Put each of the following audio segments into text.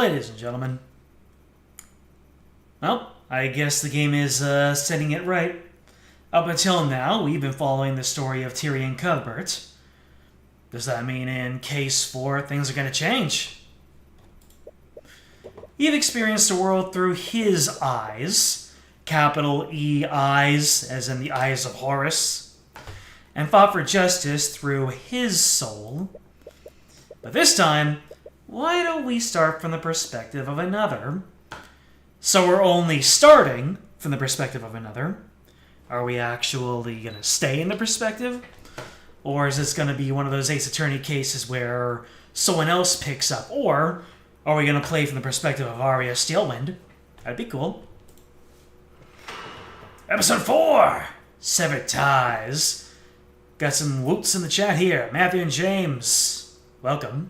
ladies and gentlemen. Well, I guess the game is setting it right. Up until now, we've been following the story of Tyrion Cuthbert. Does that mean in Case 4 things are going to change? You've experienced the world through his eyes, capital E eyes, as in the eyes of Horus, and fought for justice through his soul. But this time, why don't we start from the perspective of another? So we're only starting from the perspective of another. Are we actually going to stay in the perspective? Or is this going to be one of those Ace Attorney cases where someone else picks up? Or are we going to play from the perspective of Arya Steelwind? That'd be cool. Episode 4! Severed Ties. Got some whoops in the chat here. Matthew and James. Welcome.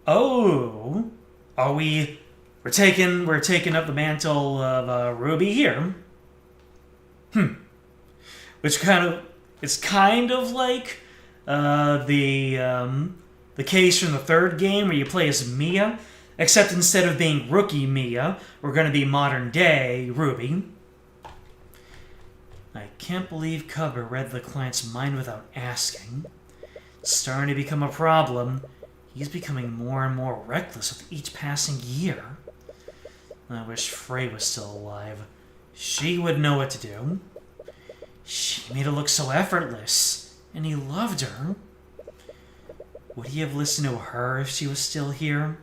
Oh, we're taking up the mantle of Ruby here. Which it's kind of like the case from the third game where you play as Mia, except instead of being rookie Mia, we're going to be modern day Ruby. I can't believe Cuthbert read the client's mind without asking. It's starting to become a problem. He's becoming more and more reckless with each passing year. I wish Frey was still alive. She would know what to do. She made it look so effortless, and he loved her. Would he have listened to her if she was still here?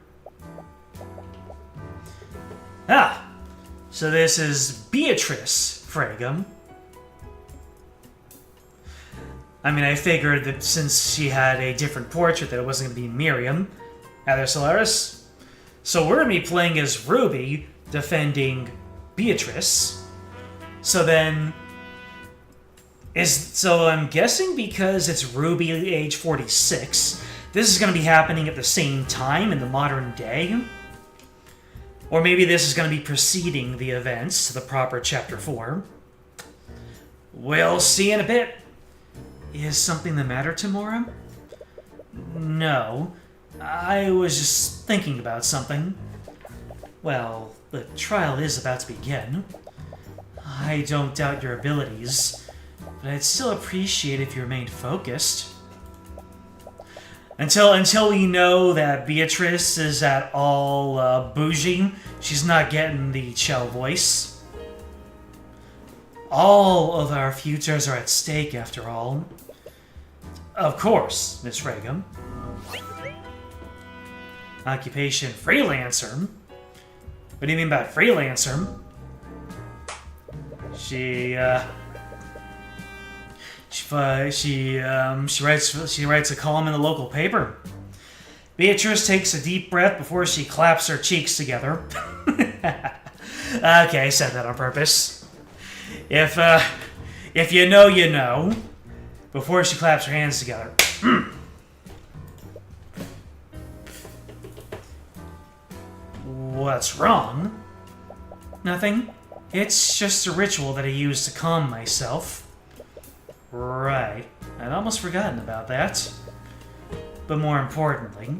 Ah! So this is Beatrice Fragum. I mean, I figured that since she had a different portrait that it wasn't going to be Miriam, Ather Solaris. So we're going to be playing as Ruby, defending Beatrice. So then... So I'm guessing because it's Ruby age 46, this is going to be happening at the same time in the modern day. Or maybe this is going to be preceding the events to the proper Chapter 4. We'll see in a bit. Is something the matter, Tamora? No. I was just thinking about something. Well, the trial is about to begin. I don't doubt your abilities, but I'd still appreciate if you remained focused. Until we know that Beatrice is at all bougie, she's not getting the Chell voice. All of our futures are at stake, after all. Of course, Miss Regum. Occupation freelancer? What do you mean by freelancer? She writes a column in the local paper. Beatrice takes a deep breath before she claps her cheeks together. Okay, I said that on purpose. If you know, you know. Before she claps her hands together. What's wrong? Nothing. It's just a ritual that I use to calm myself. Right. I'd almost forgotten about that. But more importantly,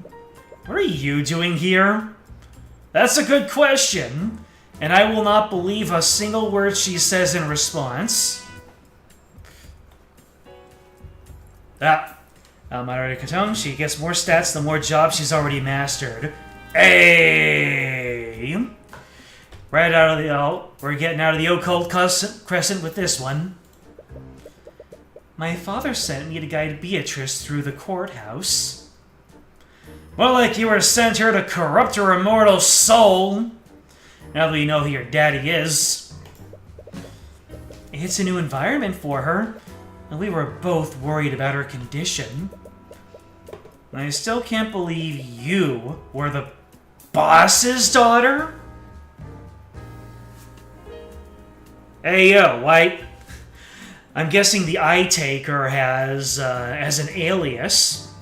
what are you doing here? That's a good question. And I will not believe a single word she says in response. Moderator Katone, she gets more stats the more jobs she's already mastered. Hey! Right out of the... we're getting out of the occult crescent with this one. My father sent me to guide Beatrice through the courthouse. Well, like you were sent here to corrupt her immortal soul. Now that we know who your daddy is. It's a new environment for her, and we were both worried about her condition. I still can't believe you were the boss's daughter? Hey, yo, White. I'm guessing the Eye Taker has an alias.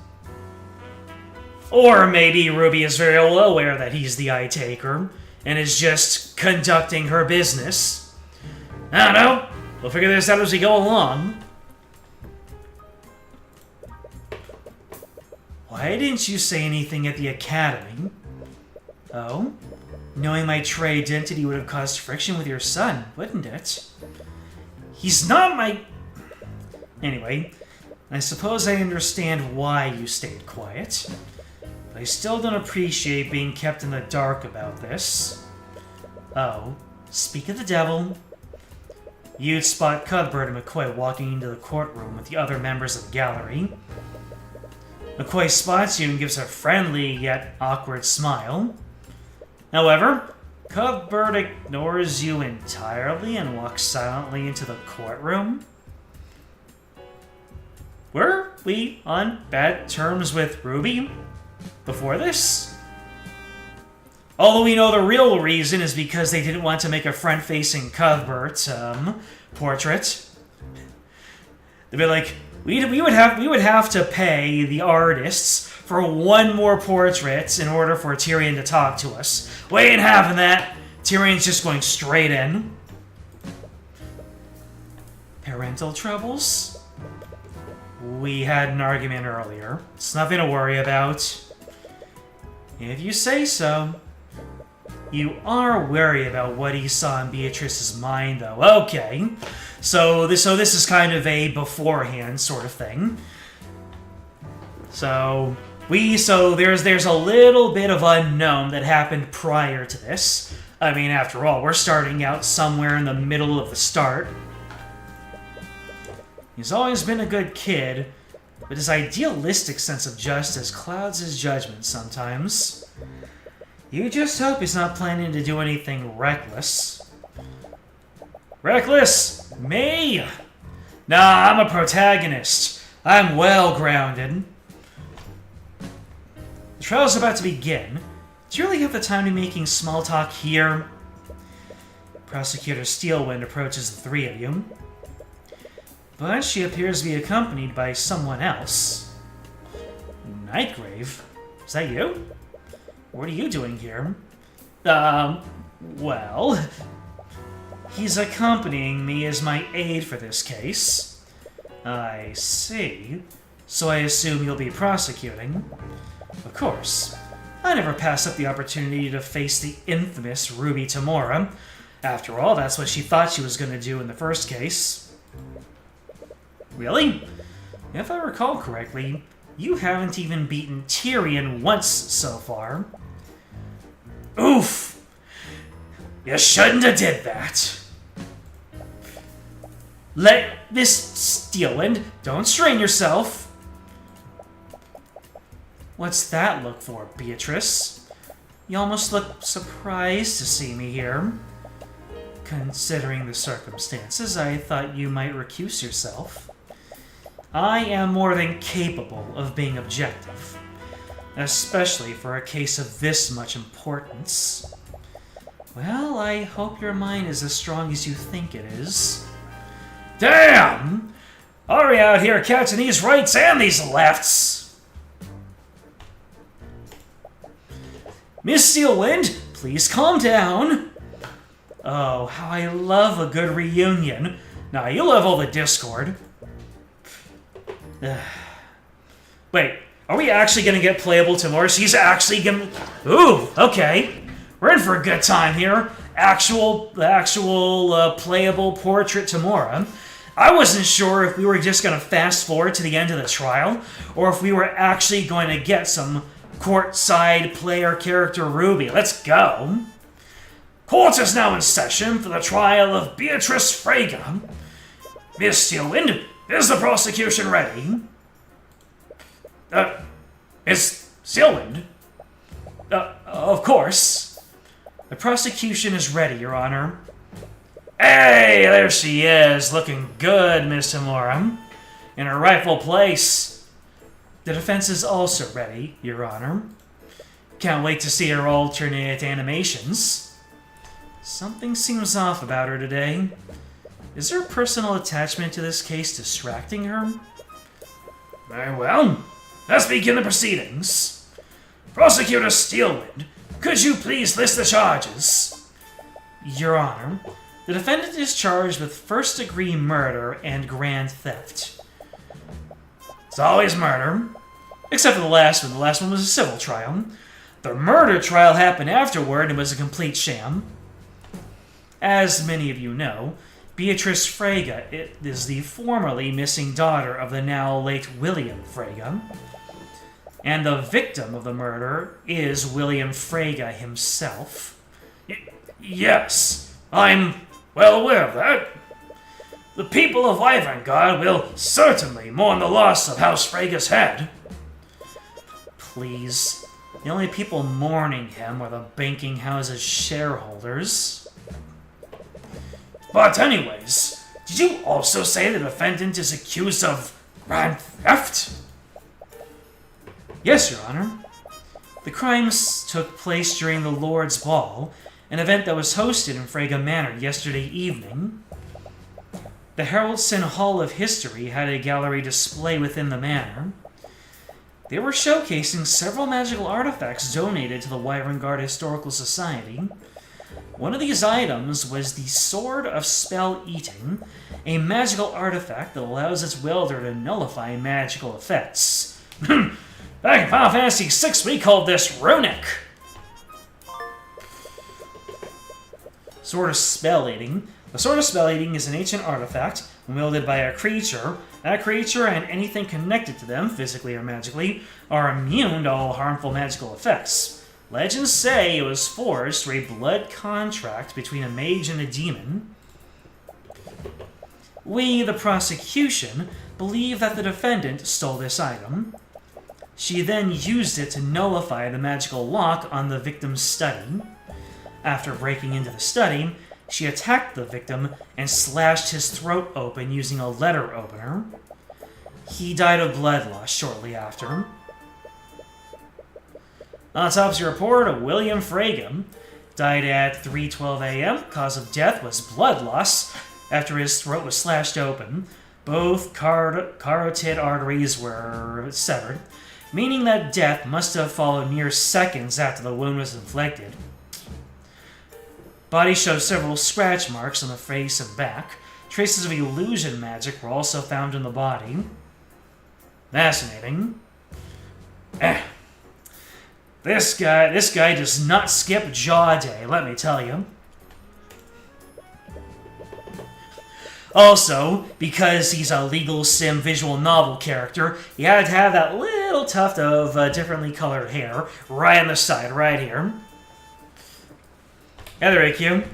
Or maybe Ruby is very well aware that he's the Eye Taker and is just conducting her business. I don't know. We'll figure this out as we go along. Why didn't you say anything at the academy? Oh? Knowing my true identity would have caused friction with your son, wouldn't it? He's not my... Anyway, I suppose I understand why you stayed quiet. But I still don't appreciate being kept in the dark about this. Oh, speak of the devil. You'd spot Cuthbert and McCoy walking into the courtroom with the other members of the gallery. McCoy spots you and gives a friendly yet awkward smile. However, Cuthbert ignores you entirely and walks silently into the courtroom. Were we on bad terms with Ruby before this? Although we know the real reason is because they didn't want to make a front-facing Cuthbert portrait. They'd be like, we would have to pay the artists for one more portrait in order for Tyrion to talk to us. We ain't having that. Tyrion's just going straight in. Parental troubles? We had an argument earlier. It's nothing to worry about. If you say so. You are wary about what he saw in Beatrice's mind, though. Okay. So this is kind of a beforehand sort of thing. So there's a little bit of unknown that happened prior to this. I mean, after all, we're starting out somewhere in the middle of the start. He's always been a good kid, but his idealistic sense of justice clouds his judgment sometimes. You just hope he's not planning to do anything reckless. Reckless? Me? Nah, I'm a protagonist. I'm well-grounded. The trial's about to begin. Do you really have the time to be making small talk here? Prosecutor Steelwind approaches the three of you. But she appears to be accompanied by someone else. Nightgrave? Is that you? What are you doing here? Well... He's accompanying me as my aide for this case. I see. So I assume you'll be prosecuting? Of course. I never pass up the opportunity to face the infamous Ruby Tamora. After all, that's what she thought she was going to do in the first case. Really? If I recall correctly, you haven't even beaten Tyrion once so far. Oof! You shouldn't have did that. Let this Steelwind, don't strain yourself. What's that look for, Beatrice? You almost look surprised to see me here. Considering the circumstances, I thought you might recuse yourself. I am more than capable of being objective, especially for a case of this much importance. Well, I hope your mind is as strong as you think it is. Damn! Are we out here catching these rights and these lefts? Miss Steelwind, please calm down. Oh, how I love a good reunion. Now, you love all the discord. Wait, are we actually going to get playable tomorrow? She's actually going to... Ooh, okay. We're in for a good time here. Actual playable portrait tomorrow. I wasn't sure if we were just going to fast forward to the end of the trial, or if we were actually going to get some courtside player character Ruby. Let's go. Court is now in session for the trial of Beatrice Frege. Miss Steelwind, is the prosecution ready? Miss Steelwind? Of course. The prosecution is ready, Your Honor. Hey, there she is, looking good, Miss Tamora. In her rightful place. The defense is also ready, Your Honor. Can't wait to see her alternate animations. Something seems off about her today. Is her personal attachment to this case distracting her? Very well. Let's begin the proceedings. Prosecutor Steelwind, could you please list the charges? Your Honor, the defendant is charged with first-degree murder and grand theft. It's always murder. Except for the last one. The last one was a civil trial. The murder trial happened afterward and was a complete sham. As many of you know, Beatrice Frege is the formerly missing daughter of the now late William Frege. And the victim of the murder is William Frege himself. Yes, I'm well aware of that. The people of Isengard will certainly mourn the loss of House Frege's head. Please. The only people mourning him are the banking house's shareholders. But anyways, did you also say the defendant is accused of grand theft? Yes, Your Honor. The crimes took place during the Lord's Ball, an event that was hosted in Frege Manor yesterday evening. The Haraldson Hall of History had a gallery display within the manor. They were showcasing several magical artifacts donated to the Isengard Historical Society. One of these items was the Sword of Spell Eating, a magical artifact that allows its wielder to nullify magical effects. Back in Final Fantasy VI, we called this runic. Sword of Spell Eating. The Sword of Spell Eating is an ancient artifact wielded by a creature. That creature and anything connected to them, physically or magically, are immune to all harmful magical effects. Legends say it was forged through a blood contract between a mage and a demon. We, the prosecution, believe that the defendant stole this item. She then used it to nullify the magical lock on the victim's study. After breaking into the study, she attacked the victim and slashed his throat open using a letter opener. He died of blood loss shortly after. Autopsy report of William Frege died at 3:12 a.m. Cause of death was blood loss after his throat was slashed open. Both carotid arteries were severed, meaning that death must have followed mere seconds after the wound was inflicted. Body showed several scratch marks on the face and back. Traces of illusion magic were also found in the body. Fascinating. This guy does not skip jaw day, let me tell you. Also, because he's a legal sim visual novel character, he had to have that little tuft of differently colored hair right on the side, right here. Yeah, there, AQ.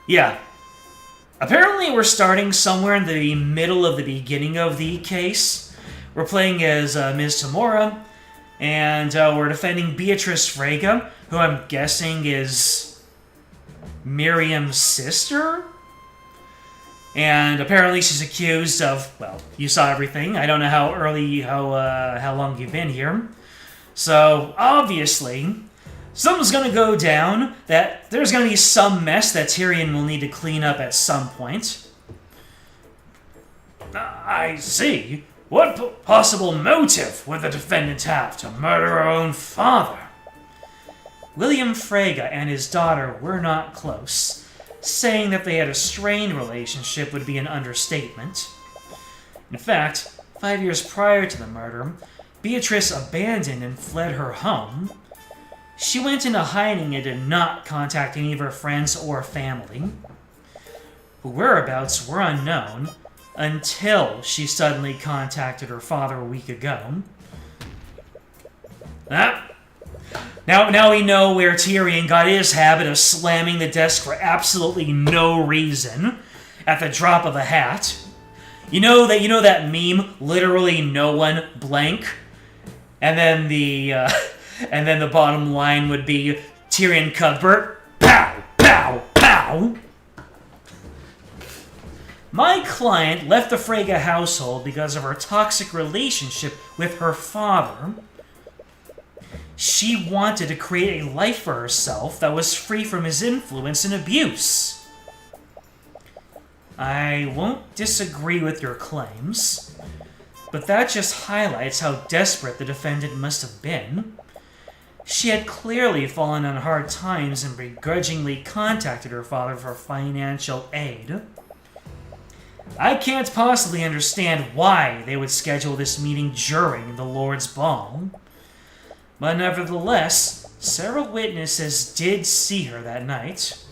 Yeah. Apparently we're starting somewhere in the middle of the beginning of the case. We're playing as Ms. Tamora, and we're defending Beatrice Frege, who I'm guessing is Miriam's sister? And apparently she's accused of, well, you saw everything. I don't know how long you've been here. So, obviously, something's going to go down, that there's going to be some mess that Tyrion will need to clean up at some point. I see. What possible motive would the defendant have to murder her own father? William Frege and his daughter were not close. Saying that they had a strained relationship would be an understatement. In fact, 5 years prior to the murder, Beatrice abandoned and fled her home. She went into hiding and did not contact any of her friends or family. Her whereabouts were unknown until she suddenly contacted her father a week ago. Now we know where Tyrion got his habit of slamming the desk for absolutely no reason at the drop of a hat. You know that meme, literally no one blank, and then the bottom line would be Tyrion Cuthbert, pow, pow, pow. My client left the Frege household because of her toxic relationship with her father. She wanted to create a life for herself that was free from his influence and abuse. I won't disagree with your claims, but that just highlights how desperate the defendant must have been. She had clearly fallen on hard times and begrudgingly contacted her father for financial aid. I can't possibly understand why they would schedule this meeting during the Lord's Ball. But nevertheless, several witnesses did see her that night.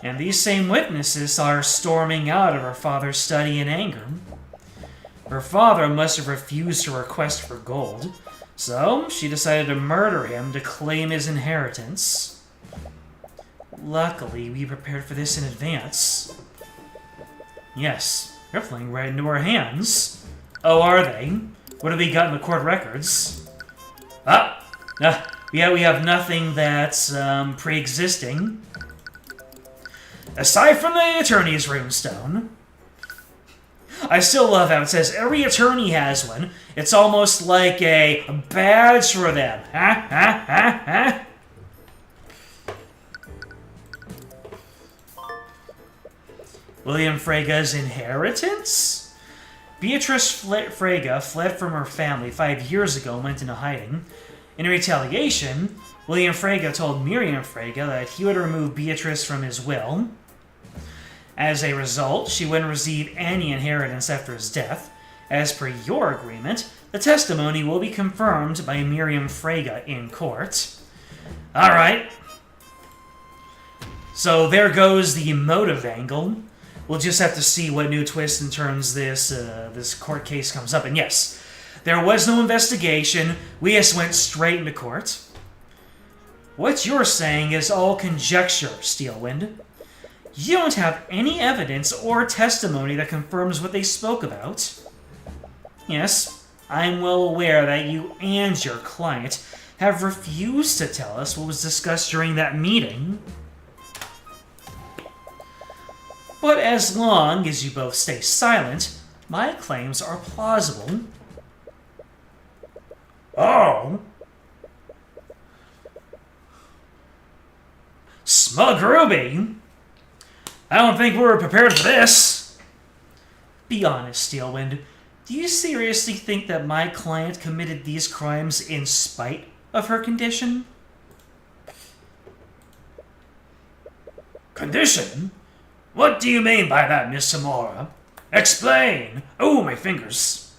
And these same witnesses saw her storming out of her father's study in anger. Her father must have refused her request for gold, so she decided to murder him to claim his inheritance. Luckily, we prepared for this in advance. Yes, they're playing right into our hands. Oh, are they? What have we got in the court records? Yeah, we have nothing that's pre-existing. Aside from the attorney's runestone. I still love how it says every attorney has one. It's almost like a badge for them. William Frega's inheritance? Beatrice Frega fled from her family 5 years ago and went into hiding. In retaliation, William Frega told Miriam Frega that he would remove Beatrice from his will. As a result, she wouldn't receive any inheritance after his death. As per your agreement, the testimony will be confirmed by Miriam Frega in court. Alright. So there goes the motive angle. We'll just have to see what new twists and turns this court case comes up. And yes, there was no investigation. We just went straight into court. What you're saying is all conjecture, Steelwind. You don't have any evidence or testimony that confirms what they spoke about. Yes, I'm well aware that you and your client have refused to tell us what was discussed during that meeting. But as long as you both stay silent, my claims are plausible. Oh! Smug Ruby! I don't think we were prepared for this. Be honest, Steelwind. Do you seriously think that my client committed these crimes in spite of her condition? Condition? What do you mean by that, Miss Samora? Explain! Oh, my fingers.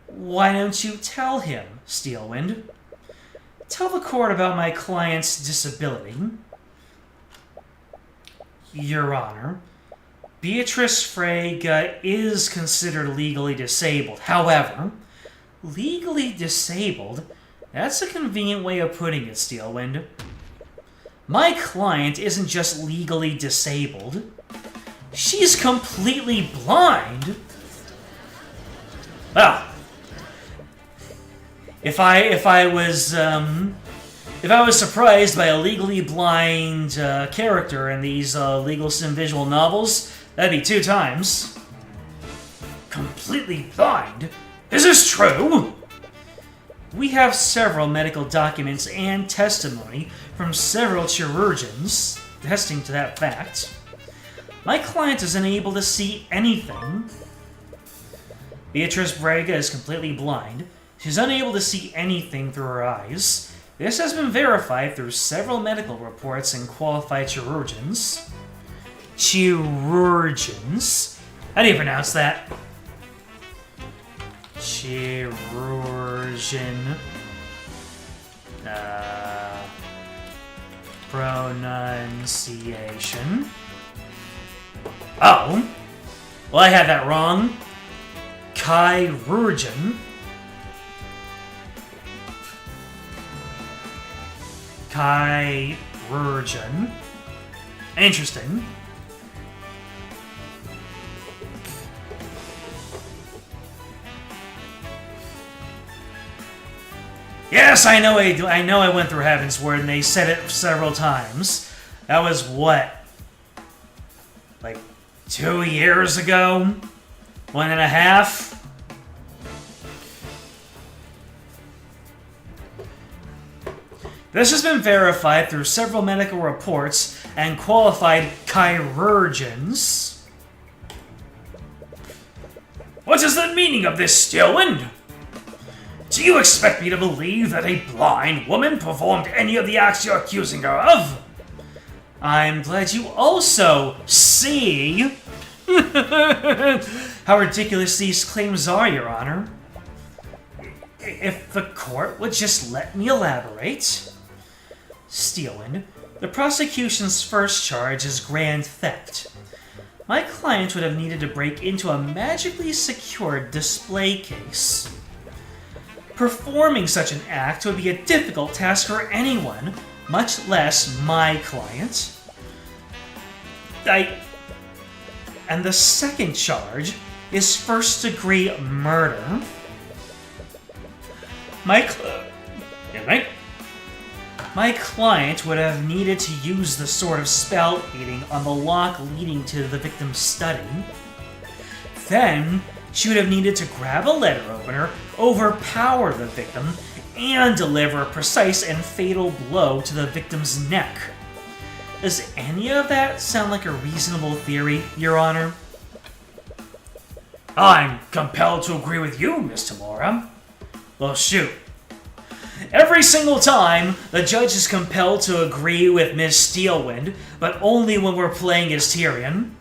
Why don't you tell him, Steelwind? Tell the court about my client's disability. Your Honor, Beatrice Frega is considered legally disabled. However, legally disabled? That's a convenient way of putting it, Steelwind. My client isn't just legally disabled. She's completely blind. Well, if I was surprised by a legally blind character in these legal sim visual novels, that'd be 2 times. Completely blind? Is this true? We have several medical documents and testimony from several chirurgeons attesting to that fact. My client is unable to see anything. Beatrice Frega is completely blind. She's unable to see anything through her eyes. This has been verified through several medical reports and qualified chirurgeons. Chirurgeons? How do you pronounce that? Chirurgeon. Pronunciation. Oh. Well, I had that wrong. Chirurgeon. Chirurgeon. Interesting. Yes, I know I went through Heaven's Word, and they said it several times. That was what? Like 2 years ago? 1.5? This has been verified through several medical reports and qualified chirurgeons. What is the meaning of this, Steelwind? Do you expect me to believe that a blind woman performed any of the acts you're accusing her of? I'm glad you also see How ridiculous these claims are, Your Honor. If the court would just let me elaborate. Stealing. The prosecution's first charge is grand theft. My client would have needed to break into a magically secured display case. Performing such an act would be a difficult task for anyone, much less my client. And the second charge is first-degree murder. My client would have needed to use the sort of spell eating on the lock leading to the victim's study. Then, she would have needed to grab a letter opener, overpower the victim, and deliver a precise and fatal blow to the victim's neck. Does any of that sound like a reasonable theory, Your Honor? I'm compelled to agree with you, Miss Tamora. Well, shoot. Every single time, the judge is compelled to agree with Ms. Steelwind, but only when we're playing as Tyrion.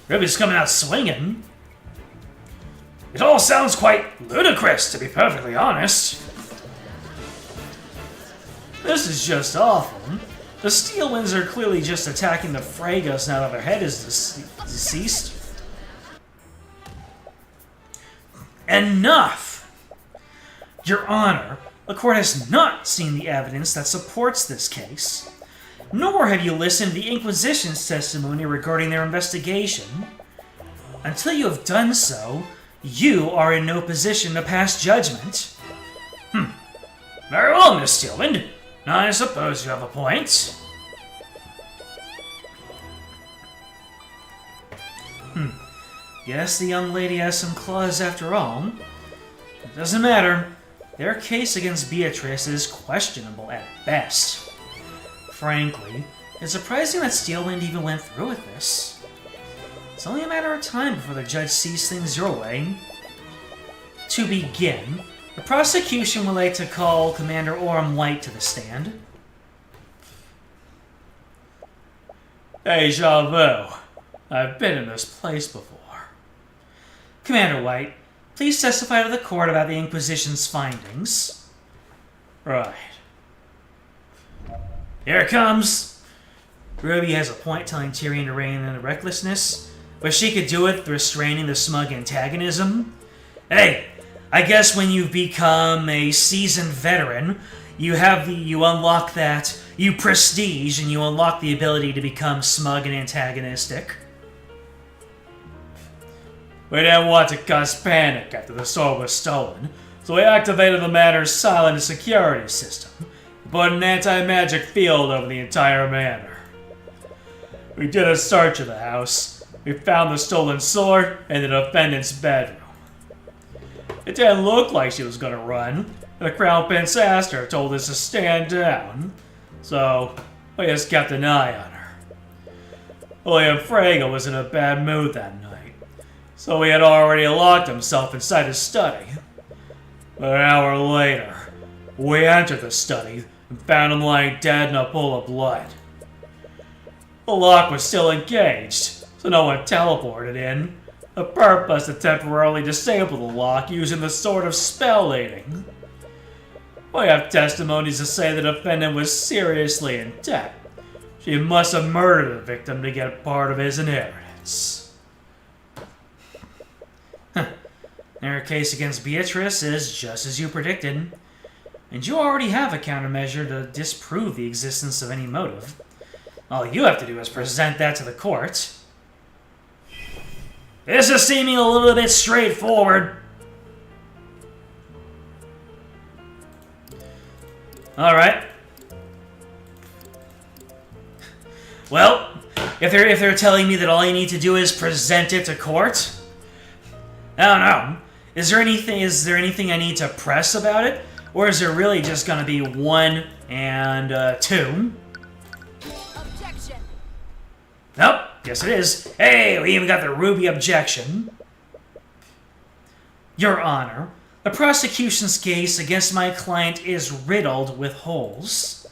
Ruby's coming out swinging. It all sounds quite ludicrous, to be perfectly honest. This is just awful. The Steelwinds are clearly just attacking the Fragos now that their head is deceased. Enough! Your Honor, the court has not seen the evidence that supports this case, nor have you listened to the Inquisition's testimony regarding their investigation. Until you have done so, you are in no position to pass judgment. Very well, Miss Steelwind. I suppose you have a point. Guess the young lady has some claws after all. It doesn't matter. Their case against Beatrice is questionable at best. Frankly, it's surprising that Steelwind even went through with this. It's only a matter of time before the judge sees things your way. To begin, the prosecution would like to call Commander Orem White to the stand. Deja vu. I've been in this place before. Commander White, please testify to the court about the Inquisition's findings. Right. Here it comes. Ruby has a point telling Tyrion to rein in the recklessness, but she could do it through restraining the smug antagonism. Hey, I guess when you've become a seasoned veteran, you unlock that, you prestige, and you unlock the ability to become smug and antagonistic. We didn't want to cause panic after the sword was stolen, so we activated the manor's silent security system, put an anti-magic field over the entire manor. We did a search of the house. We found the stolen sword in the defendant's bedroom. It didn't look like she was gonna run. The Crown Prince asked her, told us to stand down, so we just kept an eye on her. William Fraga was in a bad mood that night, so he had already locked himself inside his study. But an hour later, we entered the study and found him lying dead in a pool of blood. The lock was still engaged, so no one teleported in. The purpose to temporarily disable the lock using the sort of spell eating. We have testimonies to say the defendant was seriously in debt. She must have murdered the victim to get part of his inheritance. Their case against Beatrice is just as you predicted, and you already have a countermeasure to disprove the existence of any motive. All you have to do is present that to the court. This is seeming a little bit straightforward. Alright. Well, if they're telling me that all you need to do is present it to court, I don't know. Is there anything I need to press about it? Or is there really just gonna be 1 and 2? Objection. Nope. Yes, it is. Hey, we even got the Ruby objection. Your Honor, the prosecution's case against my client is riddled with holes.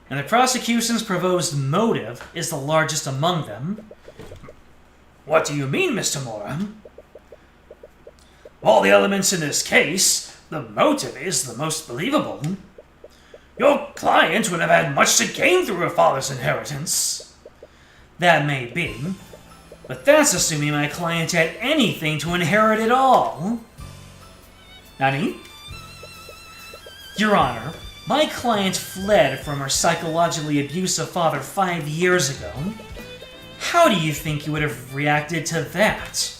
and the prosecution's proposed motive is the largest among them. What do you mean, Mr. Mora? Of all the elements in this case, the motive is the most believable. Your client would have had much to gain through her father's inheritance. That may be, but that's assuming my client had anything to inherit at all. Nani? Your Honor, my client fled from her psychologically abusive father 5 years ago. How do you think he would have reacted to that?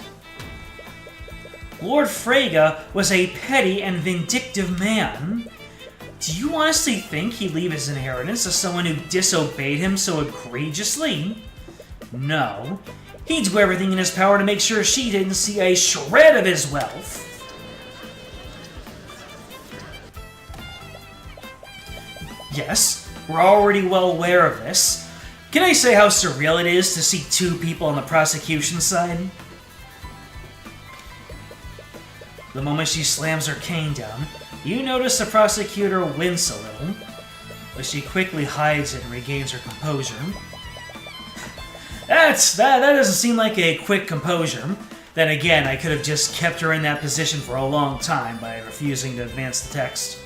Lord Frege was a petty and vindictive man. Do you honestly think he'd leave his inheritance to someone who disobeyed him so egregiously? No. He'd do everything in his power to make sure she didn't see a shred of his wealth. Yes, we're already well aware of this. Can I say how surreal it is to see two people on the prosecution side? The moment she slams her cane down, you notice the prosecutor wince a little, but she quickly hides it and regains her composure. That doesn't seem like a quick composure. Then again, I could have just kept her in that position for a long time by refusing to advance the text.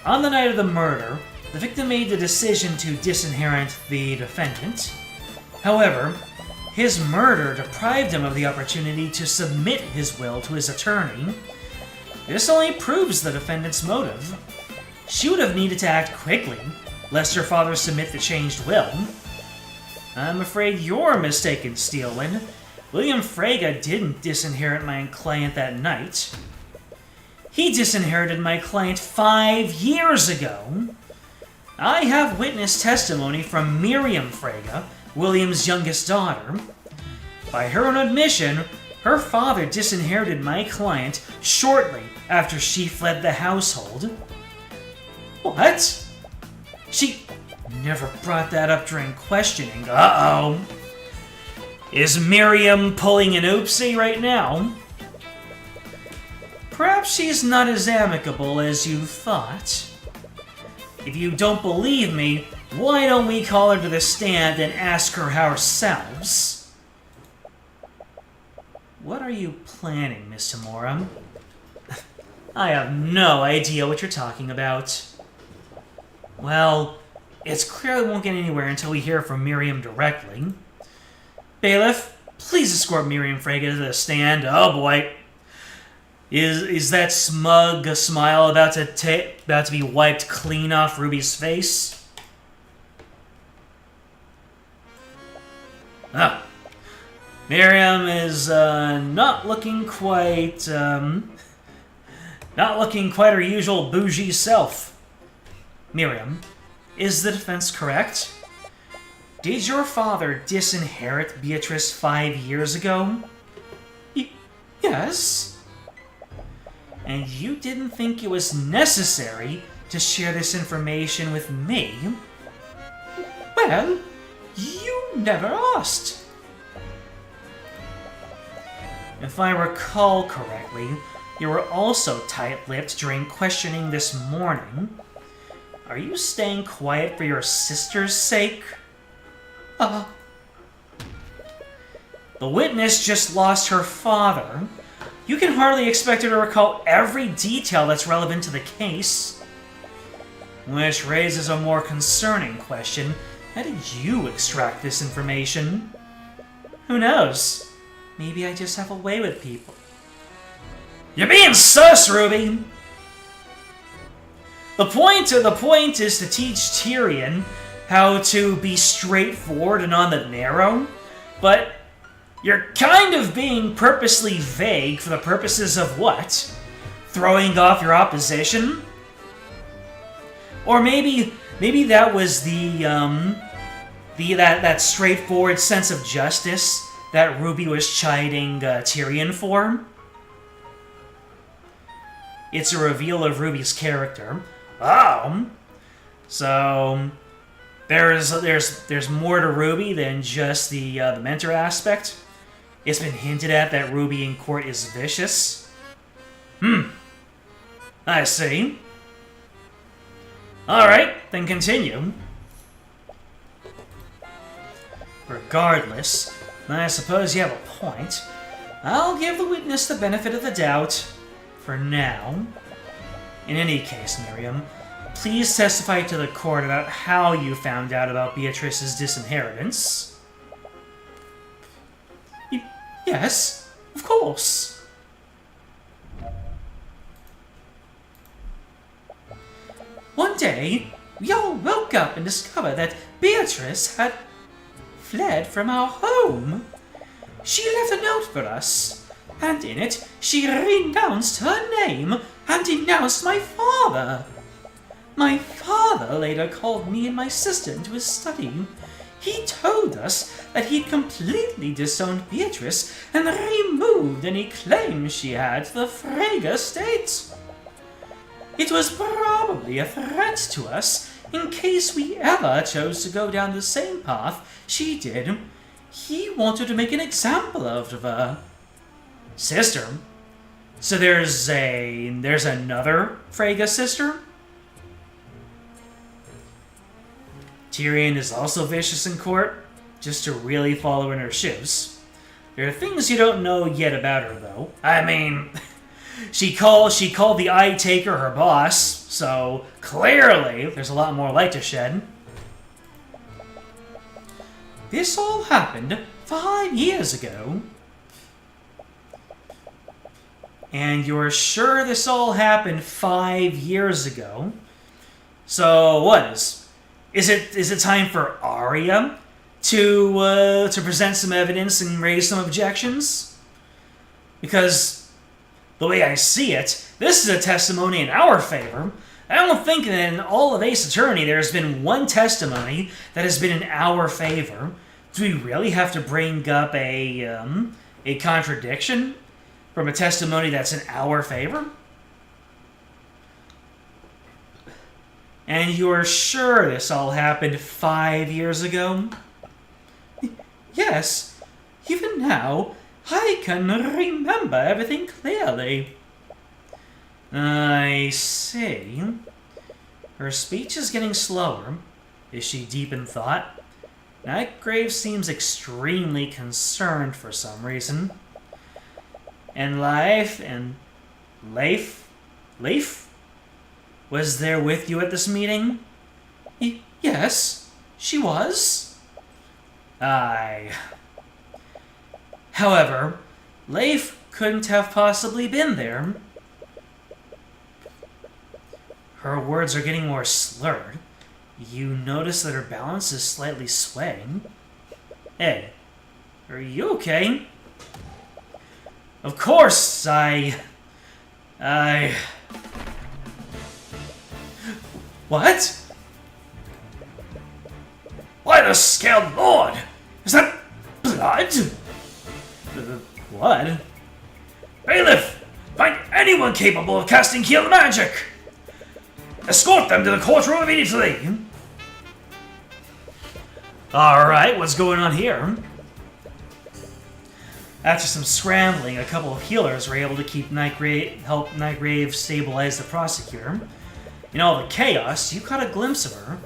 On the night of the murder, the victim made the decision to disinherit the defendant. However, his murder deprived him of the opportunity to submit his will to his attorney. This only proves the defendant's motive. She would have needed to act quickly, lest her father submit the changed will. I'm afraid you're mistaken, Steelwind. William Frege didn't disinherit my client that night. He disinherited my client 5 years ago. I have witness testimony from Miriam Frege, William's youngest daughter. By her own admission, her father disinherited my client shortly after she fled the household. What? She never brought that up during questioning. Uh-oh. Is Miriam pulling an oopsie right now? Perhaps she's not as amicable as you thought. If you don't believe me, why don't we call her to the stand and ask her ourselves? What are you planning, Miss Tamora? I have no idea what you're talking about. Well, it's clear we won't get anywhere until we hear from Miriam directly. Bailiff, please escort Miriam Frege to the stand. Oh boy. Is that smug smile about to be wiped clean off Ruby's face? Ah. Miriam is not looking quite her usual bougie self. Miriam, is the defense correct? Did your father disinherit Beatrice 5 years ago? Yes. And you didn't think it was necessary to share this information with me? Well, you never asked. If I recall correctly, you were also tight-lipped during questioning this morning. Are you staying quiet for your sister's sake? The witness just lost her father. You can hardly expect her to recall every detail that's relevant to the case. Which raises a more concerning question. How did you extract this information? Who knows? Maybe I just have a way with people. You're being sus, Ruby! The point is to teach Tyrion how to be straightforward and on the narrow, but you're kind of being purposely vague for the purposes of what? Throwing off your opposition? Or maybe that was that straightforward sense of justice that Ruby was chiding Tyrion for? It's a reveal of Ruby's character. Oh, so there's more to Ruby than just the mentor aspect. It's been hinted at that Ruby in court is vicious. I see. Alright, then continue. regardless, I suppose you have a point. I'll give the witness the benefit of the doubt. For now. In any case, Miriam, please testify to the court about how you found out about Beatrice's disinheritance. Yes, of course. One day, we all woke up and discovered that Beatrice had fled from our home. She left a note for us, and in it she renounced her name and denounced my father. My father later called me and my sister into his study. He told us that he'd completely disowned Beatrice and removed any claim she had to the Frege estate. It was probably a threat to us in case we ever chose to go down the same path she did. He wanted to make an example out of her. Sister? So there's another Frege sister? Tyrion is also vicious in court, just to really follow in her shoes. There are things you don't know yet about her, though. I mean, she called the Eye Taker her boss, so clearly there's a lot more light to shed. This all happened 5 years ago. And you're sure this all happened 5 years ago? So what is it time for Arya to present some evidence and raise some objections? Because the way I see it, this is a testimony in our favor. I don't think that in all of Ace Attorney there's been one testimony that has been in our favor. Do we really have to bring up a contradiction from a testimony that's in our favor? And you're sure this all happened 5 years ago? Yes. Even now, I can remember everything clearly. I see. Her speech is getting slower. Is she deep in thought? Nightgrave seems extremely concerned for some reason. And Leif was there with you at this meeting? Yes, she was. Aye. However, Leif couldn't have possibly been there. Her words are getting more slurred. You notice that her balance is slightly swaying. Hey, are you okay? Of course, What? Why the Scaled Lord? Is that blood? Blood? Bailiff! Find anyone capable of casting heal magic! Escort them to the courtroom immediately! Alright, what's going on here? After some scrambling, a couple of healers were able to help Nightgrave stabilize the prosecutor. In all the chaos, you caught a glimpse of her.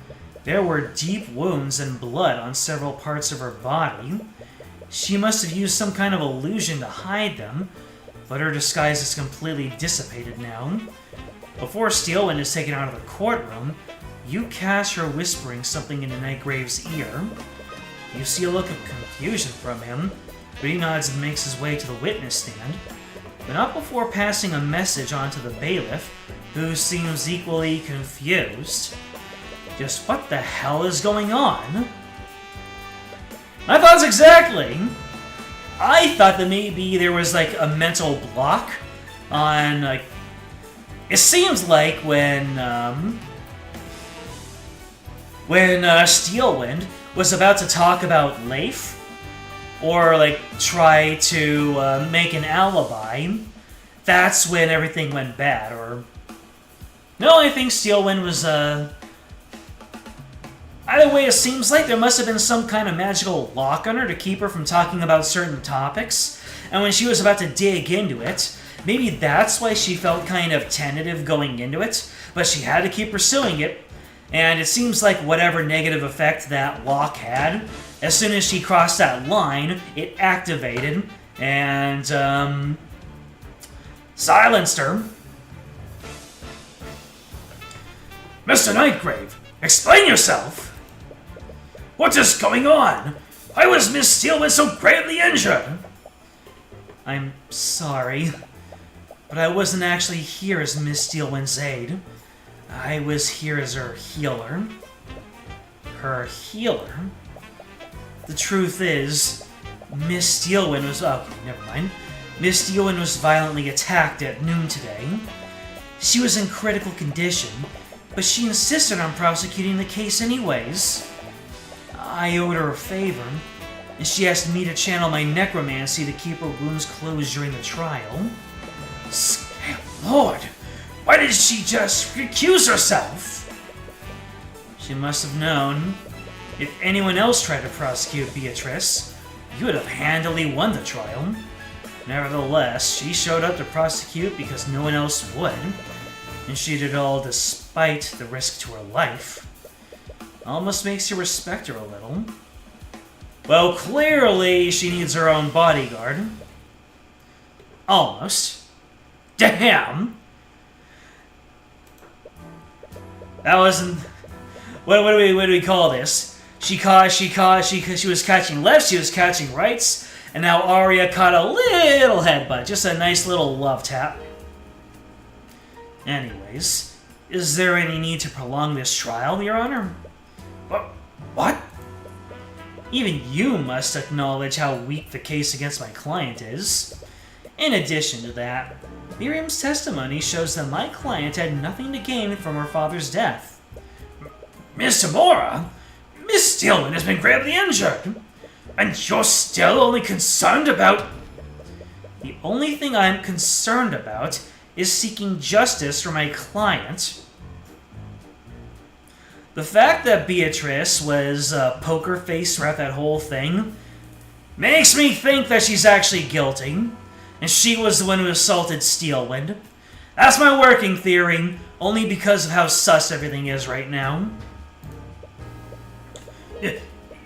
There were deep wounds and blood on several parts of her body. She must have used some kind of illusion to hide them, but her disguise is completely dissipated now. Before Steelwind is taken out of the courtroom, you catch her whispering something into Nightgrave's ear. You see a look of confusion from him, but he nods and makes his way to the witness stand, but not before passing a message on to the bailiff, who seems equally confused. Just what the hell is going on? My thoughts exactly! I thought that maybe there was like a mental block on like... It seems like when Steelwind was about to talk about Leif, or like try to make an alibi, that's when everything went bad. Or no, I think Steelwind was either way, it seems like there must have been some kind of magical lock on her to keep her from talking about certain topics, and when she was about to dig into it, maybe that's why she felt kind of tentative going into it, but she had to keep pursuing it. And it seems like whatever negative effect that lock had, as soon as she crossed that line, it activated and silenced her. Mr. Nightgrave, explain yourself! What is going on? Why was Miss Steelman so gravely injured? I'm sorry, but I wasn't actually here as Miss Steelman's aide. I was here as her healer. Her healer? The truth is, Miss Steelman was... Okay, never mind. Miss Steelman was violently attacked at noon today. She was in critical condition, but she insisted on prosecuting the case anyways. I owed her a favor, and she asked me to channel my necromancy to keep her wounds closed during the trial. Lord, why did she just recuse herself? She must have known. If anyone else tried to prosecute Beatrice, you would have handily won the trial. Nevertheless, she showed up to prosecute because no one else would, and she did all despite the risk to her life. Almost makes you respect her a little. Well, clearly she needs her own bodyguard. Almost. Damn! That wasn't... What do we call this? She was catching lefts, she was catching rights, and now Arya caught a little headbutt. Just a nice little love tap. Anyways, is there any need to prolong this trial, Your Honor? What? Even you must acknowledge how weak the case against my client is. In addition to that, Miriam's testimony shows that my client had nothing to gain from her father's death. Miss Tamora, Miss Steelman has been gravely injured, and you're still only concerned about... The only thing I'm concerned about is seeking justice for my client. The fact that Beatrice was poker faced throughout that whole thing makes me think that she's actually guilty, and she was the one who assaulted Steelwind. That's my working theory, only because of how sus everything is right now.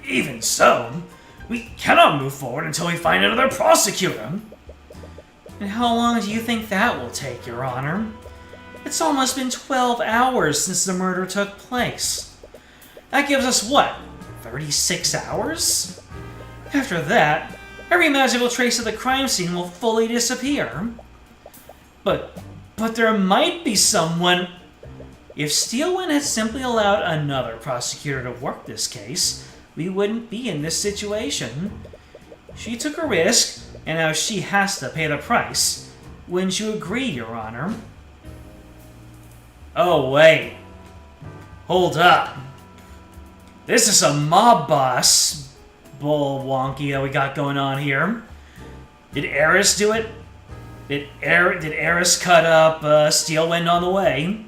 Even so, we cannot move forward until we find another prosecutor. And how long do you think that will take, Your Honor? It's almost been 12 hours since the murder took place. That gives us, what, 36 hours? After that, every magical trace of the crime scene will fully disappear. But there might be someone... If Steelwind had simply allowed another prosecutor to work this case, we wouldn't be in this situation. She took a risk, and now she has to pay the price. Wouldn't you agree, Your Honor? Oh, wait. Hold up. This is a mob boss bull wonky that we got going on here. Did Eris do it? Did Eris cut up Steelwind on the way?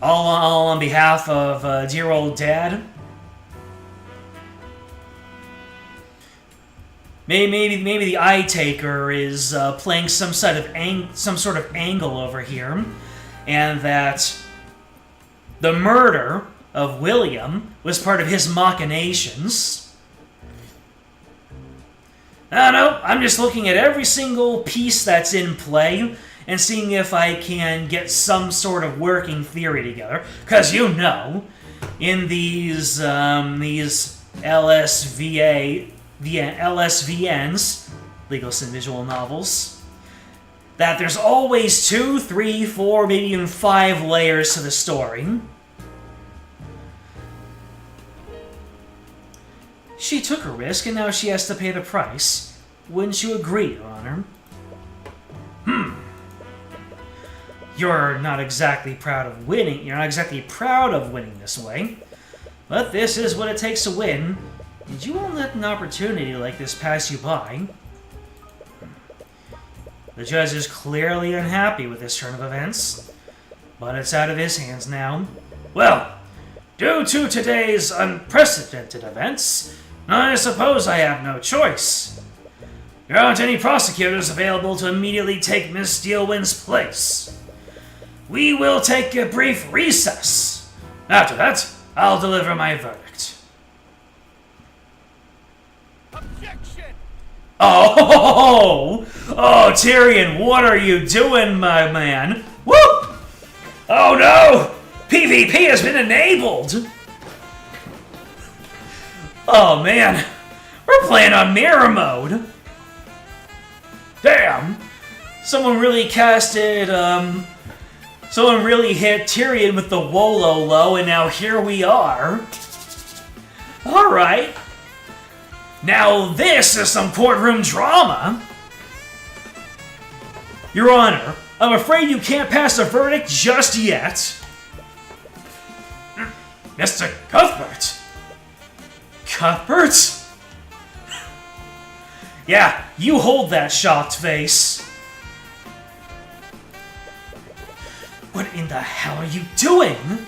All on behalf of dear old Dad? Maybe the Eye Taker is playing some sort of angle over here, and that the murder of William was part of his machinations. I don't know, I'm just looking at every single piece that's in play and seeing if I can get some sort of working theory together. Because you know, in these LSVNs, legal and visual novels, that there's always 2, 3, 4, maybe even 5 layers to the story. She took a risk, and now she has to pay the price. Wouldn't you agree, Your Honor? You're not exactly proud of winning. You're not exactly proud of winning this way. But this is what it takes to win, and you won't let an opportunity like this pass you by. The judge is clearly unhappy with this turn of events, but it's out of his hands now. Well, due to today's unprecedented events, I suppose I have no choice. There aren't any prosecutors available to immediately take Miss Steelwind's place. We will take a brief recess After that, I'll deliver my verdict. Objection! Oh, Tyrion, what are you doing, my man? Woo! Oh no! PvP has been enabled! Oh man, we're playing on mirror mode. Damn! Someone really hit Tyrion with the Wololo, and now here we are. Alright. Now this is some courtroom drama! Your Honor, I'm afraid you can't pass a verdict just yet. Mr. Cuthbert! Cuthbert? Yeah, you hold that shocked face. What in the hell are you doing?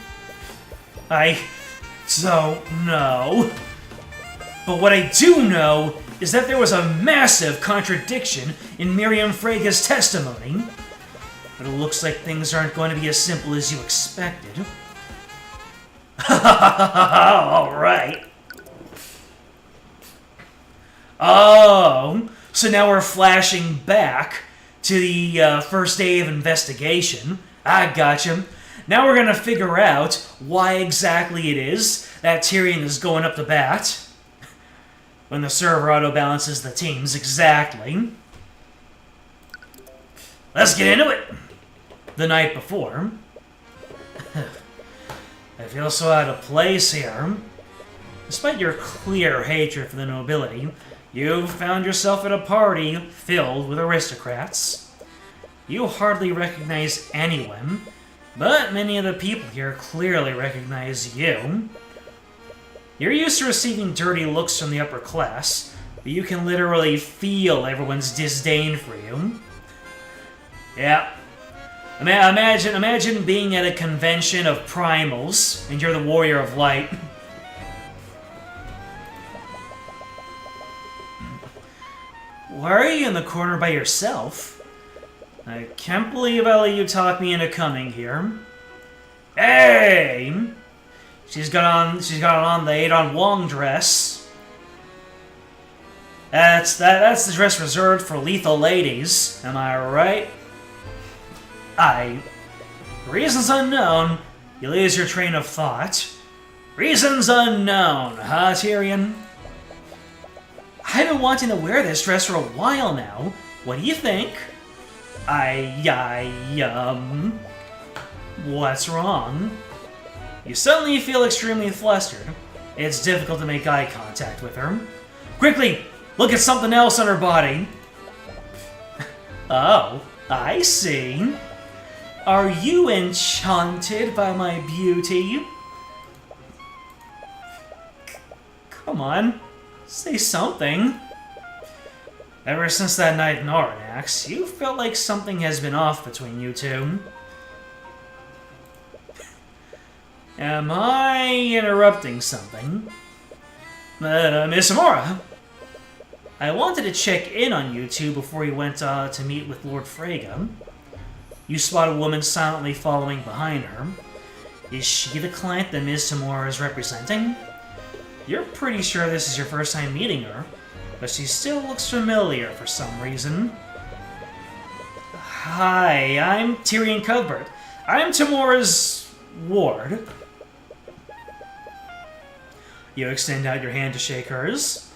I don't know. But what I do know is that there was a massive contradiction in Miriam Frega's testimony. But it looks like things aren't going to be as simple as you expected. Alright. Oh, so now we're flashing back to the first day of investigation. I gotcha. Now we're gonna figure out why exactly it is that Tyrion is going up to bat. When the server auto-balances the teams, exactly. Let's get into it! The night before. I feel so out of place here. Despite your clear hatred for the nobility, you've found yourself at a party filled with aristocrats. You hardly recognize anyone, but many of the people here clearly recognize you. You're used to receiving dirty looks from the upper class, but you can literally feel everyone's disdain for you. Yeah. Imagine being at a convention of primals, and you're the warrior of light. Why are you in the corner by yourself? I can't believe I let you talk me into coming here. Hey! She's got on the Adon Wong dress. That's the dress reserved for lethal ladies, am I right? Reasons unknown, you lose your train of thought. Reasons unknown, huh, Tyrion? I've been wanting to wear this dress for a while now. What do you think? What's wrong? You suddenly feel extremely flustered. It's difficult to make eye contact with her. Quickly, look at something else on her body. Oh, I see. Are you enchanted by my beauty? Come on, say something. Ever since that night in Aranax, you felt like something has been off between you two. Am I interrupting something? Miss Amora, I wanted to check in on you two before you went to meet with Lord Frega. You spot a woman silently following behind her. Is she the client that Ms. Tamora is representing? You're pretty sure this is your first time meeting her, but she still looks familiar for some reason. Hi, I'm Tyrion Cuthbert. I'm Tamora's ward. You extend out your hand to shake hers.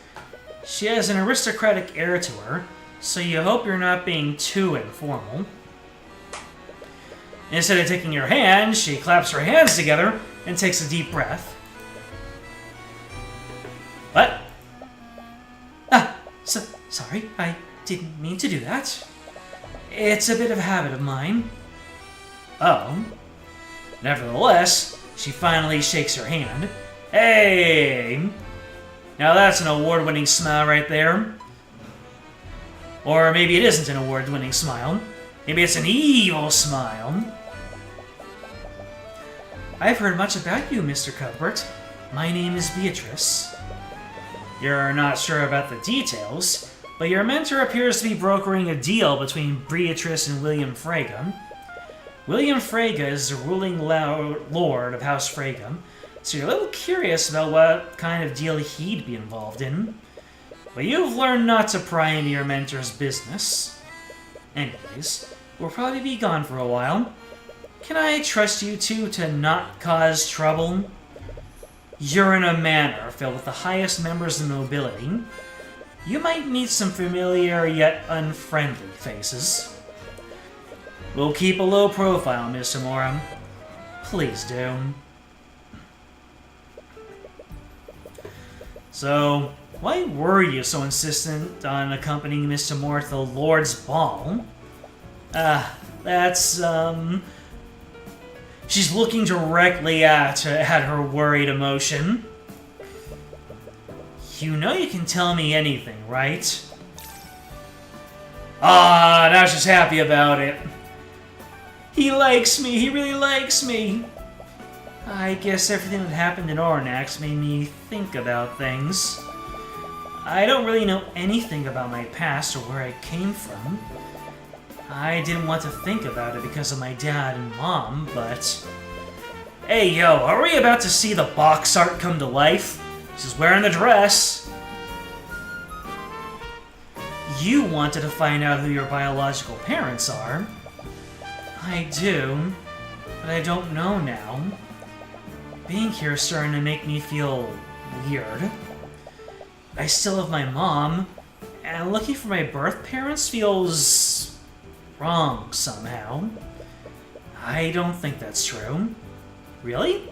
She has an aristocratic air to her, so you hope you're not being too informal. Instead of taking your hand, she claps her hands together and takes a deep breath. What? Sorry, I didn't mean to do that. It's a bit of a habit of mine. Oh. Nevertheless, she finally shakes her hand. Hey! Now that's an award-winning smile right there. Or maybe it isn't an award-winning smile. Maybe it's an evil smile. I've heard much about you, Mr. Cuthbert. My name is Beatrice. You're not sure about the details, but your mentor appears to be brokering a deal between Beatrice and William Frega. William Frege is the ruling lord of House Frege, so you're a little curious about what kind of deal he'd be involved in. But you've learned not to pry into your mentor's business. Anyways, we'll probably be gone for a while. Can I trust you two to not cause trouble? You're in a manor filled with the highest members of the nobility. You might meet some familiar yet unfriendly faces. We'll keep a low profile, Miss Amora. Please do. So, why were you so insistent on accompanying Miss Amora to the Lord's ball? She's looking directly at her worried emotion. You know you can tell me anything, right? Ah, now she's happy about it. He likes me, he really likes me. I guess everything that happened in Ornax made me think about things. I don't really know anything about my past or where I came from. I didn't want to think about it because of my dad and mom, but... Hey, yo, are we about to see the box art come to life? She's wearing the dress. You wanted to find out who your biological parents are. I do, but I don't know now. Being here is starting to make me feel weird. I still have my mom, and looking for my birth parents feels wrong somehow. I don't think that's true. Really?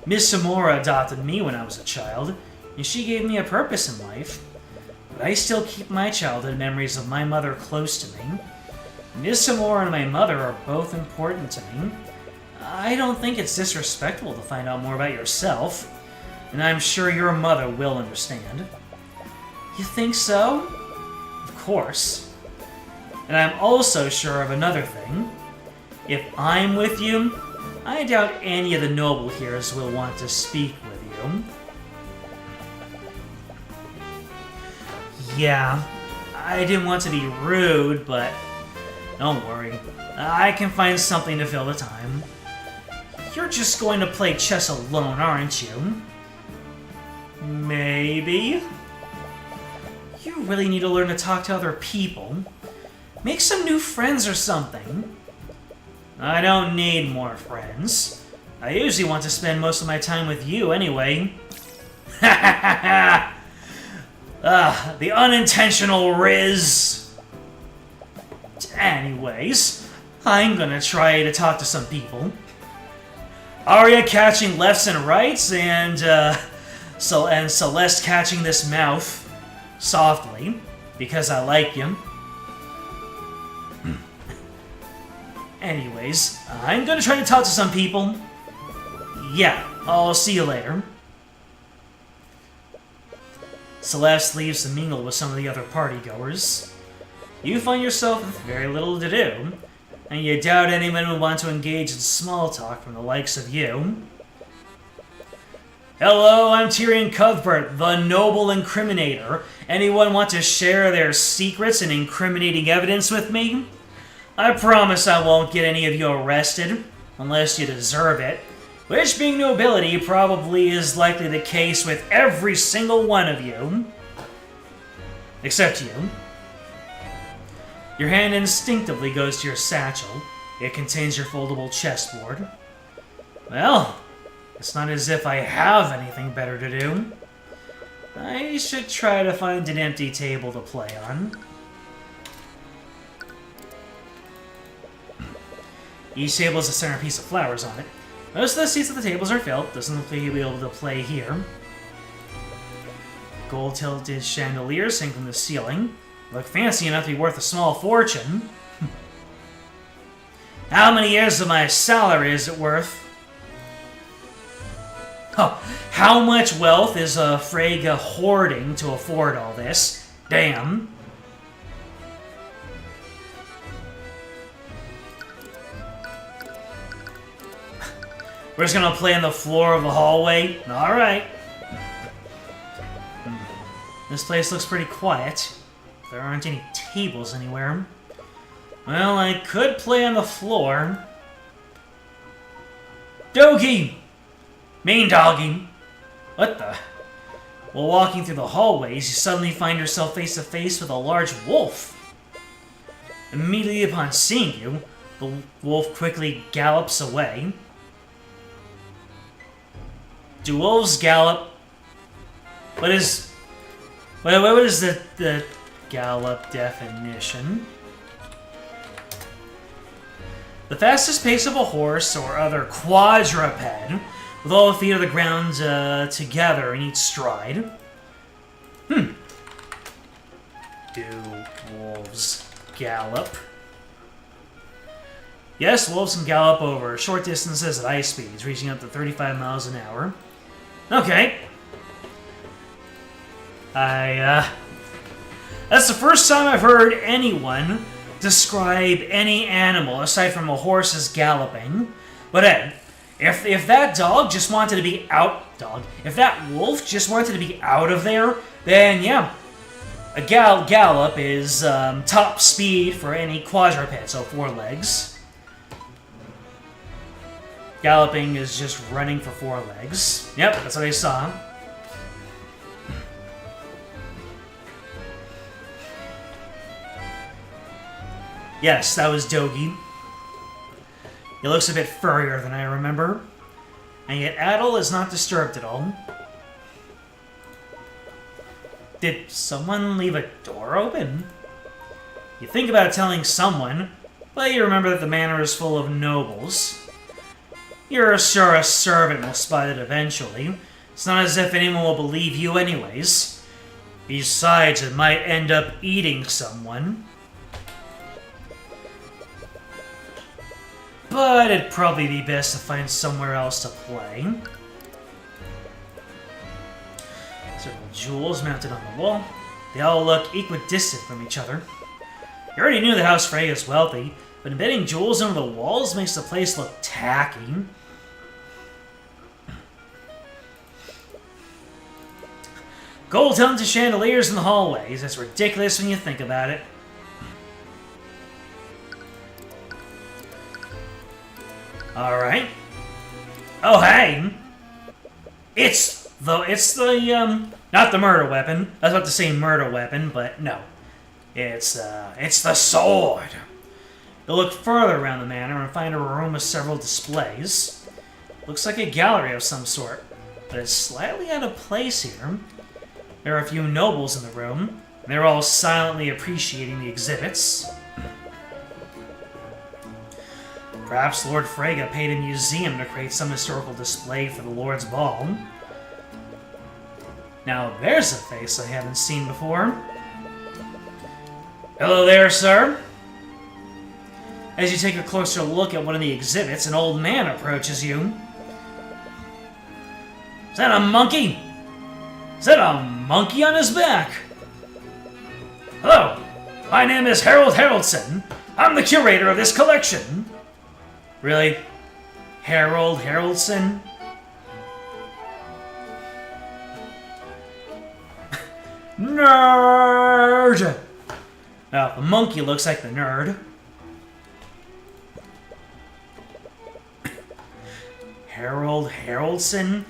Miss Amora adopted me when I was a child, and she gave me a purpose in life. But I still keep my childhood memories of my mother close to me. Miss Amora and my mother are both important to me. I don't think it's disrespectful to find out more about yourself, and I'm sure your mother will understand. You think so? Of course. And I'm also sure of another thing. If I'm with you, I doubt any of the noble heroes will want to speak with you. Yeah, I didn't want to be rude, but don't worry. I can find something to fill the time. You're just going to play chess alone, aren't you? Maybe. You really need to learn to talk to other people. Make some new friends or something. I don't need more friends. I usually want to spend most of my time with you anyway. Ha ha ha ha! The unintentional riz! Anyways, I'm gonna try to talk to some people. Arya catching lefts and rights, and Celeste catching this mouth softly, because I like you. Anyways, I'm gonna try to talk to some people. Yeah, I'll see you later. Celeste leaves to mingle with some of the other partygoers. You find yourself with very little to do, and you doubt anyone would want to engage in small talk from the likes of you. Hello, I'm Tyrion Cuthbert, the Noble Incriminator. Anyone want to share their secrets and incriminating evidence with me? I promise I won't get any of you arrested, unless you deserve it, which, being nobility, probably is likely the case with every single one of you. Except you. Your hand instinctively goes to your satchel. It contains your foldable chessboard. Well, it's not as if I have anything better to do. I should try to find an empty table to play on. Each table has a centerpiece of flowers on it. Most of the seats at the tables are filled. Doesn't look like you'll be able to play here. Gold-tilted chandeliers hang from the ceiling. Look fancy enough to be worth a small fortune. How many years of my salary is it worth? Oh, how much wealth is Frege hoarding to afford all this? Damn. We're just gonna play on the floor of the hallway? Alright. This place looks pretty quiet. There aren't any tables anywhere. Well, I could play on the floor. Dogie! Mean doggy! What the? While walking through the hallways, you suddenly find yourself face to face with a large wolf. Immediately upon seeing you, the wolf quickly gallops away. Do wolves gallop? What is the gallop definition? The fastest pace of a horse or other quadruped, with all the feet of the ground together in each stride. Do wolves gallop? Yes, wolves can gallop over short distances at high speeds, reaching up to 35 miles an hour. Okay. That's the first time I've heard anyone describe any animal aside from a horse as galloping. But Ed, if that dog just wanted to be if that wolf just wanted to be out of there, then yeah, a gallop is top speed for any quadruped, so 4 legs. Galloping is just running for 4 legs. Yep, that's what I saw. Yes, that was Dogie. He looks a bit furrier than I remember. And yet Adel is not disturbed at all. Did someone leave a door open? You think about telling someone, but you remember that the manor is full of nobles. You're sure a servant will spot it eventually. It's not as if anyone will believe you anyways. Besides, it might end up eating someone. But it'd probably be best to find somewhere else to play. Several jewels mounted on the wall. They all look equidistant from each other. You already knew the House Frey is wealthy, but embedding jewels into the walls makes the place look tacky. Gold-tinted chandeliers in the hallways. That's ridiculous when you think about it. Alright. Oh, hey! It's the, not the murder weapon. I was about to say murder weapon, but no. It's the sword. You'll look further around the manor and find a room with several displays. Looks like a gallery of some sort, but it's slightly out of place here. There are a few nobles in the room, and they're all silently appreciating the exhibits. Perhaps Lord Freyga paid a museum to create some historical display for the Lord's Ball. Now there's a face I haven't seen before. Hello there, sir. As you take a closer look at one of the exhibits, an old man approaches you. Is that a monkey? Is that a monkey on his back? Hello, my name is Harold Haroldson. I'm the curator of this collection. Really? Harold Haroldson? Nerd! Now, the monkey looks like the nerd. Harold Haroldson?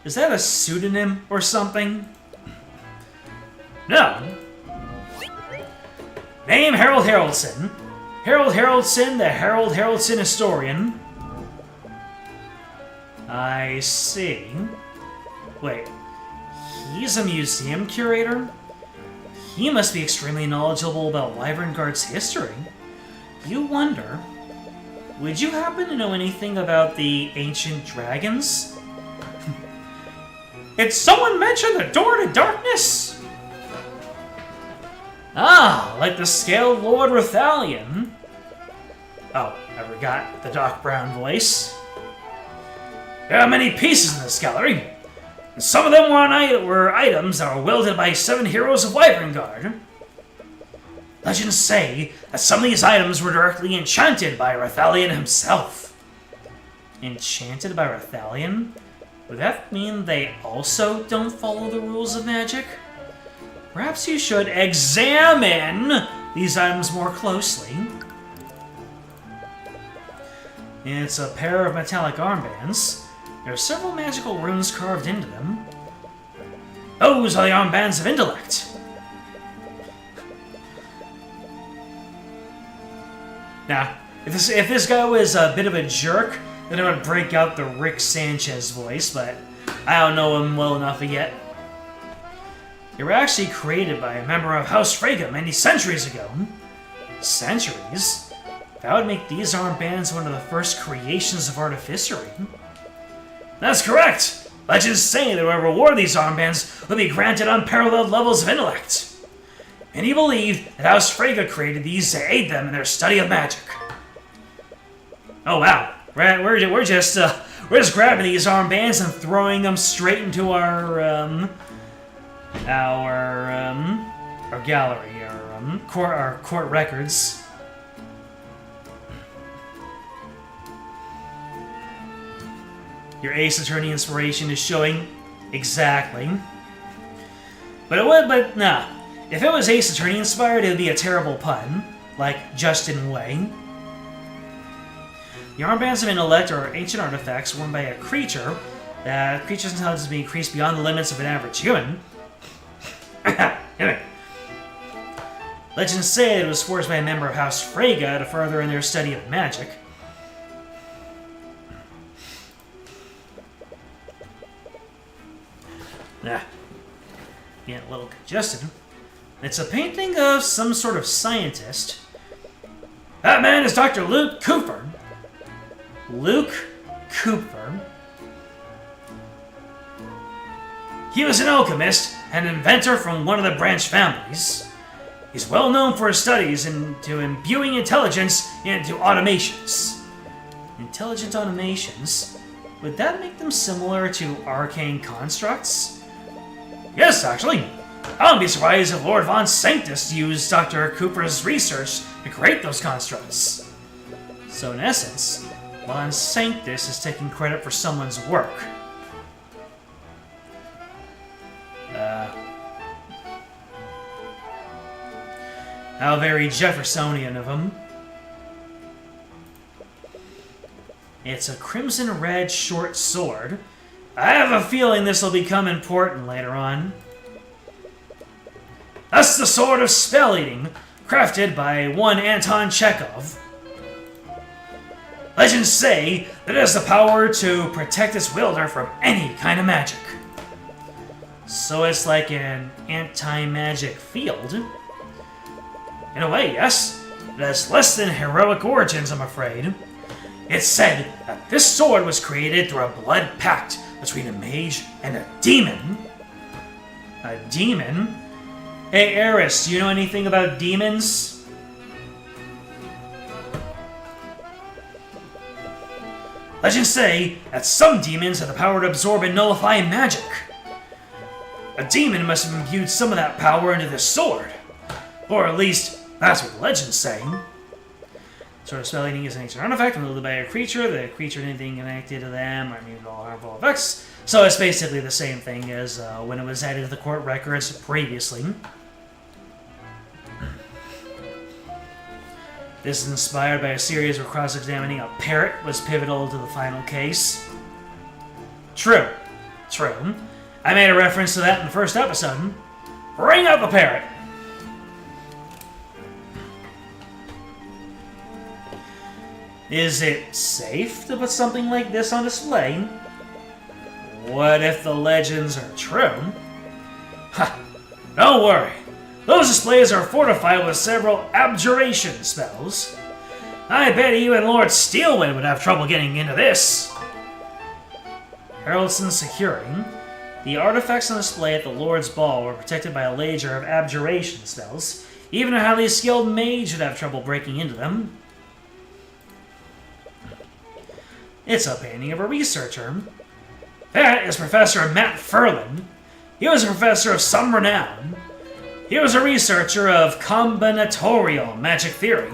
Is that a pseudonym or something? No. Name Harold Haroldson. Harold Haroldson, the Harold Haroldson historian. I see. Wait, he's a museum curator? He must be extremely knowledgeable about Wyverngard's history. You wonder, would you happen to know anything about the ancient dragons? Did someone mention the door to darkness? Ah, like the scaled Lord Rathalion. Oh, I forgot the dark brown voice. There are many pieces in this gallery, and some of them were items that were wielded by 7 heroes of Wyverngard. Legends say that some of these items were directly enchanted by Rathalion himself. Enchanted by Rathalion? Would that mean they also don't follow the rules of magic? Perhaps you should examine these items more closely. It's a pair of metallic armbands. There are several magical runes carved into them. Those are the armbands of intellect. Now, if this guy was a bit of a jerk, then I would break out the Rick Sanchez voice, but I don't know him well enough yet. They were actually created by a member of House Frege many centuries ago. Centuries? That would make these armbands one of the first creations of artificery. That's correct! Legends say that whoever wore these armbands would be granted unparalleled levels of intellect. Many believe that House Frege created these to aid them in their study of magic. Oh wow, we're just grabbing these armbands and throwing them straight into our gallery, our court records. Your Ace Attorney inspiration is showing exactly. But nah. If it was Ace Attorney inspired, it would be a terrible pun, like Justin Way. The armbands of intellect are ancient artifacts worn by a creature. That creature's intelligence has been increased beyond the limits of an average human. Anyway. Legends say it was forged by a member of House Frege to further in their study of magic. Getting a little congested. It's a painting of some sort of scientist. That man is Dr. Luke Cooper. Luke Cooper. He was an alchemist and inventor from one of the branch families. He's well known for his studies into imbuing intelligence into automations. Intelligent automations? Would that make them similar to arcane constructs? Yes, actually. I wouldn't be surprised if Lord Von Sanctus used Dr. Cooper's research to create those constructs. So in essence, Von Sanctus is taking credit for someone's work. How very Jeffersonian of him. It's a crimson red short sword. I have a feeling this will become important later on. That's the Sword of Spell Eating, crafted by one Anton Chekhov. Legends say that it has the power to protect its wielder from any kind of magic. So it's like an anti-magic field. In a way, yes. It has less than heroic origins, I'm afraid. It's said that this sword was created through a blood pact between a mage and a demon. A demon? Hey, Eris, do you know anything about demons? Legends say that some demons have the power to absorb and nullify magic. A demon must have imbued some of that power into this sword. Or at least, that's what the legends say. Sword of Spell Eating is an ancient artifact wielded by a creature. The creature and anything connected to them are immune to all harmful effects. So it's basically the same thing as when it was added to the court records previously. This is inspired by a series where cross-examining a parrot was pivotal to the final case. True. I made a reference to that in the first episode. Bring out the parrot! Is it safe to put something like this on display? What if the legends are true? Ha! Don't worry. Those displays are fortified with several abjuration spells. I bet even Lord Steelwind would have trouble getting into this. Harrelson securing. The artifacts on display at the Lord's Ball were protected by a ledger of abjuration spells. Even a highly skilled mage would have trouble breaking into them. It's a painting of a researcher. That is Professor Matt Ferland. He was a professor of some renown. He was a researcher of combinatorial magic theory.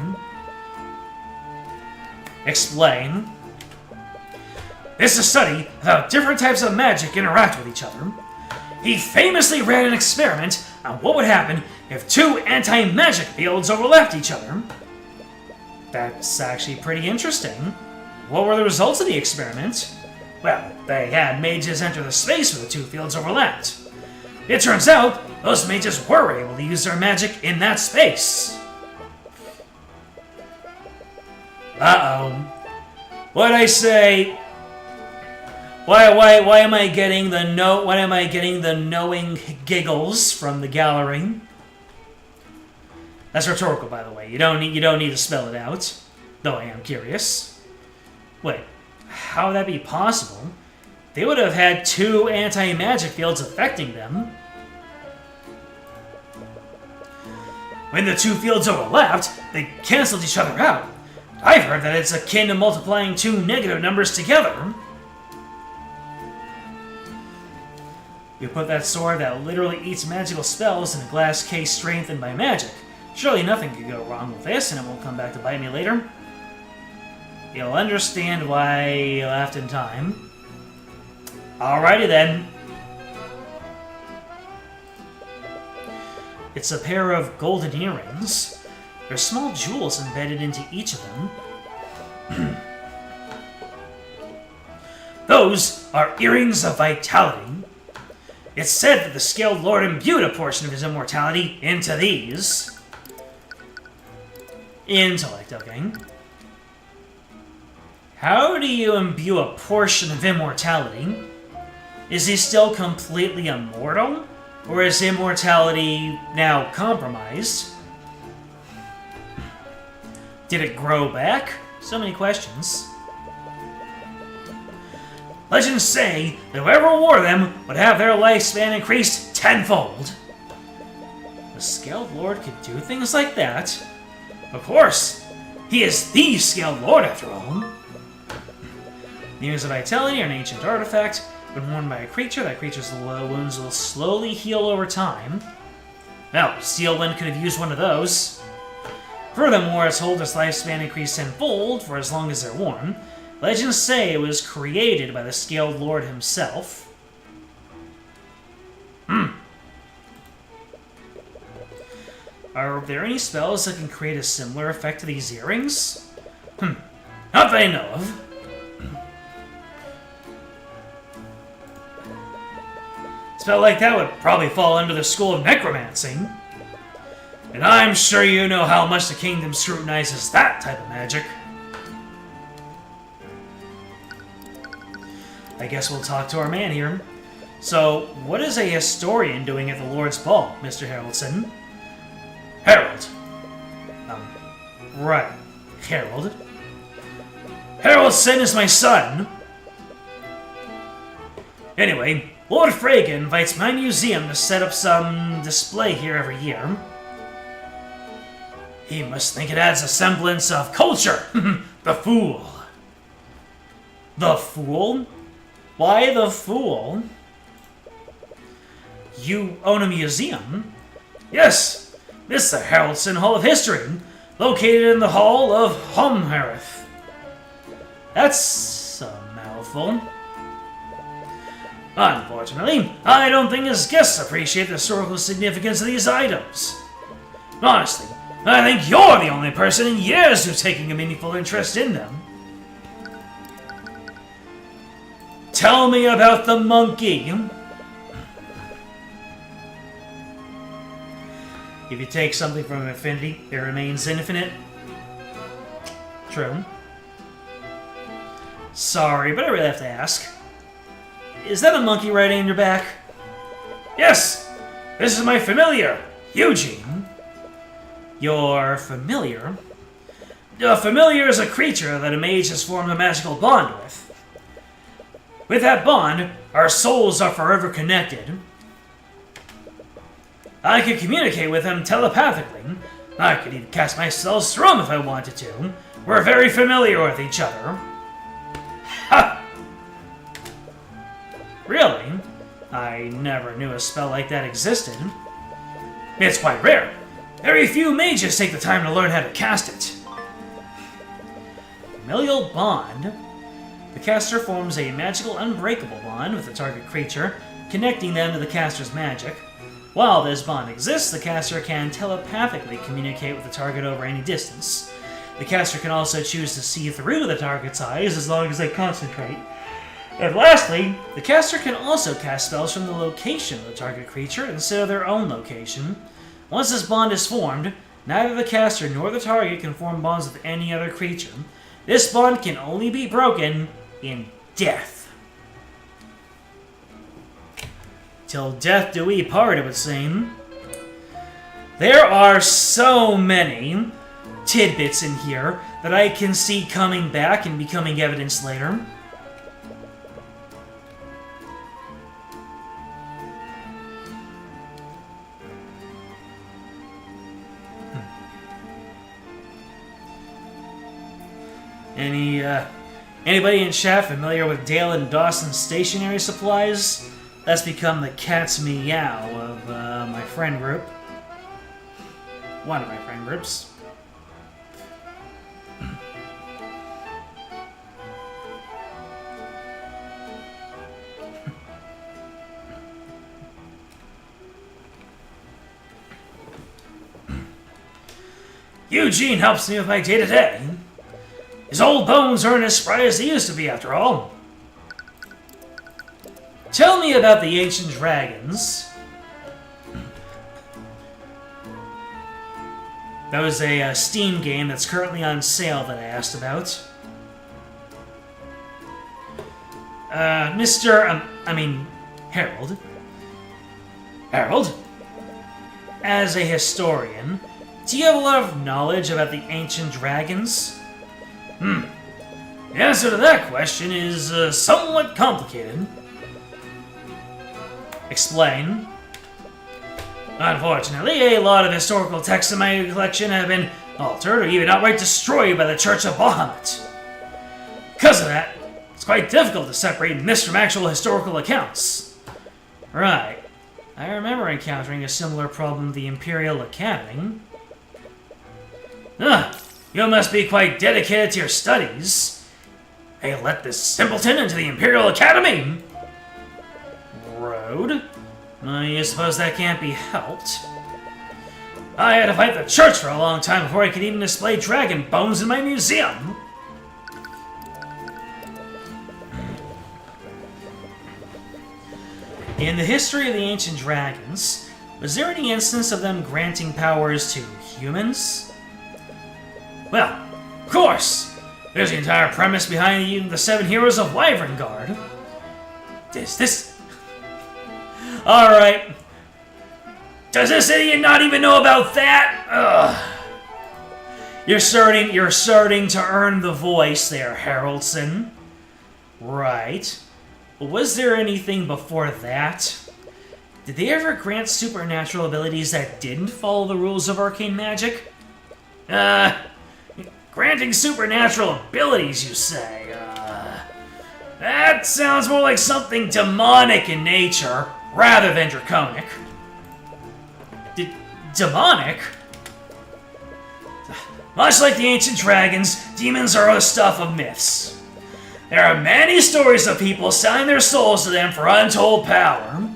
Explain. This is a study of how different types of magic interact with each other. He famously ran an experiment on what would happen if two anti-magic fields overlapped each other. That's actually pretty interesting. what were the results of the experiment? Well, they had mages enter the space where the two fields overlapped. It turns out, those mages were able to use their magic in that space. Uh-oh. What'd I say? Why am I getting the knowing giggles from the gallery? That's rhetorical, by the way. You don't need to spell it out. Though I am curious. Wait, how would that be possible? They would have had two anti-magic fields affecting them. When the two fields overlapped, they canceled each other out. I've heard that it's akin to multiplying two negative numbers together. You put that sword that literally eats magical spells in a glass case strengthened by magic. Surely nothing could go wrong with this, and it won't come back to bite me later. You'll understand why you laughed in time. Alrighty then. It's a pair of golden earrings. There's small jewels embedded into each of them. Those are earrings of vitality. It's said that the Scaled Lord imbued a portion of his immortality into these. Intellect, okay. How do you imbue a portion of immortality? Is he still completely immortal? Or is immortality now compromised? Did it grow back? So many questions. Legends say that whoever wore them would have their lifespan increased tenfold. The Scaled Lord could do things like that? Of course! He is the Scaled Lord, after all. The Ears of Vitality are an ancient artifact. When worn by a creature, that creature's wounds will slowly heal over time. Well, Steelwind could have used one of those. Furthermore, its holder's lifespan increased tenfold for as long as they're worn. Legends say it was created by the Scaled Lord himself. Are there any spells that can create a similar effect to these earrings? Not that I know of. A spell like that would probably fall under the school of necromancy. And I'm sure you know how much the kingdom scrutinizes that type of magic. I guess we'll talk to our man here. So, what is a historian doing at the Lord's Ball, Mr. Haraldson? Harold. Right. Harold. Haraldson is my son! Anyway, Lord Frege invites my museum to set up some display here every year. He must think it adds a semblance of culture! The fool! The fool? Why the fool? You own a museum? Yes! This is the Haraldson Hall of History, located in the Hall of Homharith. That's a mouthful. Unfortunately, I don't think his guests appreciate the historical significance of these items. Honestly, I think you're the only person in years who's taking a meaningful interest in them. Tell me about the monkey. If you take something from infinity, it remains infinite. True. Sorry, but I really have to ask. Is that a monkey riding on your back? Yes! This is my familiar, Eugene. Your familiar? A familiar is a creature that a mage has formed a magical bond with. With that bond, our souls are forever connected. I could communicate with him telepathically. I could even cast my spells through him if I wanted to. We're very familiar with each other. Ha! Really? I never knew a spell like that existed. It's quite rare. Very few mages take the time to learn how to cast it. Familial bond. The caster forms a magical unbreakable bond with the target creature, connecting them to the caster's magic. While this bond exists, the caster can telepathically communicate with the target over any distance. The caster can also choose to see through the target's eyes as long as they concentrate. And lastly, the caster can also cast spells from the location of the target creature instead of their own location. Once this bond is formed, neither the caster nor the target can form bonds with any other creature. This bond can only be broken in death. Till death do we part, it would seem. There are so many tidbits in here that I can see coming back and becoming evidence later. Anybody in chat familiar with Dale and Dawson's stationery supplies? That's become the cat's meow of my friend group. One of my friend groups. Eugene helps me with my day-to-day. His old bones aren't as spry as they used to be, after all. Tell me about the ancient dragons. That was a Steam game that's currently on sale that I asked about. Harold. Harold? As a historian, do you have a lot of knowledge about the ancient dragons? The answer to that question is somewhat complicated. Explain. Unfortunately, a lot of historical texts in my collection have been altered or even outright destroyed by the Church of Bahamut. Because of that, it's quite difficult to separate myths from actual historical accounts. Right. I remember encountering a similar problem with the Imperial Academy. You must be quite dedicated to your studies. They let this simpleton into the Imperial Academy! Rude. I suppose that can't be helped. I had to fight the church for a long time before I could even display dragon bones in my museum. In the history of the ancient dragons, was there any instance of them granting powers to humans? Well, of course! There's the entire premise behind the 7 heroes of Wyverngard. This... Alright. Does this idiot not even know about that? Ugh. You're starting to earn the voice there, Haroldson. Right. But was there anything before that? Did they ever grant supernatural abilities that didn't follow the rules of arcane magic? Granting supernatural abilities, you say? That sounds more like something demonic in nature, rather than draconic. Demonic? Much like the ancient dragons, demons are the stuff of myths. There are many stories of people selling their souls to them for untold power.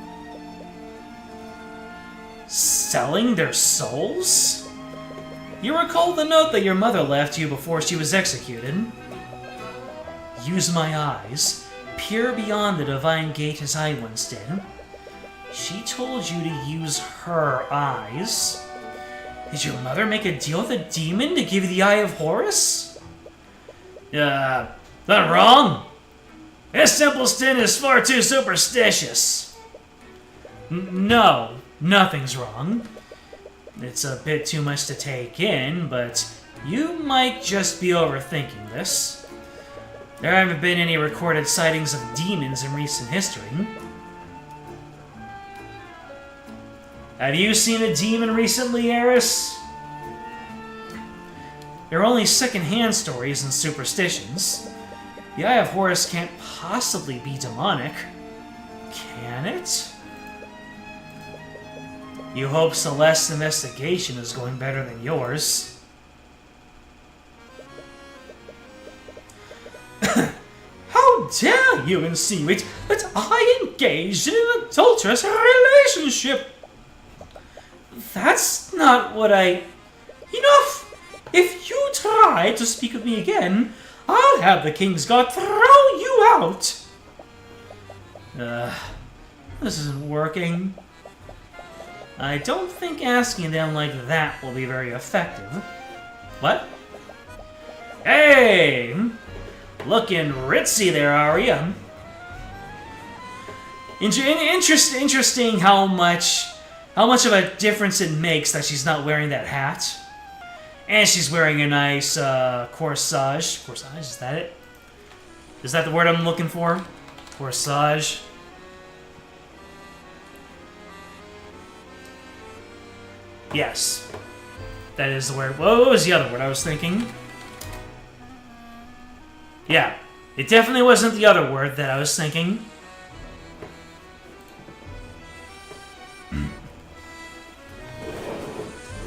Selling their souls? You recall the note that your mother left you before she was executed? Use my eyes. Peer beyond the divine gate as I once did. She told you to use her eyes. Did your mother make a deal with a demon to give you the Eye of Horus? Not wrong. This simpleton is far too superstitious. No, nothing's wrong. It's a bit too much to take in, but you might just be overthinking this. There haven't been any recorded sightings of demons in recent history. Have you seen a demon recently, Eris? There are only second-hand stories and superstitions. The Eye of Horus can't possibly be demonic. Can it? You hope Celeste's investigation is going better than yours. How dare you insinuate that I engaged in an adulterous relationship? That's not what I... Enough! If you try to speak with me again, I'll have the King's Guard throw you out! This isn't working. I don't think asking them like that will be very effective. What? Hey! Looking ritzy there, are ya? Interesting how much of a difference it makes that she's not wearing that hat. And she's wearing a nice corsage. Corsage, is that it? Is that the word I'm looking for? Corsage. Yes. That is the word. What was the other word I was thinking? Yeah. It definitely wasn't the other word that I was thinking.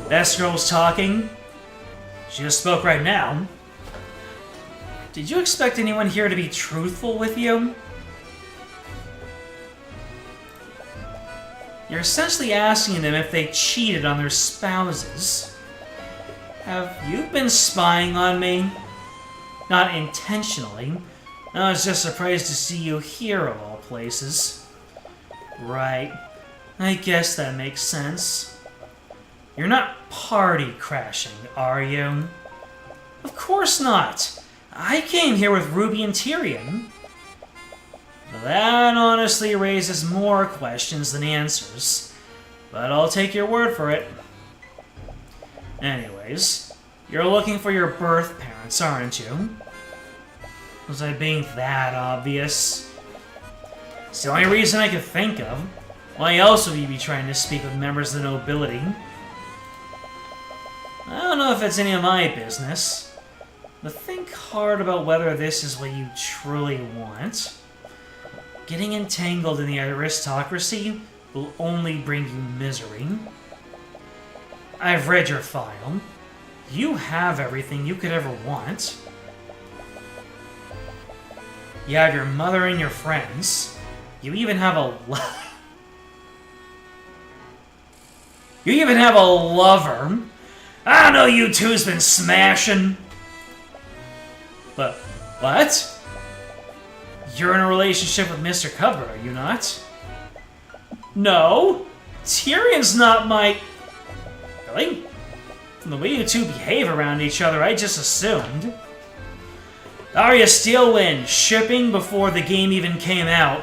That girl's talking. She just spoke right now. Did you expect anyone here to be truthful with you? You're essentially asking them if they cheated on their spouses. Have you been spying on me? Not intentionally. I was just surprised to see you here of all places. Right. I guess that makes sense. You're not party crashing, are you? Of course not. I came here with Ruby and Tyrion. That honestly raises more questions than answers. But I'll take your word for it. Anyways, you're looking for your birth parents, aren't you? Was I being that obvious? It's the only reason I could think of. Why else would you be trying to speak with members of the nobility? I don't know if it's any of my business, but think hard about whether this is what you truly want. Getting entangled in the aristocracy will only bring you misery. I've read your file. You have everything you could ever want. You have your mother and your friends. You even have a You even have a lover. I know you two's been smashing. But what? You're in a relationship with Mr. Cuthbert, are you not? No. Tyrion's not my... Really? From the way you two behave around each other, I just assumed. Arya Steelwind, shipping before the game even came out.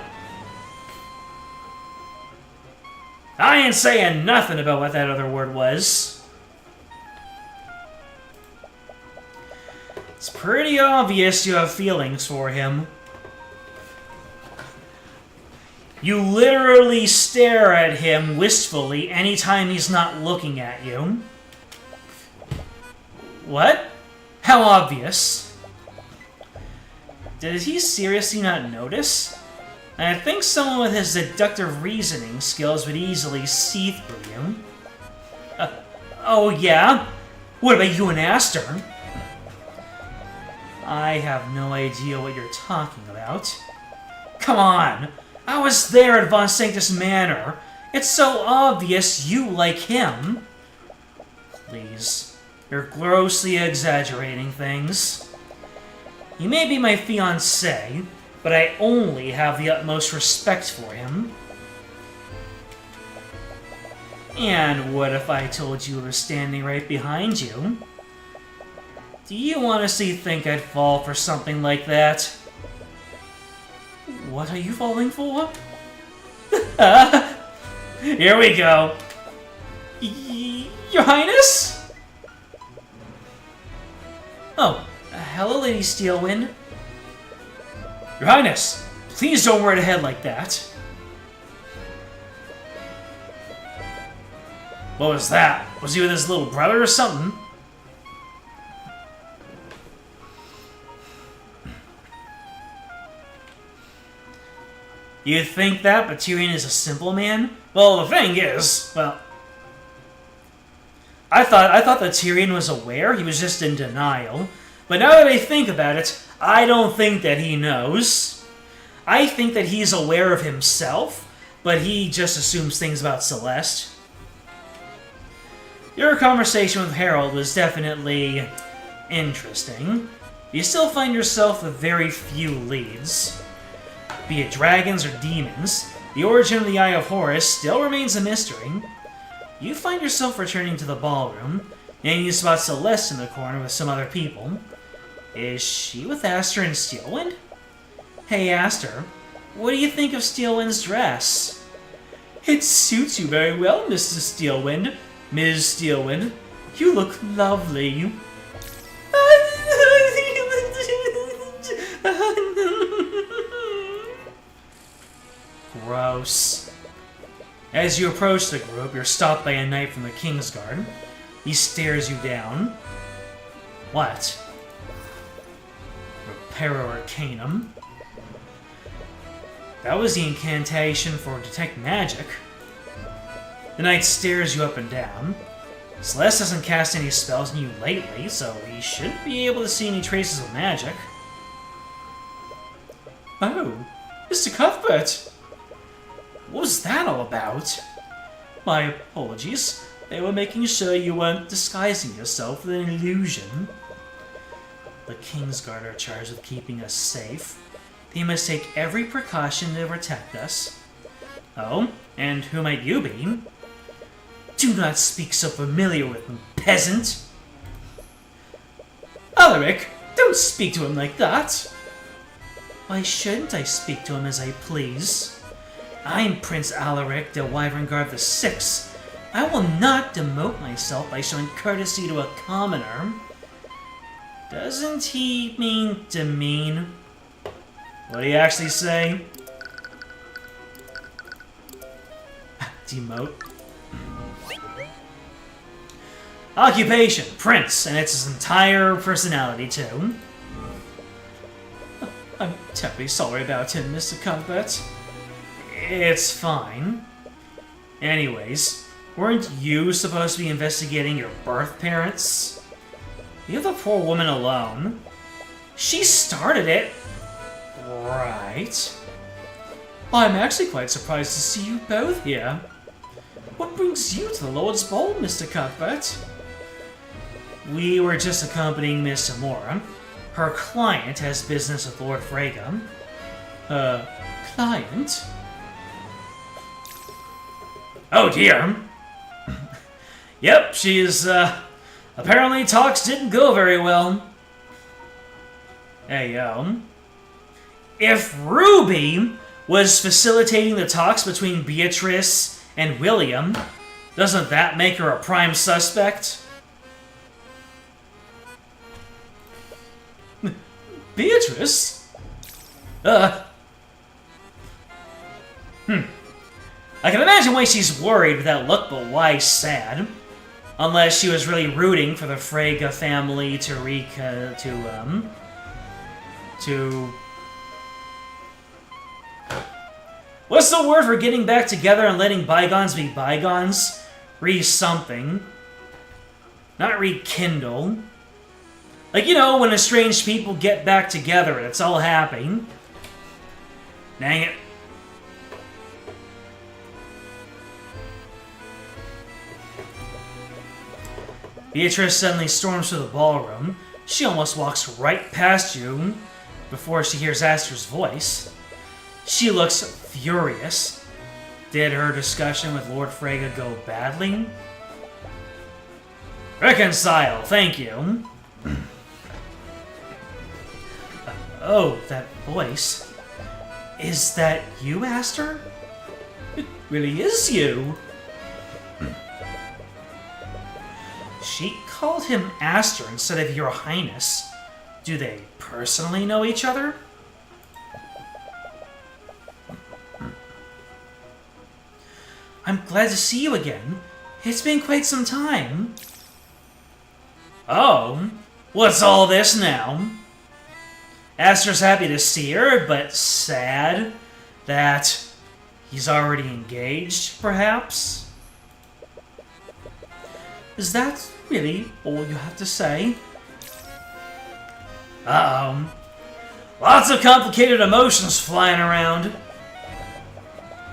I ain't saying nothing about what that other word was. It's pretty obvious you have feelings for him. You literally stare at him wistfully anytime he's not looking at you. What? How obvious? Did he seriously not notice? I think someone with his deductive reasoning skills would easily see through you. Oh yeah? What about you and Aster? I have no idea what you're talking about. Come on! I was there at Von Sanctus Manor. It's so obvious you like him. Please. You're grossly exaggerating things. He may be my fiancé, but I only have the utmost respect for him. And what if I told you I was standing right behind you? Do you honestly think I'd fall for something like that? What are you falling for? Here we go. Your Highness? Oh, hello, Lady Steelwind. Your Highness, please don't wear it ahead like that. What was that? Was he with his little brother or something? You'd think that, but Tyrion is a simple man? Well, the thing is, well... I thought that Tyrion was aware, he was just in denial. But now that I think about it, I don't think that he knows. I think that he's aware of himself, but he just assumes things about Celeste. Your conversation with Harold was definitely interesting. You still find yourself with very few leads. Be it dragons or demons, the origin of the Eye of Horus still remains a mystery. You find yourself returning to the ballroom, and you spot Celeste in the corner with some other people. Is she with Aster and Steelwind? Hey Aster, what do you think of Steelwind's dress? It suits you very well, Mr. Steelwind. Ms. Steelwind, you look lovely. Gross. As you approach the group, you're stopped by a knight from the Kingsguard. He stares you down. What? Reparo Arcanum. That was the incantation for Detect Magic. The knight stares you up and down. Celeste hasn't cast any spells on you lately, so he shouldn't be able to see any traces of magic. Oh, Mr. Cuthbert! What was that all about? My apologies. They were making sure you weren't disguising yourself with an illusion. The Kingsguard are charged with keeping us safe. They must take every precaution to protect us. Oh, and who might you be? Do not speak so familiar with me, peasant! Alaric, don't speak to him like that! Why shouldn't I speak to him as I please? I'm Prince Alaric de Wyverngard VI. I will not demote myself by showing courtesy to a commoner. Doesn't he mean demean? What do you actually say? Demote. Occupation, Prince, and it's his entire personality, too. I'm terribly sorry about him, Mr. Cuthbert. It's fine. Anyways, weren't you supposed to be investigating your birth parents? Leave the poor woman alone. She started it. Right. I'm actually quite surprised to see you both here. What brings you to the Lord's Ball, Mr. Cuthbert? We were just accompanying Miss Amora. Her client has business with Lord Frege. Client? Oh dear. Yep, she's, apparently talks didn't go very well. Hey, if Ruby was facilitating the talks between Beatrice and William, doesn't that make her a prime suspect? Beatrice? I can imagine why she's worried with that look, but why sad? Unless she was really rooting for the Frege family to what's the word for getting back together and letting bygones be bygones? Re-something. Not rekindle. Like, you know, when estranged people get back together and it's all happy. Dang it. Beatrice suddenly storms through the ballroom. She almost walks right past you before she hears Aster's voice. She looks furious. Did her discussion with Lord Frege go badly? Reconcile, thank you. Oh, that voice. Is that you, Aster? It really is you. She called him Aster instead of Your Highness. Do they personally know each other? I'm glad to see you again. It's been quite some time. Oh, what's all this now? Aster's happy to see her, but sad that he's already engaged, perhaps? Is that really all you have to say? Uh-oh. Lots of complicated emotions flying around.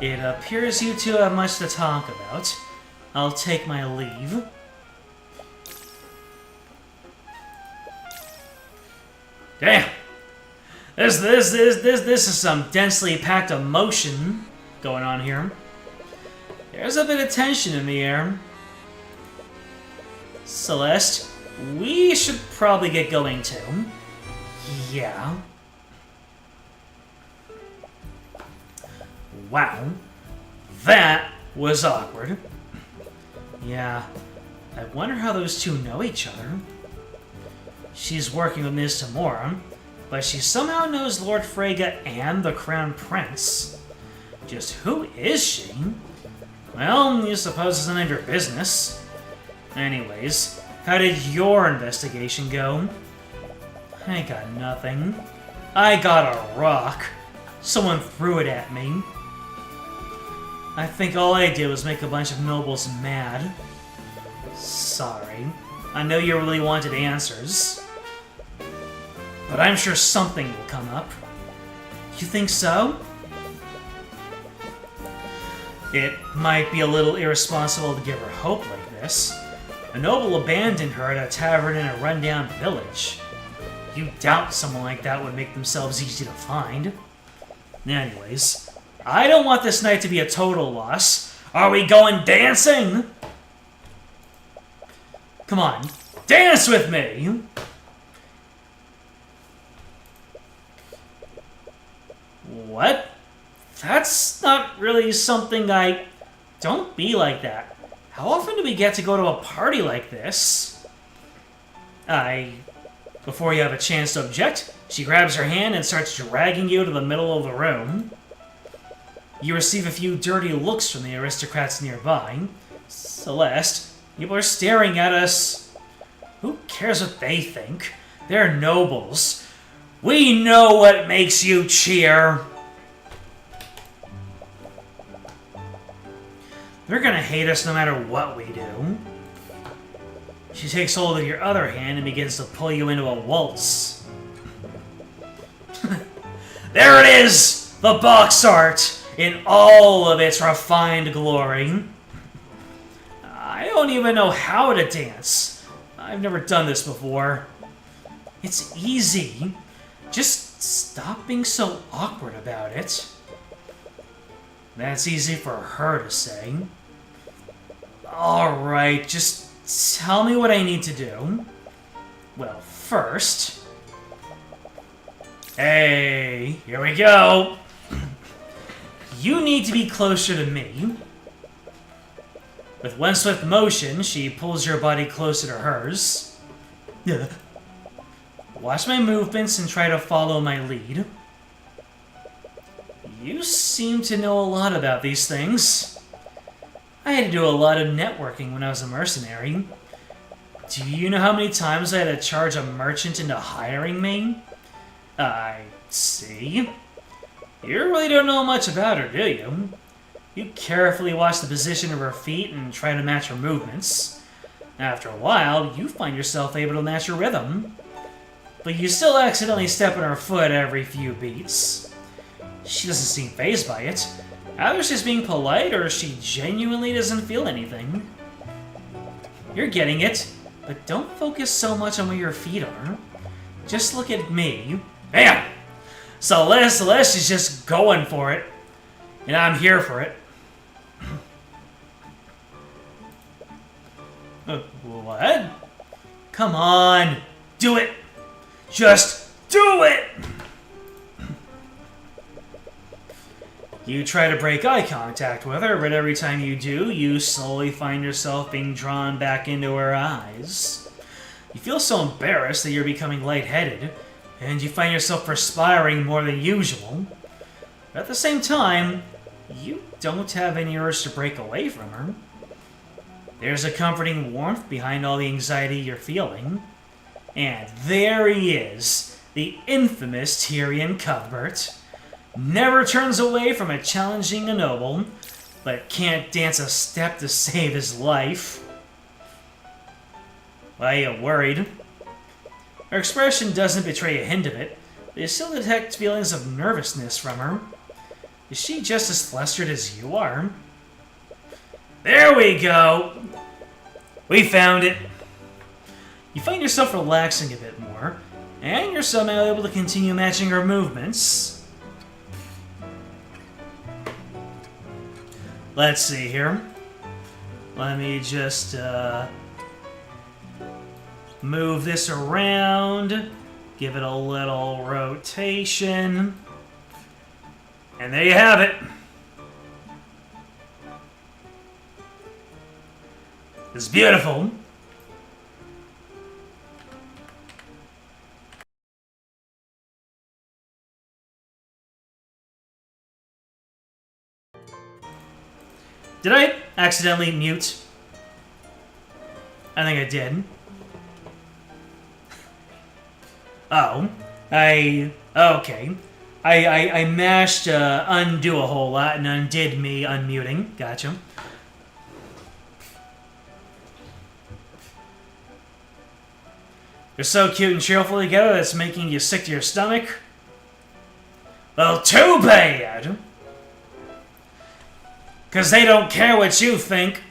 It appears you two have much to talk about. I'll take my leave. This is some densely packed emotion going on here. There's a bit of tension in the air. Celeste, we should probably get going too. Yeah. Wow. That was awkward. Yeah. I wonder how those two know each other. She's working with Ms. Tamora, but she somehow knows Lord Frege and the Crown Prince. Just who is she? Well, you suppose it's none of your business. Anyways, how did your investigation go? I got nothing. I got a rock. Someone threw it at me. I think all I did was make a bunch of nobles mad. Sorry. I know you really wanted answers. But I'm sure something will come up. You think so? It might be a little irresponsible to give her hope like this. A noble abandoned her at a tavern in a rundown village. You doubt someone like that would make themselves easy to find. Anyways, I don't want this night to be a total loss. Are we going dancing? Come on, dance with me! What? That's not really something I... Don't be like that. How often do we get to go to a party like this? Before you have a chance to object, she grabs her hand and starts dragging you to the middle of the room. You receive a few dirty looks from the aristocrats nearby. Celeste, people are staring at us. Who cares what they think? They're nobles. We know what makes you cheer. They're gonna hate us no matter what we do. She takes hold of your other hand and begins to pull you into a waltz. There it is! The box art! In all of its refined glory. I don't even know how to dance. I've never done this before. It's easy. Just stop being so awkward about it. That's easy for her to say. Alright, just tell me what I need to do. Well, first... Hey, here we go! You need to be closer to me. With one swift motion, she pulls your body closer to hers. Watch my movements and try to follow my lead. You seem to know a lot about these things. I had to do a lot of networking when I was a mercenary. Do you know how many times I had to charge a merchant into hiring me? I see. You really don't know much about her, do you? You carefully watch the position of her feet and try to match her movements. After a while, you find yourself able to match her rhythm. But you still accidentally step on her foot every few beats. She doesn't seem fazed by it. Either she's being polite or she genuinely doesn't feel anything. You're getting it, but don't focus so much on where your feet are. Just look at me. Bam! Celeste is just going for it. And I'm here for it. What? Come on! Do it! Just do it! You try to break eye contact with her, but every time you do, you slowly find yourself being drawn back into her eyes. You feel so embarrassed that you're becoming lightheaded, and you find yourself perspiring more than usual. But at the same time, you don't have any urge to break away from her. There's a comforting warmth behind all the anxiety you're feeling. And there he is, the infamous Tyrion Cuthbert. Never turns away from challenging a noble, but can't dance a step to save his life. Why are you worried? Her expression doesn't betray a hint of it, but you still detect feelings of nervousness from her. Is she just as flustered as you are? There we go! We found it! You find yourself relaxing a bit more, And you're somehow able to continue matching her movements. Let's see here. Let me just move this around. Give it a little rotation. And there you have it. It's beautiful. Did I accidentally mute? I think I did. Oh. Okay. I mashed undo a whole lot and undid me unmuting. Gotcha. They're so cute and cheerful together that's making you sick to your stomach. Well, too bad! 'Cause they don't care what you think.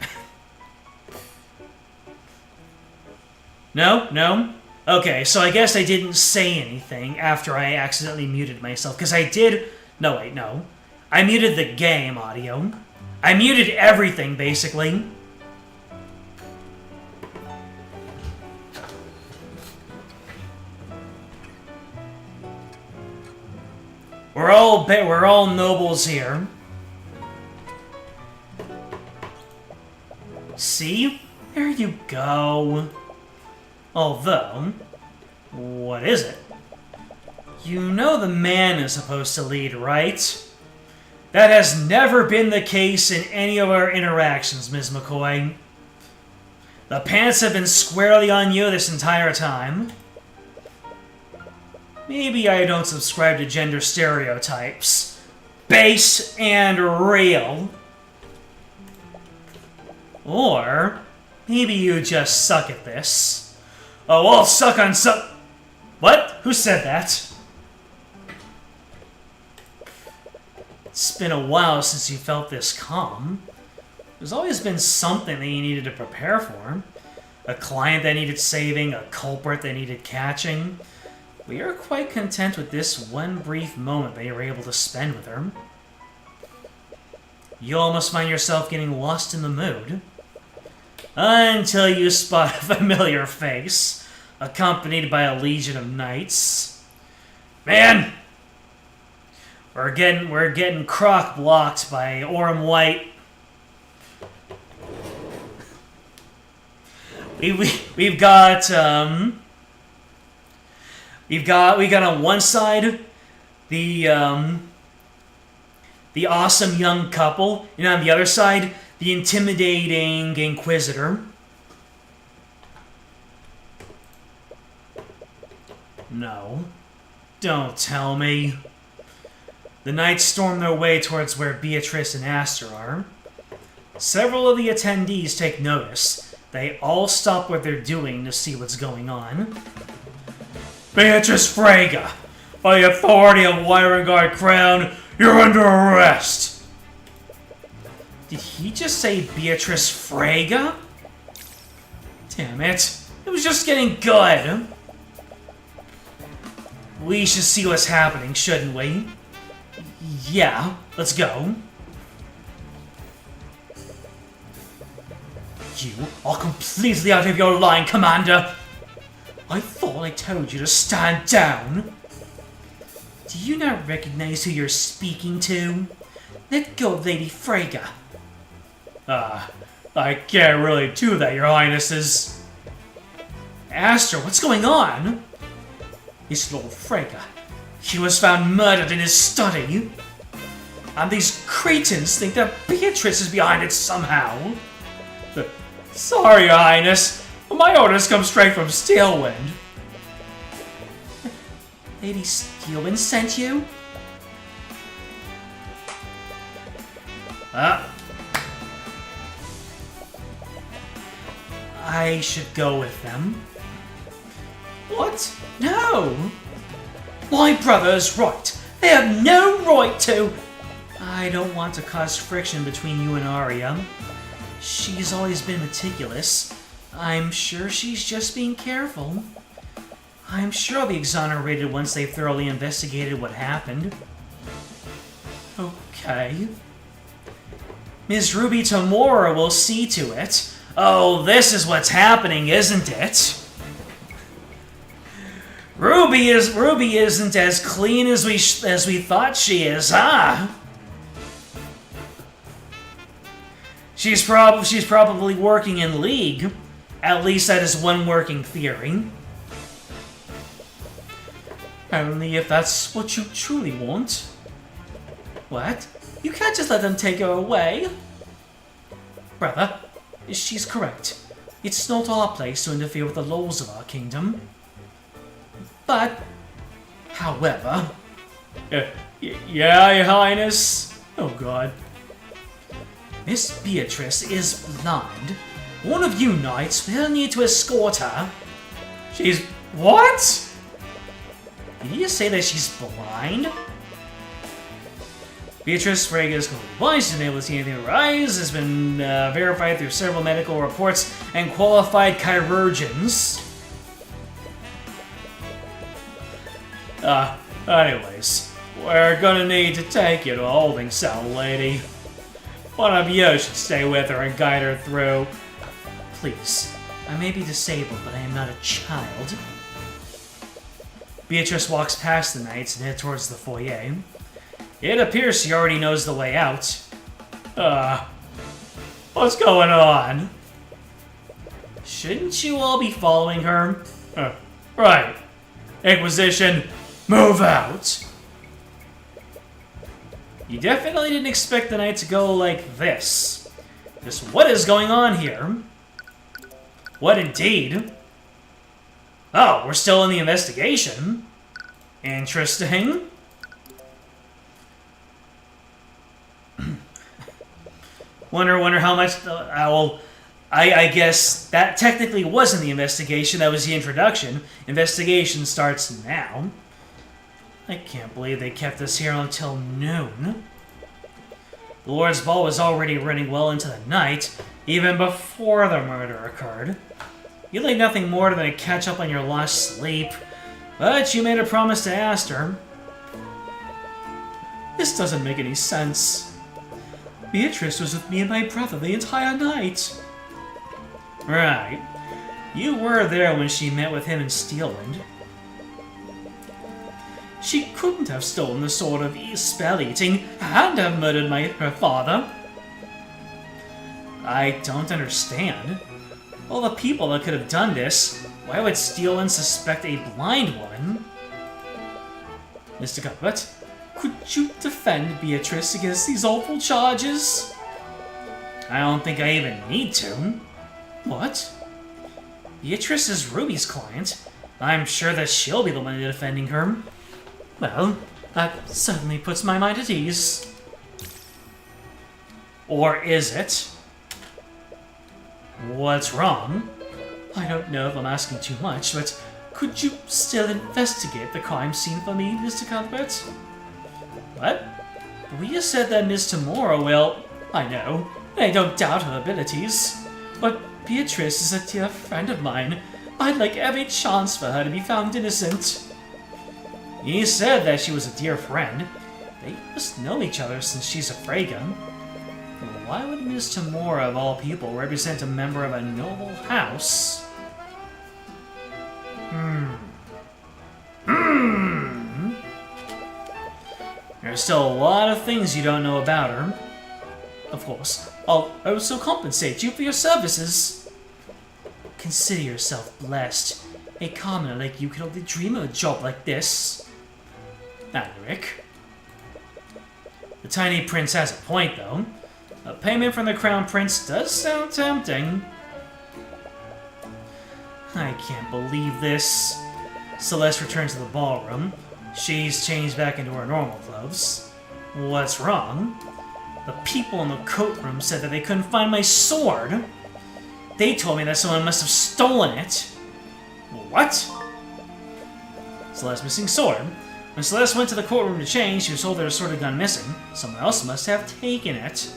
No? No? Okay, so I guess I didn't say anything after I accidentally muted myself. 'Cause I did... No, wait, no. I muted the game audio. I muted everything, basically. We're all nobles here. See? There you go. Although, what is it? You know the man is supposed to lead, right? That has never been the case in any of our interactions, Ms. McCoy. The pants have been squarely on you this entire time. Maybe I don't subscribe to gender stereotypes. Base and real. Or, maybe you just suck at this. Oh, I'll suck on some... What? Who said that? It's been a while since you felt this calm. There's always been something that you needed to prepare for. A client that needed saving, a culprit that needed catching. We are quite content with this one brief moment that you were able to spend with her. You almost find yourself getting lost in the mood. Until you spot a familiar face, accompanied by a legion of knights. Man! We're getting crock-blocked by Orem White. We've got on one side the awesome young couple, and on the other side the intimidating Inquisitor. No. Don't tell me. The knights storm their way towards where Beatrice and Aster are. Several of the attendees take notice. They all stop what they're doing to see what's going on. Beatrice Frege, by the authority of Wyringard Crown, you're under arrest! Did he just say Beatrice Frege? Damn it. It was just getting good. We should see what's happening, shouldn't we? Yeah, let's go. You are completely out of your line, Commander. I thought I told you to stand down. Do you not recognize who you're speaking to? Let go of Lady Frege. I can't really do that, Your Highnesses. Aster, what's going on? It's Lord Frege. He was found murdered in his study. And these cretins think that Beatrice is behind it somehow. Sorry, Your Highness, but my orders come straight from Steelwind. Lady Steelwind sent you? I should go with them. What? No! My brother is right. They have no right to... I don't want to cause friction between you and Arya. She's always been meticulous. I'm sure she's just being careful. I'm sure I'll be exonerated once they've thoroughly investigated what happened. Okay. Ms. Ruby Tamura will see to it. Oh, this is what's happening, isn't it? Ruby isn't as clean as we thought she is, huh? She's probably working in League. At least that is one working theory. Only if that's what you truly want. What? You can't just let them take her away. Brother, she's correct. It's not our place to interfere with the laws of our kingdom. But, however... Yeah, Your Highness. Oh, God. Miss Beatrice is blind. One of you knights will need to escort her. She's... What? Did you say that she's blind? Beatrice Frege is completely blind. She's unable to see anything with her eyes. Has been verified through several medical reports and qualified chirurgeons. Anyways, we're gonna need to take you to a holding cell, lady. One of you should stay with her and guide her through. Please, I may be disabled, but I am not a child. Beatrice walks past the knights and heads towards the foyer. It appears she already knows the way out. What's going on? Shouldn't you all be following her? Right. Inquisition, move out! You definitely didn't expect the night to go like this. Just what is going on here? What indeed? Oh, we're still in the investigation. Interesting. Wonder how much... I guess that technically wasn't the investigation, that was the introduction. Investigation starts now. I can't believe they kept us here until noon. The Lord's Ball was already running well into the night, even before the murder occurred. You'd like nothing more than to catch up on your lost sleep, but you made a promise to Aster. This doesn't make any sense. Beatrice was with me and my brother the entire night. Right. You were there when she met with him in Steelwind. She couldn't have stolen the sword of spell-eating and have murdered her father. I don't understand. All the people that could have done this, why would Steelwind suspect a blind one? Mr. Cuthbert, could you defend Beatrice against these awful charges? I don't think I even need to. What? Beatrice is Ruby's client. I'm sure that she'll be the one defending her. Well, that certainly puts my mind at ease. Or is it? What's wrong? I don't know if I'm asking too much, but could you still investigate the crime scene for me, Mr. Cuthbert? What? Well, you said that Miss Tamura will... I know, I don't doubt her abilities. But Beatrice is a dear friend of mine. I'd like every chance for her to be found innocent. You said that she was a dear friend. They must know each other since she's a Frege. Why would Miss Tamura, of all people, represent a member of a noble house? There's still a lot of things you don't know about her. Of course, I'll also compensate you for your services. Consider yourself blessed. A commoner like you could only dream of a job like this. Rick. The tiny prince has a point, though. A payment from the crown prince does sound tempting. I can't believe this. Celeste returns to the ballroom. She's changed back into her normal clothes. What's wrong? The people in the coat room said that they couldn't find my sword. They told me that someone must have stolen it. What? Celeste's missing sword. When Celeste went to the courtroom to change, she was told that her sword had gone missing. Someone else must have taken it.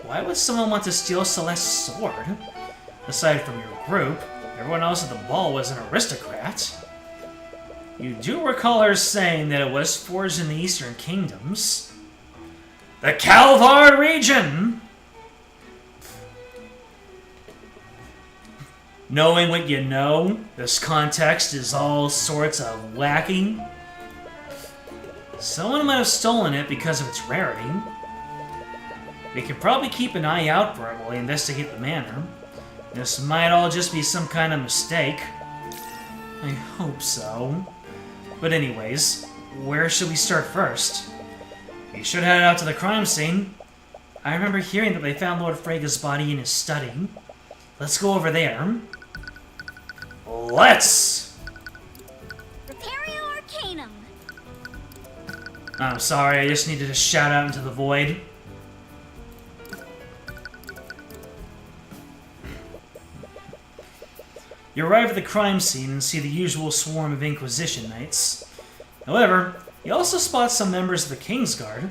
Why would would someone want to steal Celeste's sword? Aside from your group, everyone else at the ball was an aristocrat. You do recall her saying that it was forged in the Eastern Kingdoms. The Calvard region! Knowing what you know, this context is all sorts of wacky. Someone might have stolen it because of its rarity. We could probably keep an eye out for it while we investigate the manor. This might all just be some kind of mistake. I hope so. But anyways, where should we start first? We should head out to the crime scene. I remember hearing that they found Lord Frega's body in his study. Let's go over there. Let's! Repario Arcanum. I'm sorry, I just needed to shout out into the void. You arrive at the crime scene and see the usual swarm of Inquisition Knights. However, you also spot some members of the Kingsguard.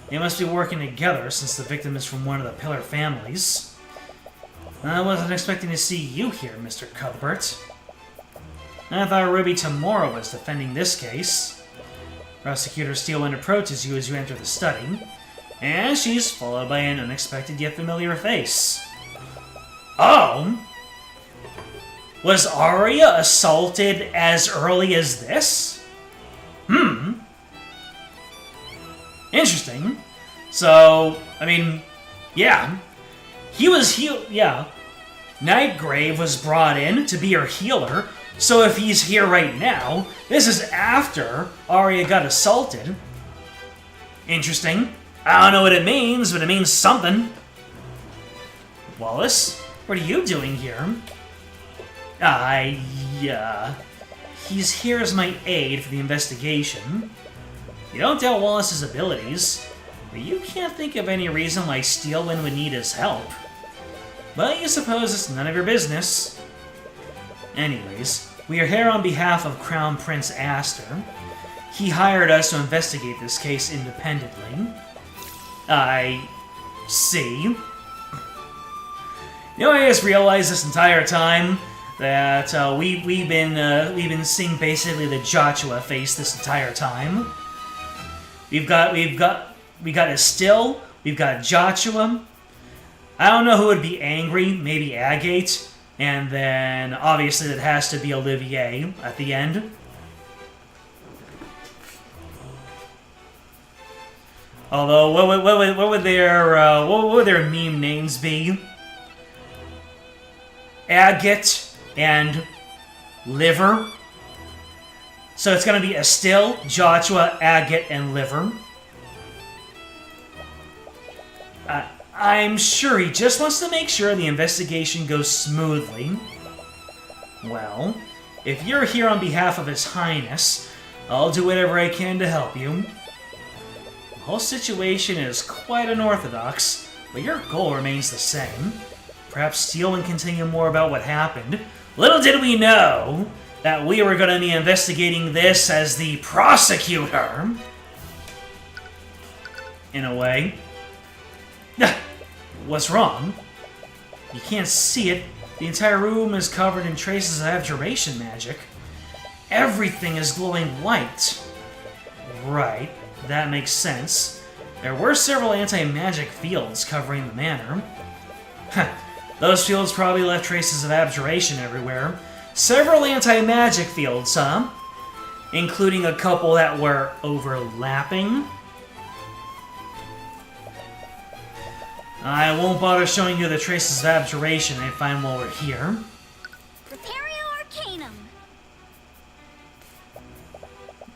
They must be working together since the victim is from one of the Pillar families. I wasn't expecting to see you here, Mr. Cuthbert. I thought Ruby Tamora was defending this case. Prosecutor Steelwind approaches you as you enter the study, and she's followed by an unexpected yet familiar face. Oh! Was Arya assaulted as early as this? Interesting. So, I mean, yeah. Nightgrave was brought in to be her healer, so if he's here right now, this is after Arya got assaulted. Interesting. I don't know what it means, but it means something. Wallace, what are you doing here? He's here as my aide for the investigation. You don't doubt Wallace's abilities, but you can't think of any reason why Steelwind would need his help. But you suppose it's none of your business. Anyways, we are here on behalf of Crown Prince Aster. He hired us to investigate this case independently. I see. You know, I just realized this entire time that we've been seeing basically the Joshua face this entire time. We got Estill, we've got Joshua. I don't know who would be angry, maybe Agate, and then obviously it has to be Olivier at the end. Although, what would their meme names be? Agate and Liver. So it's going to be Estill, Joshua, Agate, and Liver. I'm sure he just wants to make sure the investigation goes smoothly. Well, if you're here on behalf of His Highness, I'll do whatever I can to help you. The whole situation is quite unorthodox, but your goal remains the same. Perhaps Steelwind can tell you more about what happened. Little did we know that we were going to be investigating this as the prosecutor. In a way. What's wrong? You can't see it. The entire room is covered in traces of abjuration magic. Everything is glowing white. Right, that makes sense. There were several anti-magic fields covering the manor. Those fields probably left traces of abjuration everywhere. Several anti-magic fields, huh? Including a couple that were overlapping. I won't bother showing you the traces of abjuration I find while we're here. Repario Arcanum.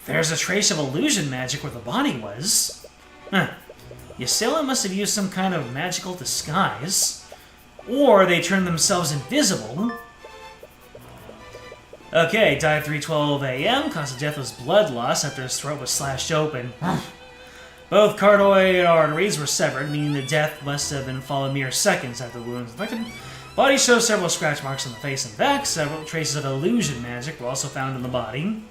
There's a trace of illusion magic where the body was. Yasela must have used some kind of magical disguise. Or they turned themselves invisible. Okay, died 3:12 a.m. Cause of death was blood loss after his throat was slashed open. Both carotid arteries were severed, meaning the death must have been followed mere seconds after the wounds inflicted. Body shows several scratch marks on the face and back. Several traces of illusion magic were also found in the body.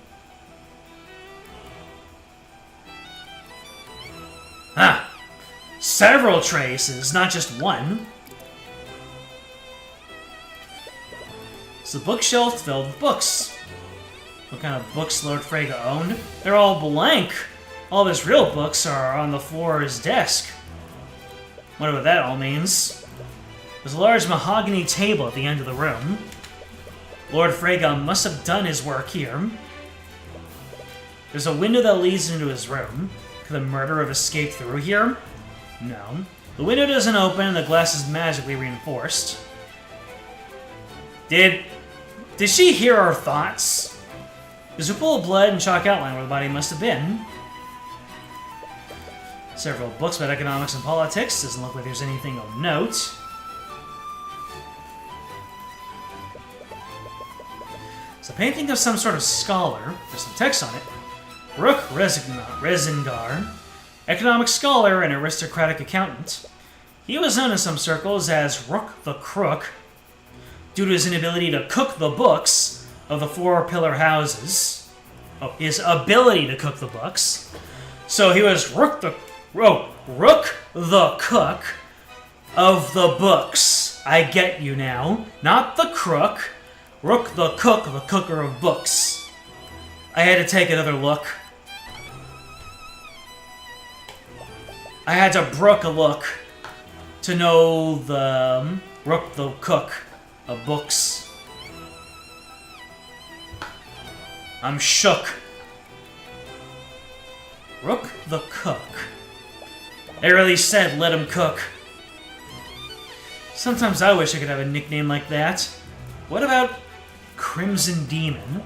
several traces, not just one. It's a bookshelf filled with books. What kind of books Lord Frege owned? They're all blank. All of his real books are on the floor of his desk. Wonder what that all means. There's a large mahogany table at the end of the room. Lord Frege must have done his work here. There's a window that leads into his room. Could the murderer have escaped through here? No. The window doesn't open and the glass is magically reinforced. Did she hear our thoughts? There's a pool of blood and chalk outline where the body must have been. Several books about economics and politics. Doesn't look like there's anything of note. It's a painting of some sort of scholar. There's some text on it. Rook Rezingar, economic scholar and aristocratic accountant. He was known in some circles as Rook the Crook, due to his inability to cook the books of the four pillar houses. Oh, his ability to cook the books. So he was Rook the Cook of the books. I get you now. Not the crook. Rook the Cook, the cooker of books. I had to take another look. I had to brook a look to know the Rook the Cook of books. I'm shook. Rook the Cook. They really said let him cook. Sometimes I wish I could have a nickname like that. What about Crimson Demon?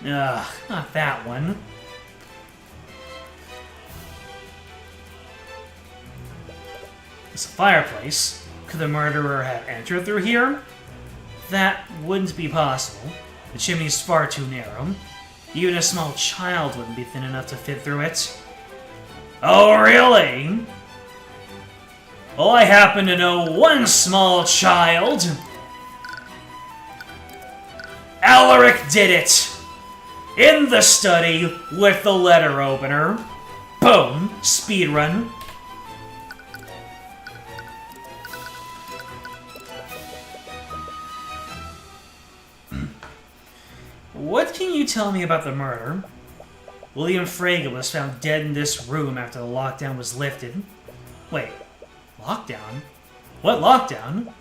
Ugh, not that one. It's a fireplace. Could the murderer have entered through here? That wouldn't be possible. The chimney's far too narrow. Even a small child wouldn't be thin enough to fit through it. Oh, really? Well, I happen to know one small child. Alaric did it! In the study with the letter opener. Boom! Speedrun. What can you tell me about the murder? William Frege was found dead in this room after the lockdown was lifted. Wait, lockdown? What lockdown?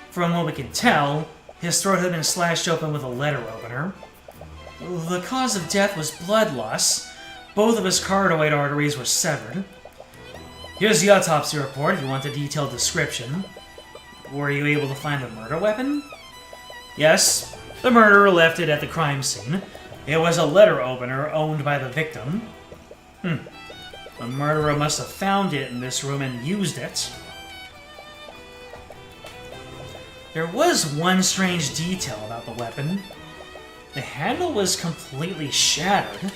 From what we can tell, his throat had been slashed open with a letter opener. The cause of death was blood loss. Both of his carotid arteries were severed. Here's the autopsy report if you want a detailed description. Were you able to find the murder weapon? Yes, the murderer left it at the crime scene. It was a letter opener owned by the victim. The murderer must have found it in this room and used it. There was one strange detail about the weapon. The handle was completely shattered.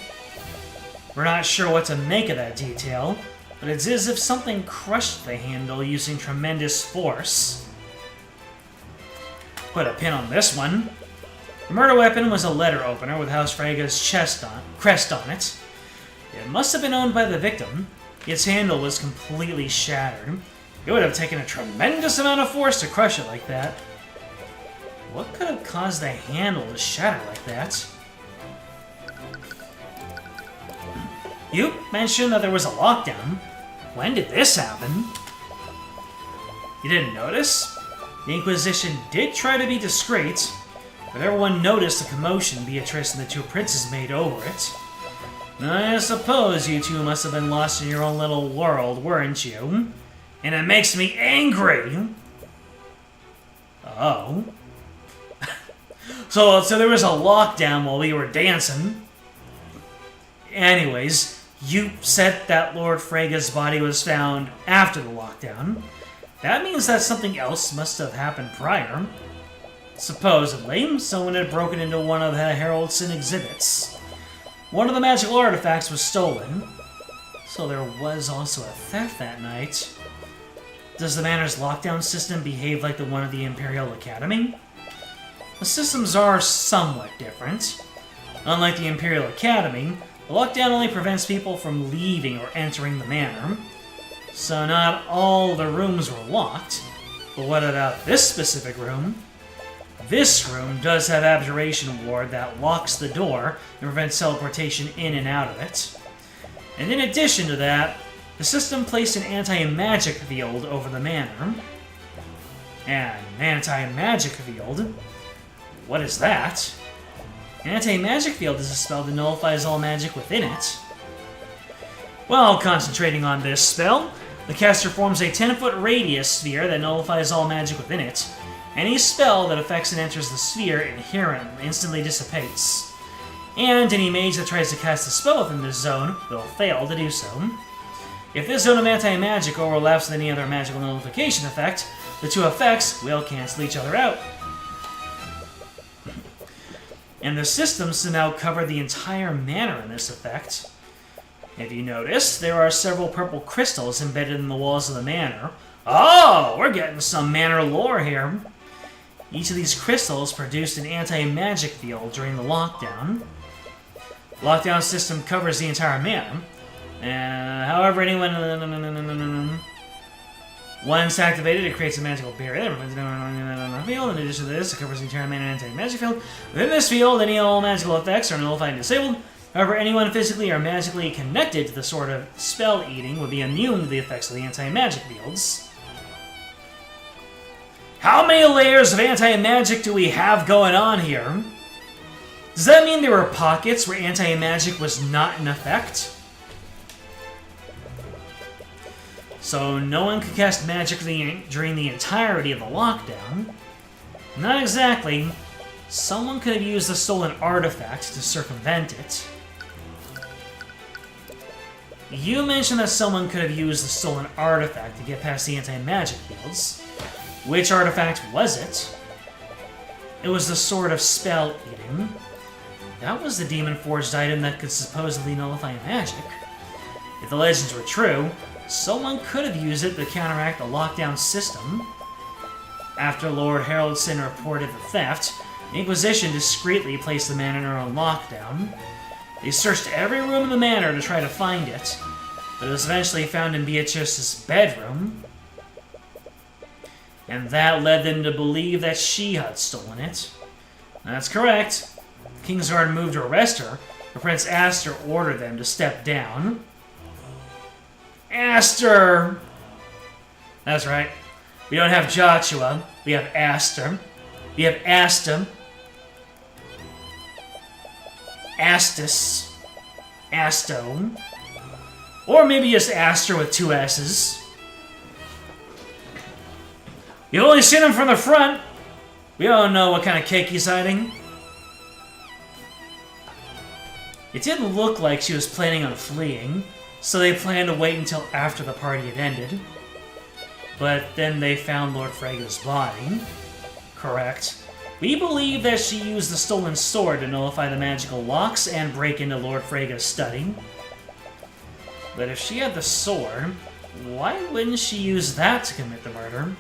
We're not sure what to make of that detail, but it's as if something crushed the handle using tremendous force. Put a pin on this one. The murder weapon was a letter opener with House Frege's crest on it. It must have been owned by the victim. Its handle was completely shattered. It would have taken a tremendous amount of force to crush it like that. What could have caused the handle to shatter like that? You mentioned that there was a lockdown. When did this happen? You didn't notice? The Inquisition did try to be discreet, but everyone noticed the commotion Beatrice and the two princes made over it. I suppose you two must have been lost in your own little world, weren't you? And it makes me angry! Oh. So there was a lockdown while we were dancing. Anyways, you said that Lord Frege's body was found after the lockdown. That means that something else must have happened prior. Supposedly, someone had broken into one of the Heraldson exhibits. One of the magical artifacts was stolen. So there was also a theft that night. Does the Manor's lockdown system behave like the one of the Imperial Academy? The systems are somewhat different. Unlike the Imperial Academy, the lockdown only prevents people from leaving or entering the manor. So not all the rooms were locked. But what about this specific room? This room does have Abjuration Ward that locks the door and prevents teleportation in and out of it. And in addition to that, the system placed an anti-magic field over the manor. And an anti-magic field? What is that? An anti-magic field is a spell that nullifies all magic within it. While concentrating on this spell, the caster forms a 10-foot radius sphere that nullifies all magic within it. Any spell that affects and enters the sphere inherently instantly dissipates. And any mage that tries to cast a spell within this zone will fail to do so. If this zone of anti-magic overlaps with any other magical nullification effect, the two effects will cancel each other out. And the systems to now cover the entire manor in this effect. If you notice, there are several purple crystals embedded in the walls of the manor. Oh, we're getting some manor lore here. Each of these crystals produced an anti-magic field during the lockdown. The lockdown system covers the entire manor. However, once activated, it creates a magical barrier. In addition to this, it covers the entire manor anti-magic field. Within this field, any and all magical effects are nullified and disabled. However, anyone physically or magically connected to the sort of spell eating would be immune to the effects of the anti-magic fields. How many layers of anti-magic do we have going on here? Does that mean there were pockets where anti-magic was not in effect? So no one could cast magic during the entirety of the lockdown? Not exactly. Someone could have used the stolen artifact to circumvent it. You mentioned that someone could have used the stolen artifact to get past the anti-magic fields. Which artifact was it? It was the Sword of Spell Eating. That was the demon-forged item that could supposedly nullify magic. If the legends were true, someone could have used it to counteract the lockdown system. After Lord Haraldson reported the theft, the Inquisition discreetly placed the manor on lockdown. They searched every room in the manor to try to find it, but it was eventually found in Beatrice's bedroom. And that led them to believe that she had stolen it. That's correct. Kingsguard moved to arrest her, but Prince Aster ordered them to step down. Aster! That's right. We don't have Joshua. We have Aster. We have Asta. Astus. Asto. Or maybe just Aster with two S's. You've only seen him from the front. We don't know what kind of cake he's hiding. It didn't look like she was planning on fleeing, so they planned to wait until after the party had ended. But then they found Lord Frega's body. Correct. We believe that she used the stolen sword to nullify the magical locks and break into Lord Frega's study. But if she had the sword, why wouldn't she use that to commit the murder?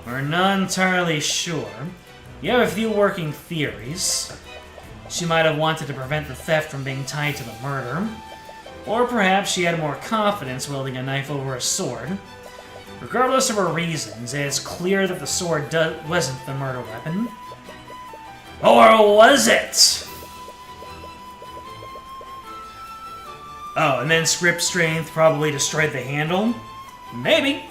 We're not entirely sure. You have a few working theories. She might have wanted to prevent the theft from being tied to the murder. Or perhaps she had more confidence wielding a knife over a sword. Regardless of her reasons, it is clear that the sword wasn't the murder weapon. Or was it? Oh, and then script strength probably destroyed the handle? Maybe.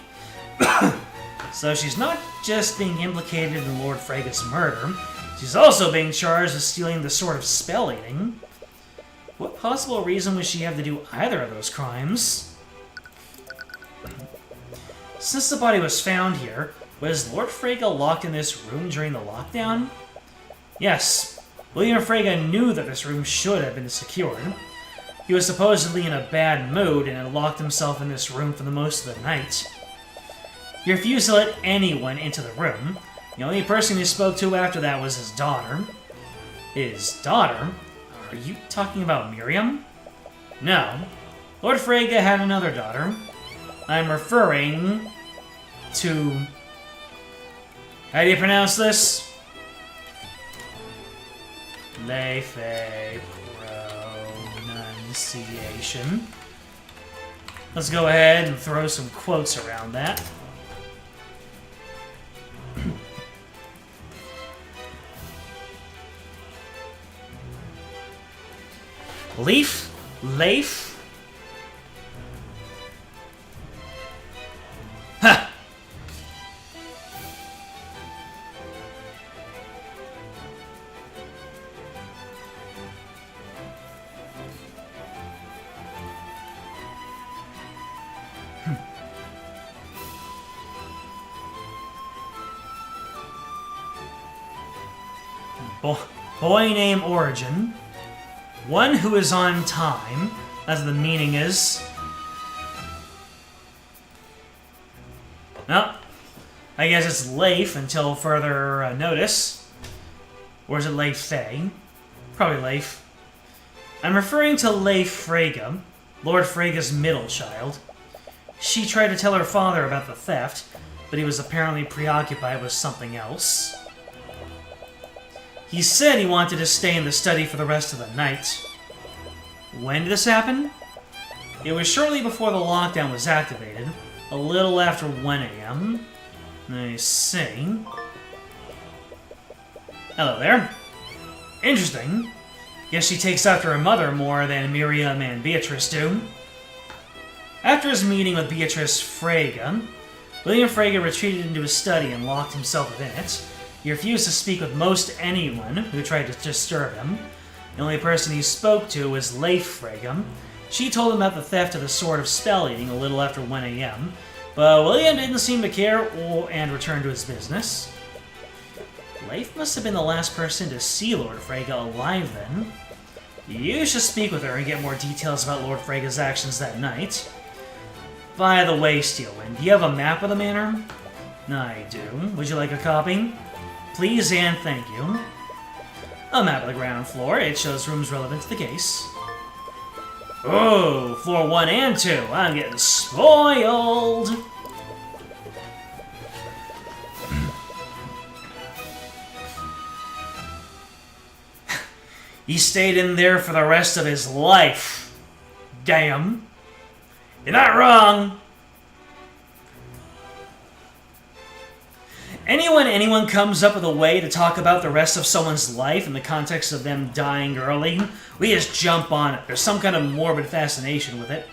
So she's not just being implicated in Lord Frega's murder, she's also being charged with stealing the Sword of Spell Eating. What possible reason would she have to do either of those crimes? Since the body was found here, was Lord Frega locked in this room during the lockdown? Yes, William Frega knew that this room should have been secured. He was supposedly in a bad mood and had locked himself in this room for the most of the night. He refused to let anyone into the room. The only person he spoke to after that was his daughter. His daughter? Are you talking about Miriam? No. Lord Frega had another daughter. I'm referring to... How do you pronounce this? Lefe pronunciation. Let's go ahead and throw some quotes around that. Leaf? Leif? Ha! Boy named Origin. One who is on time, as the meaning is. Well, I guess it's Leif until further notice. Or is it Leif Fey? Probably Leif. I'm referring to Leif Freyga, Lord Freyga's middle child. She tried to tell her father about the theft, but he was apparently preoccupied with something else. He said he wanted to stay in the study for the rest of the night. When did this happen? It was shortly before the lockdown was activated, a little after 1 a.m. I see. Hello there. Interesting. Guess she takes after her mother more than Miriam and Beatrice do. After his meeting with Beatrice Freyga, William Freyga retreated into his study and locked himself within it. He refused to speak with most anyone who tried to disturb him. The only person he spoke to was Leif Freyga. She told him about the theft of the Sword of Spell Eating a little after 1 a.m., but William didn't seem to care and returned to his business. Leif must have been the last person to see Lord Freyga alive then. You should speak with her and get more details about Lord Freyga's actions that night. By the way, Steelwind, do you have a map of the manor? I do. Would you like a copy? Please and thank you. A map of the ground floor. It shows rooms relevant to the case. Oh, floor 1 and 2. I'm getting spoiled. He stayed in there for the rest of his life. Damn. You're not wrong. Anyone comes up with a way to talk about the rest of someone's life in the context of them dying early, we just jump on it. There's some kind of morbid fascination with it.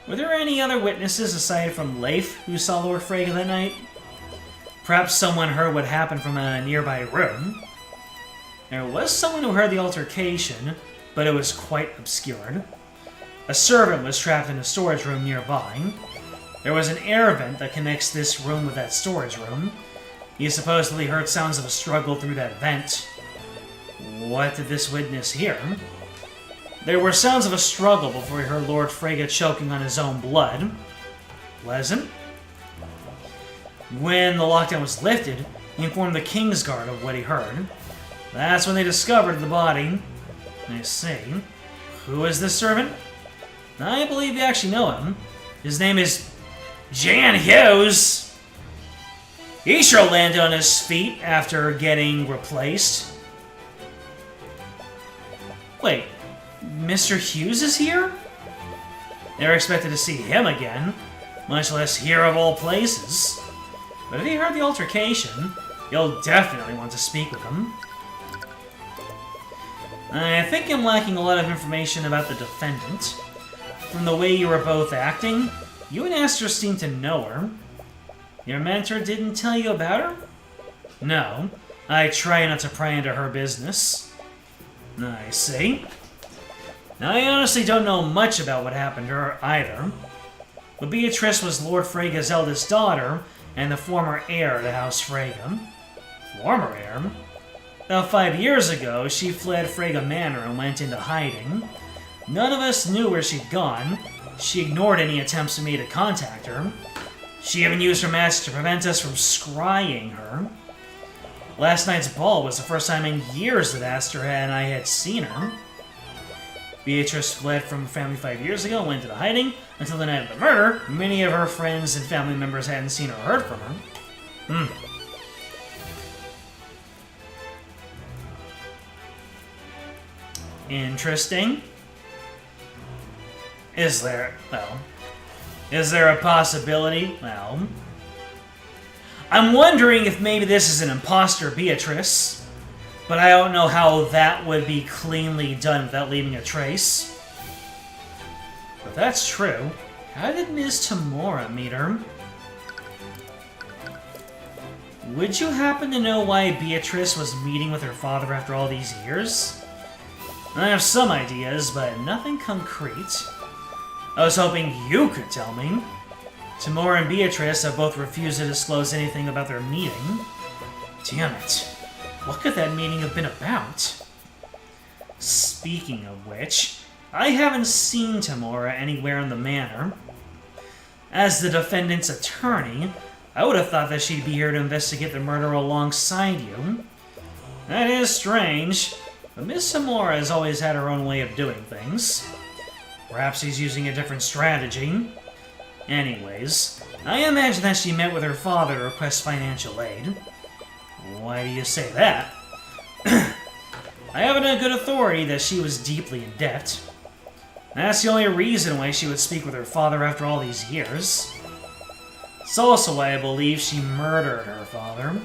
Were there any other witnesses aside from Leif who saw Lord Freyga that night? Perhaps someone heard what happened from a nearby room. There was someone who heard the altercation, but it was quite obscured. A servant was trapped in a storage room nearby. There was an air vent that connects this room with that storage room. He supposedly heard sounds of a struggle through that vent. What did this witness hear? There were sounds of a struggle before he heard Lord Freyga choking on his own blood. Pleasant. When the lockdown was lifted, he informed the Kingsguard of what he heard. That's when they discovered the body. I see. Who is this servant? I believe you actually know him. His name is Jan Hughes. He sure landed on his feet after getting replaced. Wait, Mr. Hughes is here? Never expected to see him again, much less here of all places. But if he heard the altercation, you'll definitely want to speak with him. I think I'm lacking a lot of information about the defendant. From the way you were both acting, you and Esther seem to know her. Your mentor didn't tell you about her? No. I try not to pry into her business. I see. Now, I honestly don't know much about what happened to her either. But Beatrice was Lord Freyga's eldest daughter and the former heir to House Freyga. Former heir? About 5 years ago, she fled Freyga Manor and went into hiding. None of us knew where she'd gone. She ignored any attempts we made to contact her. She even used her mask to prevent us from scrying her. Last night's ball was the first time in years that Aster and I had seen her. Beatrice fled from family 5 years ago and went into hiding. Until the night of the murder, many of her friends and family members hadn't seen or heard from her. Interesting. Is there... well, Is there a possibility? Well, I'm wondering if maybe this is an imposter Beatrice, but I don't know how that would be cleanly done without leaving a trace. If that's true, how did Ms. Tamora meet her? Would you happen to know why Beatrice was meeting with her father after all these years? I have some ideas, but nothing concrete. I was hoping you could tell me. Tamora and Beatrice have both refused to disclose anything about their meeting. Damn it. What could that meeting have been about? Speaking of which, I haven't seen Tamora anywhere in the manor. As the defendant's attorney, I would have thought that she'd be here to investigate the murder alongside you. That is strange, but Miss Tamora has always had her own way of doing things. Perhaps she's using a different strategy. Anyways, I imagine that she met with her father to request financial aid. Why do you say that? I have it on good authority that she was deeply in debt. That's the only reason why she would speak with her father after all these years. It's also why I believe she murdered her father.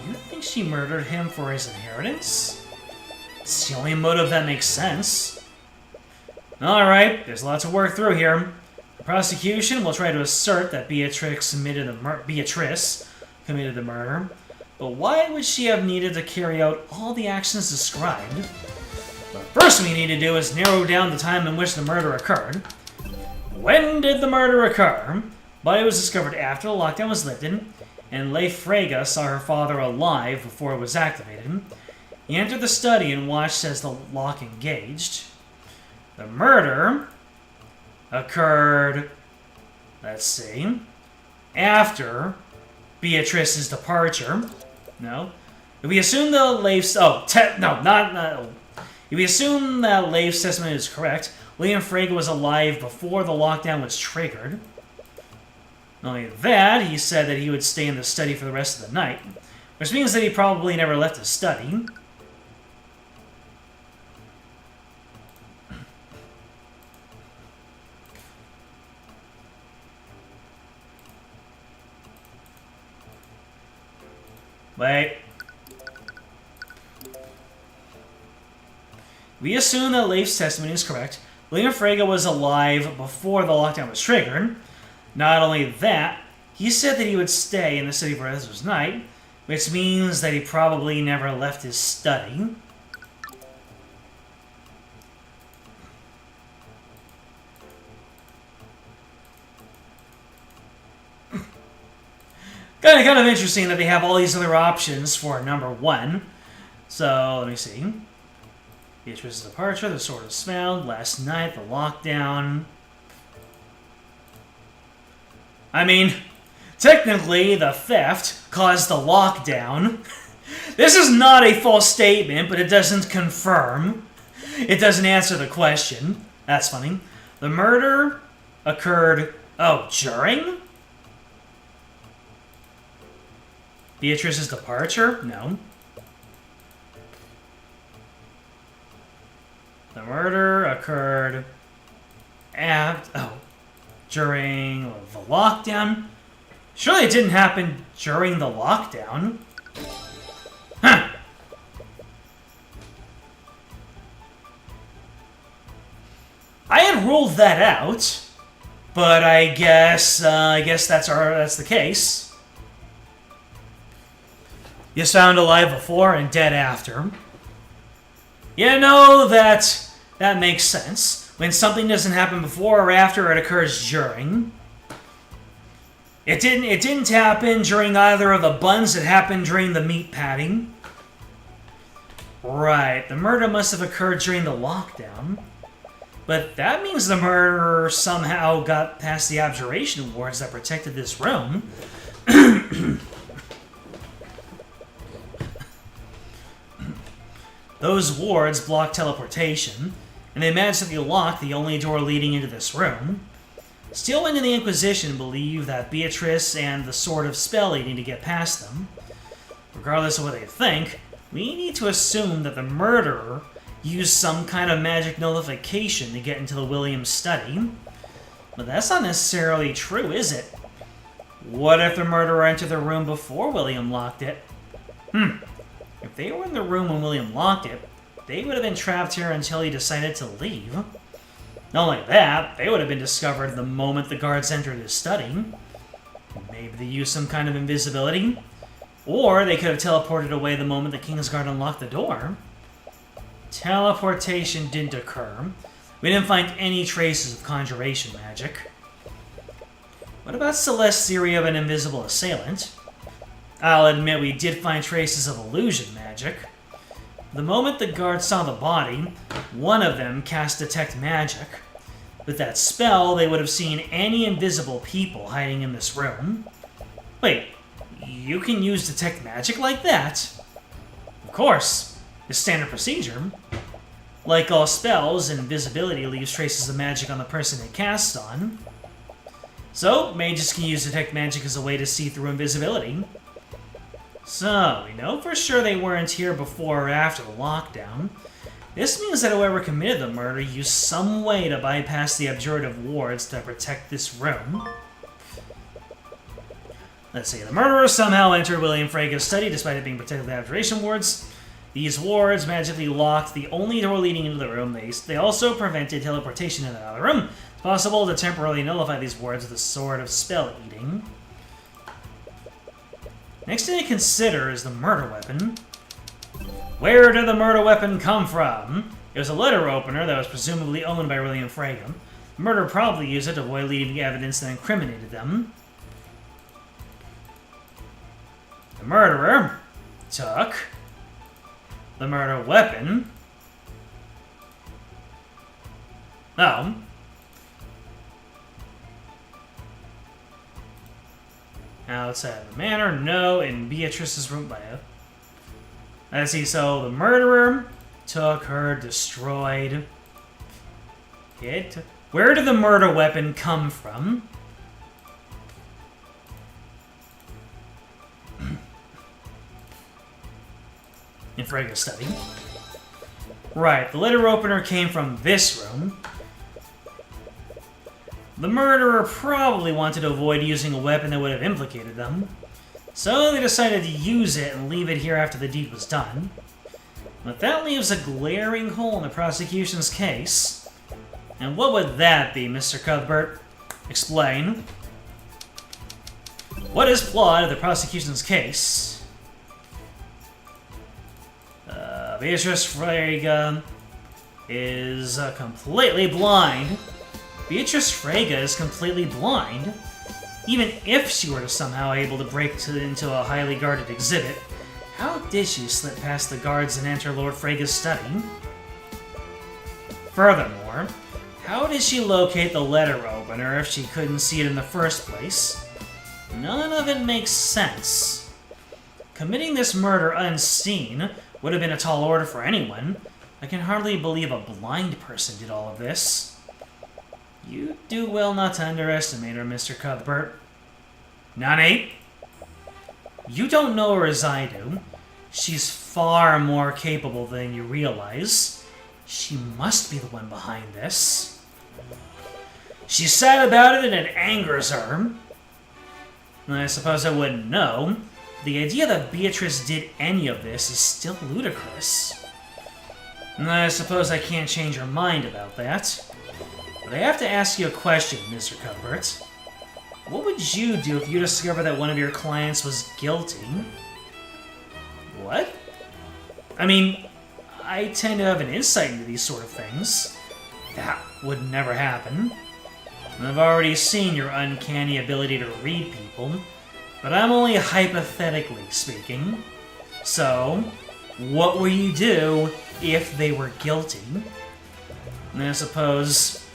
You think she murdered him for his inheritance? It's the only motive that makes sense. Alright, there's a lot to work through here. The prosecution will try to assert that Beatrice committed the murder, but why would she have needed to carry out all the actions described? The first thing we need to do is narrow down the time in which the murder occurred. When did the murder occur? Body was discovered after the lockdown was lifted, and Leif Frege saw her father alive before it was activated. He entered the study and watched as the lock engaged. The murder occurred, let's see, after Beatrice's departure. No. If we assume that Leif's... If we assume that Leif's testimony is correct, William Frege was alive before the lockdown was triggered. Not only that, he said that he would stay in the study for the rest of the night, which means that he probably never left his study. Wait. We assume that Leif's testimony is correct. William Frege was alive before the lockdown was triggered. Not only that, he said that he would stay in the city for the rest of his night, which means that he probably never left his study. Kind of interesting that they have all these other options for number one. So, let me see. Beatrice's departure, the sword was found, last night, the lockdown. I mean, technically, the theft caused the lockdown. This is not a false statement, but it doesn't confirm. It doesn't answer the question. That's funny. The murder occurred... Oh, during? Beatrice's departure? No. The murder occurred during the lockdown. Surely it didn't happen during the lockdown. Huh. I had ruled that out, but I guess that's the case. He was found alive before and dead after. You know, that makes sense. When something doesn't happen before or after, it occurs during. It didn't happen during either of the buns. It happened during the meat patting. Right. The murder must have occurred during the lockdown. But that means the murderer somehow got past the abjuration wards that protected this room. Those wards block teleportation, and they magically lock the only door leading into this room. Steelwind and the Inquisition believe that Beatrice and the Sword of Spell need to get past them. Regardless of what they think, we need to assume that the murderer used some kind of magic nullification to get into the Williams study. But that's not necessarily true, is it? What if the murderer entered the room before William locked it? If they were in the room when William locked it, they would have been trapped here until he decided to leave. Not only that, they would have been discovered the moment the guards entered his study. Maybe they used some kind of invisibility. Or they could have teleported away the moment the Kingsguard unlocked the door. Teleportation didn't occur. We didn't find any traces of conjuration magic. What about Celeste's theory of an invisible assailant? I'll admit we did find traces of illusion magic. The moment the guards saw the body, one of them cast Detect Magic. With that spell, they would have seen any invisible people hiding in this room. Wait, you can use Detect Magic like that? Of course, it's standard procedure. Like all spells, invisibility leaves traces of magic on the person it casts on. So, mages can use Detect Magic as a way to see through invisibility. So, we know for sure they weren't here before or after the lockdown. This means that whoever committed the murder used some way to bypass the abjurative wards to protect this room. Let's see, the murderer somehow entered William Frega's study despite it being protected by abjuration wards. These wards magically locked the only door leading into the room. They also prevented teleportation into the other room. It's possible to temporarily nullify these wards with a sort of spell eating. Next thing to consider is the murder weapon. Where did the murder weapon come from? It was a letter opener that was presumably owned by William Frege. The murderer probably used it to avoid leaving evidence that incriminated them. The murderer took the murder weapon. Oh. Outside of the manor? No, in Beatrice's room. Let's see, so the murderer took her, destroyed it. Where did the murder weapon come from? In Frega's study. Right, the letter opener came from this room. The murderer probably wanted to avoid using a weapon that would have implicated them, so they decided to use it and leave it here after the deed was done. But that leaves a glaring hole in the prosecution's case. And what would that be, Mr. Cuthbert? Explain. What is flawed in the prosecution's case? Beatrice Frege is completely blind. Beatrice Frege is completely blind. Even if she were to somehow able to break into a highly guarded exhibit, how did she slip past the guards and enter Lord Frege's study? Furthermore, how did she locate the letter opener if she couldn't see it in the first place? None of it makes sense. Committing this murder unseen would have been a tall order for anyone. I can hardly believe a blind person did all of this. You do well not to underestimate her, Mr. Cuthbert. Nani? You don't know her as I do. She's far more capable than you realize. She must be the one behind this. She's sad about it and it angers her. I suppose I wouldn't know. The idea that Beatrice did any of this is still ludicrous. I suppose I can't change her mind about that. But I have to ask you a question, Mr. Cuthbert. What would you do if you discovered that one of your clients was guilty? What? I mean, I tend to have an insight into these sort of things. That would never happen. I've already seen your uncanny ability to read people, but I'm only hypothetically speaking. So, what will you do if they were guilty? And I suppose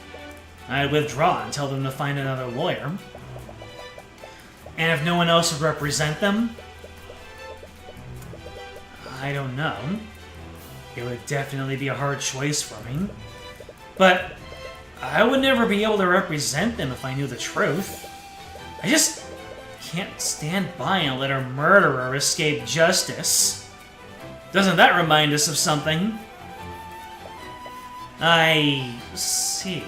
I'd withdraw and tell them to find another lawyer. And if no one else would represent them, I don't know. It would definitely be a hard choice for me. But I would never be able to represent them if I knew the truth. I just can't stand by and let a murderer escape justice. Doesn't that remind us of something? I see.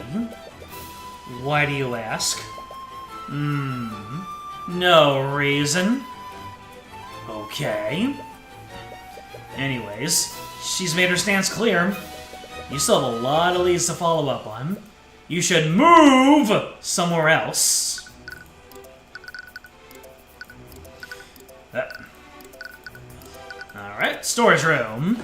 Why do you ask? No reason. Okay. Anyways, she's made her stance clear. You still have a lot of leads to follow up on. You should move somewhere else. Alright, storage room.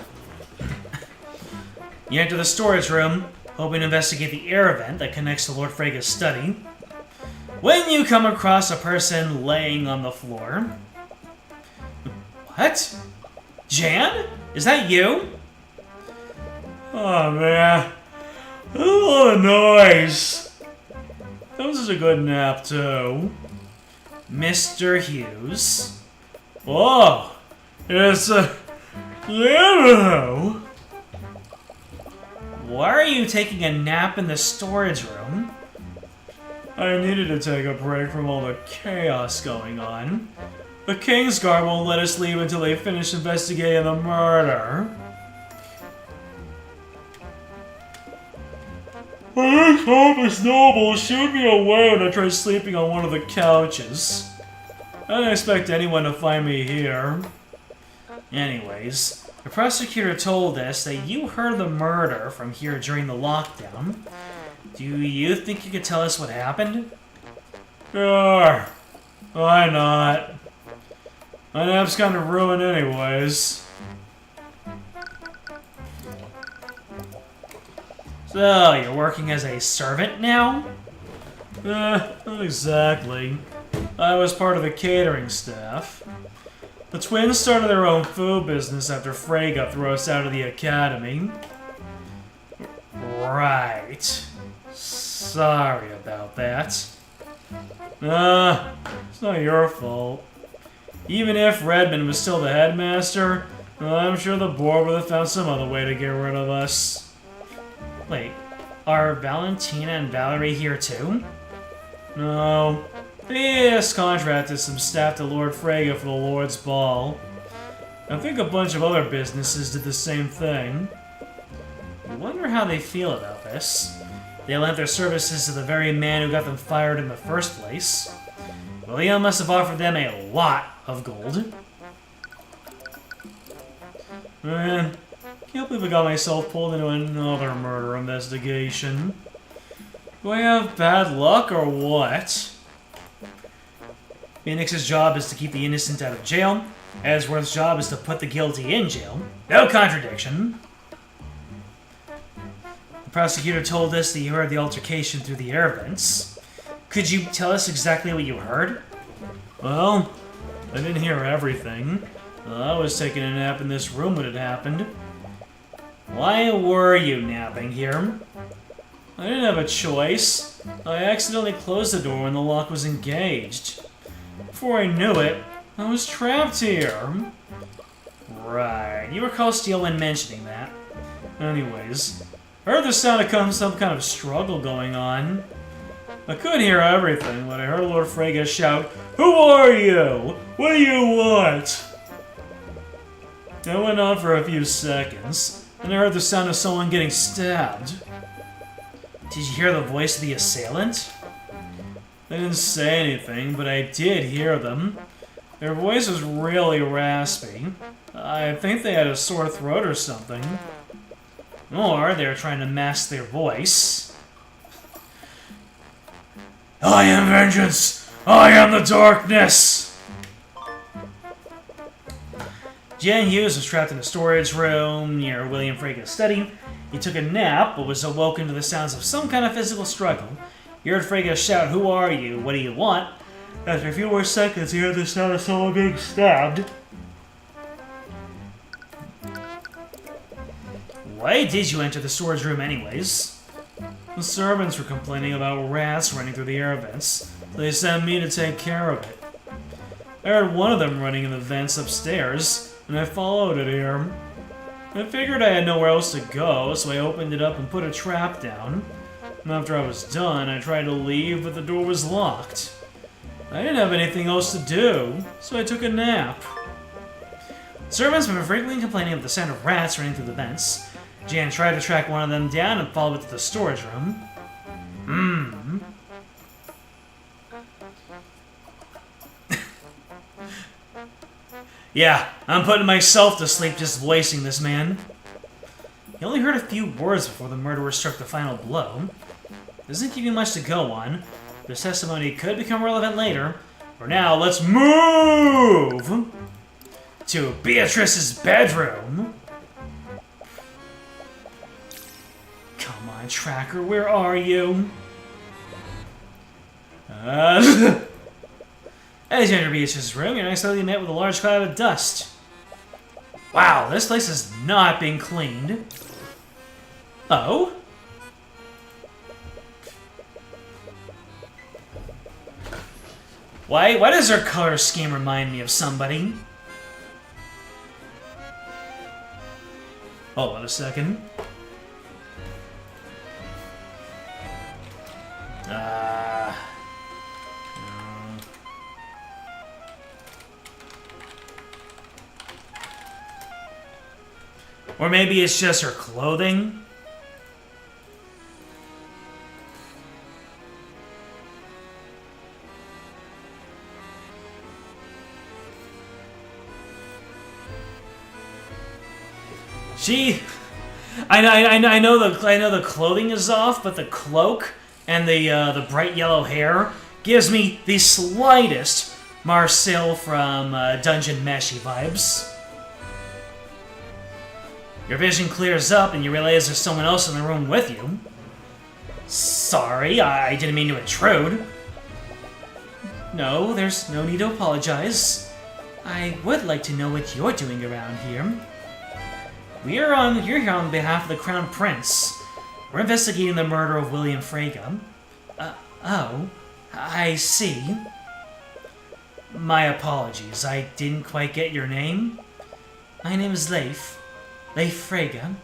You enter the storage room, hoping to investigate the air vent that connects to Lord Frega's study, when you come across a person laying on the floor. What? Jan? Is that you? Oh man, that's a lot of noise. That was a good nap too. Mr. Hughes. Oh, it's Hello. Why are you taking a nap in the storage room? I needed to take a break from all the chaos going on. The Kingsguard won't let us leave until they finish investigating the murder. This office noble shooed me away when I tried sleeping on one of the couches. I didn't expect anyone to find me here. Anyways, the prosecutor told us that you heard the murder from here during the lockdown. Do you think you could tell us what happened? Sure. Why not? My nap's kind of ruined anyways. So, you're working as a servant now? Not exactly. I was part of the catering staff. The twins started their own food business after Frega threw us out of the academy. Right. Sorry about that. It's not your fault. Even if Redmond was still the headmaster, I'm sure the board would have found some other way to get rid of us. Wait, are Valentina and Valerie here too? No. They just contracted some staff to Lord Frega for the Lord's Ball. I think a bunch of other businesses did the same thing. I wonder how they feel about this. They lent their services to the very man who got them fired in the first place. William must have offered them a lot of gold. Man, can't believe I got myself pulled into another murder investigation. Do I have bad luck or what? Phoenix's job is to keep the innocent out of jail. Edgeworth's job is to put the guilty in jail. No contradiction. The prosecutor told us that you heard the altercation through the air vents. Could you tell us exactly what you heard? Well, I didn't hear everything. I was taking a nap in this room when it happened. Why were you napping here? I didn't have a choice. I accidentally closed the door when the lock was engaged. Before I knew it, I was trapped here. Right, you recall Steelman mentioning that. Anyways, I heard the sound of some kind of struggle going on. I couldn't hear everything, but I heard Lord Frega shout, "Who are you? What do you want?" That went on for a few seconds, and I heard the sound of someone getting stabbed. Did you hear the voice of the assailant? They didn't say anything, but I did hear them. Their voice was really raspy. I think they had a sore throat or something. Or they were trying to mask their voice. I am vengeance! I am the darkness! Jan Hughes was trapped in a storage room near William Frega's study. He took a nap, but was awoken to the sounds of some kind of physical struggle. He heard Frega shout, "Who are you? What do you want?" After a few more seconds, he heard the sound of someone being stabbed. Why did you enter the storage room anyways? The servants were complaining about rats running through the air vents, so they sent me to take care of it. I heard one of them running in the vents upstairs, and I followed it here. I figured I had nowhere else to go, so I opened it up and put a trap down. And after I was done, I tried to leave, but the door was locked. I didn't have anything else to do, so I took a nap. Servants have been frequently complaining of the sound of rats running through the vents. Jan tried to track one of them down and followed it to the storage room. Yeah, I'm putting myself to sleep just voicing this man. He only heard a few words before the murderer struck the final blow. Doesn't give you much to go on. This testimony could become relevant later. For now, let's move to Beatrice's bedroom. Come on, Tracker, where are you? As you enter Beatrice's room, you're accidentally met with a large cloud of dust. Wow, this place has not been cleaned. Oh? Why does her color scheme remind me of somebody? Hold on a second. Or maybe it's just her clothing. I know the clothing is off, but the cloak and the bright yellow hair gives me the slightest Marcel from Dungeon Meshy vibes. Your vision clears up and you realize there's someone else in the room with you. Sorry, I didn't mean to intrude. No, there's no need to apologize. I would like to know what you're doing around here. You're here on behalf of the Crown Prince. We're investigating the murder of William Frege. Oh, I see. My apologies, I didn't quite get your name. My name is Leif Frege.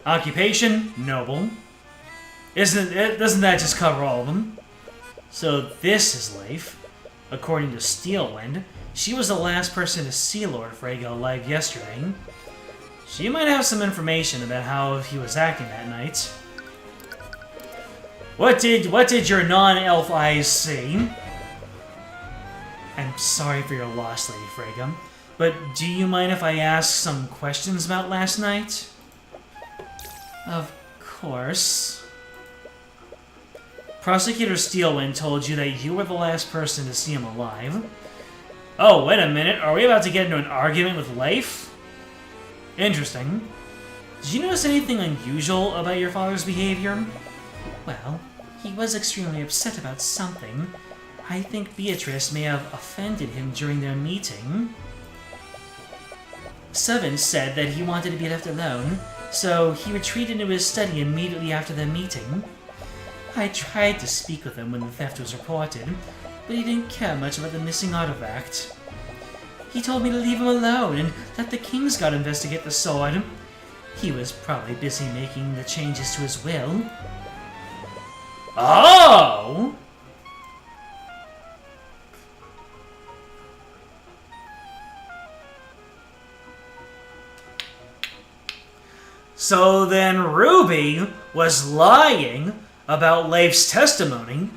Occupation, noble. Doesn't that just cover all of them? So this is Leif. According to Steelwind, she was the last person to see Lord Frege alive yesterday. She might have some information about how he was acting that night. What did your non-elf eyes see? I'm sorry for your loss, Lady Frege, but do you mind if I ask some questions about last night? Of course. Prosecutor Steelwind told you that you were the last person to see him alive. Oh, wait a minute. Are we about to get into an argument with Leif? Interesting. Did you notice anything unusual about your father's behavior? Well, he was extremely upset about something. I think Beatrice may have offended him during their meeting. Seven said that he wanted to be left alone, so he retreated into his study immediately after the meeting. I tried to speak with him when the theft was reported, but he didn't care much about the missing artifact. He told me to leave him alone and let the King's Guard investigate the sword. He was probably busy making the changes to his will. Oh! So then Ruby was lying about Leif's testimony.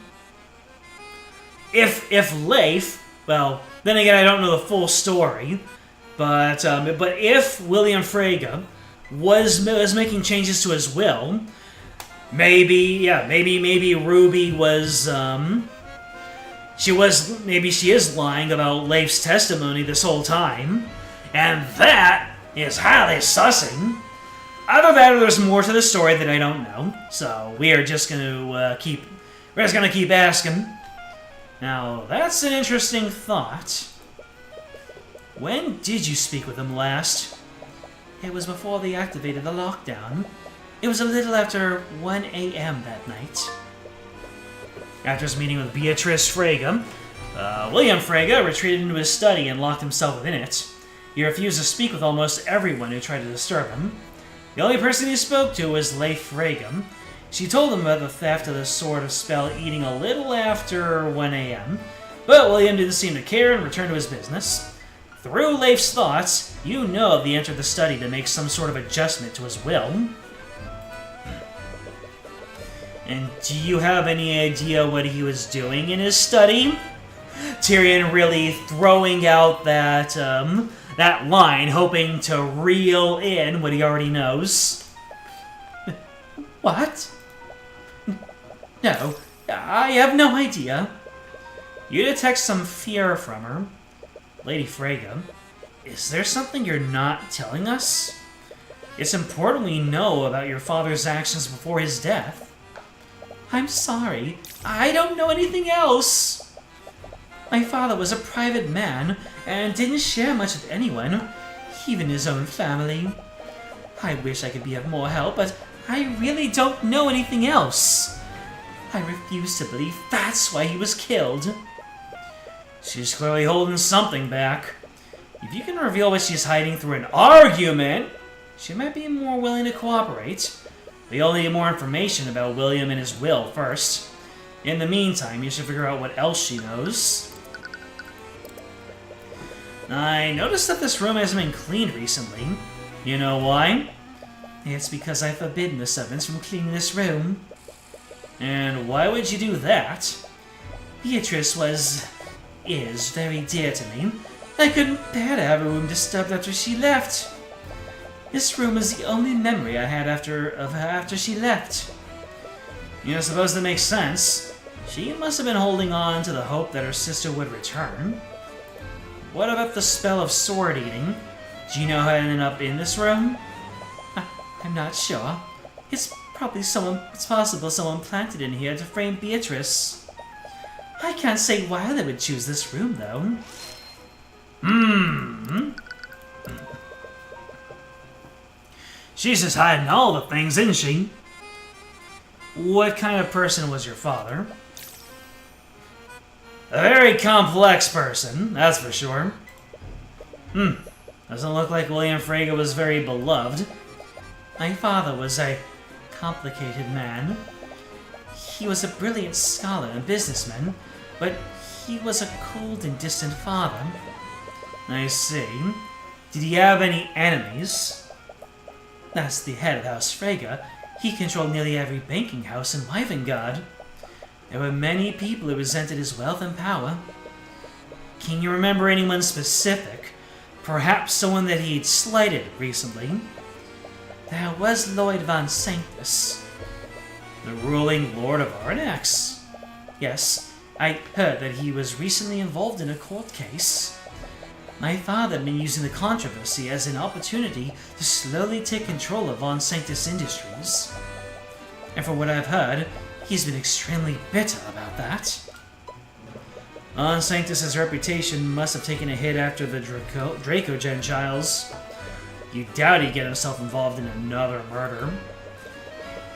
If Leif, well, then again, I don't know the full story, but if William Frege was making changes to his will, maybe Ruby was she is lying about Leif's testimony this whole time, and that is highly sussing. Either that or there's more to the story that I don't know, so we are just gonna keep asking. Now, that's an interesting thought. When did you speak with him last? It was before they activated the lockdown. It was a little after 1 a.m. that night. After his meeting with Beatrice Frege, William Frege retreated into his study and locked himself within it. He refused to speak with almost everyone who tried to disturb him. The only person he spoke to was Leif Frege. She told him about the theft of the Sword of Spell eating a little after 1 a.m., but William didn't seem to care and returned to his business. Through Leif's thoughts, you know he entered the study to make some sort of adjustment to his will. And do you have any idea what he was doing in his study? Tyrion really throwing out that line, hoping to reel in what he already knows. What? No, I have no idea. You detect some fear from her, Lady Freyga. Is there something you're not telling us? It's important we know about your father's actions before his death. I'm sorry, I don't know anything else. My father was a private man and didn't share much with anyone, even his own family. I wish I could be of more help, but I really don't know anything else. I refuse to believe that's why he was killed. She's clearly holding something back. If you can reveal what she's hiding through an argument, she might be more willing to cooperate. We'll need more information about William and his will first. In the meantime, you should figure out what else she knows. I noticed that this room hasn't been cleaned recently. You know why? It's because I've forbidden the servants from cleaning this room. And why would you do that? Beatrice is very dear to me. I couldn't bear to have her room disturbed after she left. This room is the only memory I had of her after she left. You suppose that makes sense. She must have been holding on to the hope that her sister would return. What about the spell of sword eating? Do you know how it ended up in this room? I'm not sure. It's possible someone planted in here to frame Beatrice. I can't say why they would choose this room, though. She's just hiding all the things, isn't she? What kind of person was your father? A very complex person, that's for sure. Doesn't look like William Freyga was very beloved. My father was a complicated man. He was a brilliant scholar and businessman, but he was a cold and distant father. I see. Did he have any enemies? That's the head of House Freyga. He controlled nearly every banking house in Wyvengard. There were many people who resented his wealth and power. Can you remember anyone specific? Perhaps someone that he'd slighted recently? There was Lloyd von Sanctus, the ruling Lord of Arnax. Yes, I heard that he was recently involved in a court case. My father had been using the controversy as an opportunity to slowly take control of Von Sanctus Industries. And for what I've heard, he's been extremely bitter about that. Von Sanctus's reputation must have taken a hit after the Draco Gentiles. You doubt he'd get himself involved in another murder.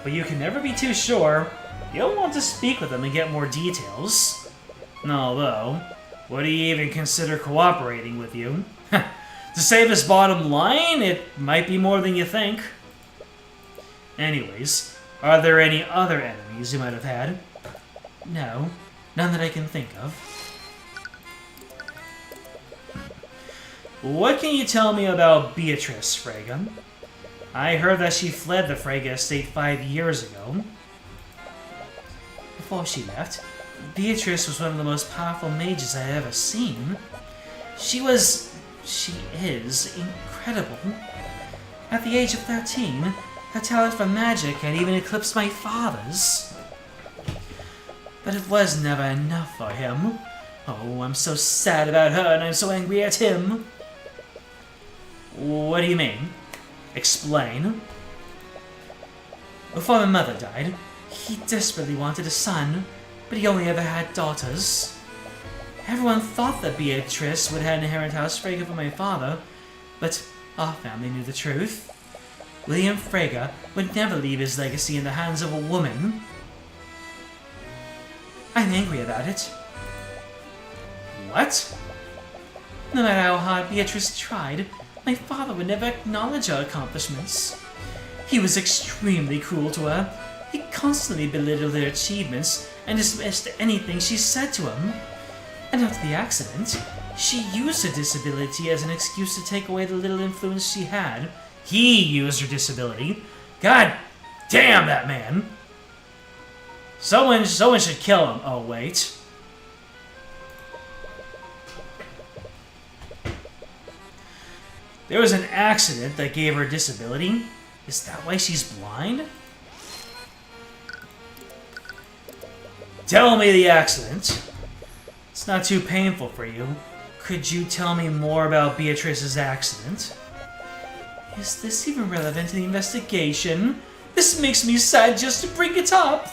But you can never be too sure. You'll want to speak with him and get more details. Although, would he even consider cooperating with you? To save his bottom line, it might be more than you think. Anyways, are there any other enemies you might have had? No, none that I can think of. What can you tell me about Beatrice Freyga? I heard that she fled the Freyga estate 5 years ago. Before she left, Beatrice was one of the most powerful mages I have ever seen. She is incredible. At the age of 13, her talent for magic had even eclipsed my father's. But it was never enough for him. Oh, I'm so sad about her and I'm so angry at him. What do you mean? Explain. Before my mother died, he desperately wanted a son, but he only ever had daughters. Everyone thought that Beatrice would inherit House Freyga from my father, but our family knew the truth. William Freyga would never leave his legacy in the hands of a woman. I'm angry about it. What? No matter how hard Beatrice tried, my father would never acknowledge her accomplishments. He was extremely cruel to her. He constantly belittled her achievements and dismissed anything she said to him. And after the accident, she used her disability as an excuse to take away the little influence she had. He used her disability. God damn that man! Someone should kill him. Oh, wait. There was an accident that gave her a disability. Is that why she's blind? Tell me the accident. It's not too painful for you. Could you tell me more about Beatrice's accident? Is this even relevant to the investigation? This makes me sad just to bring it up.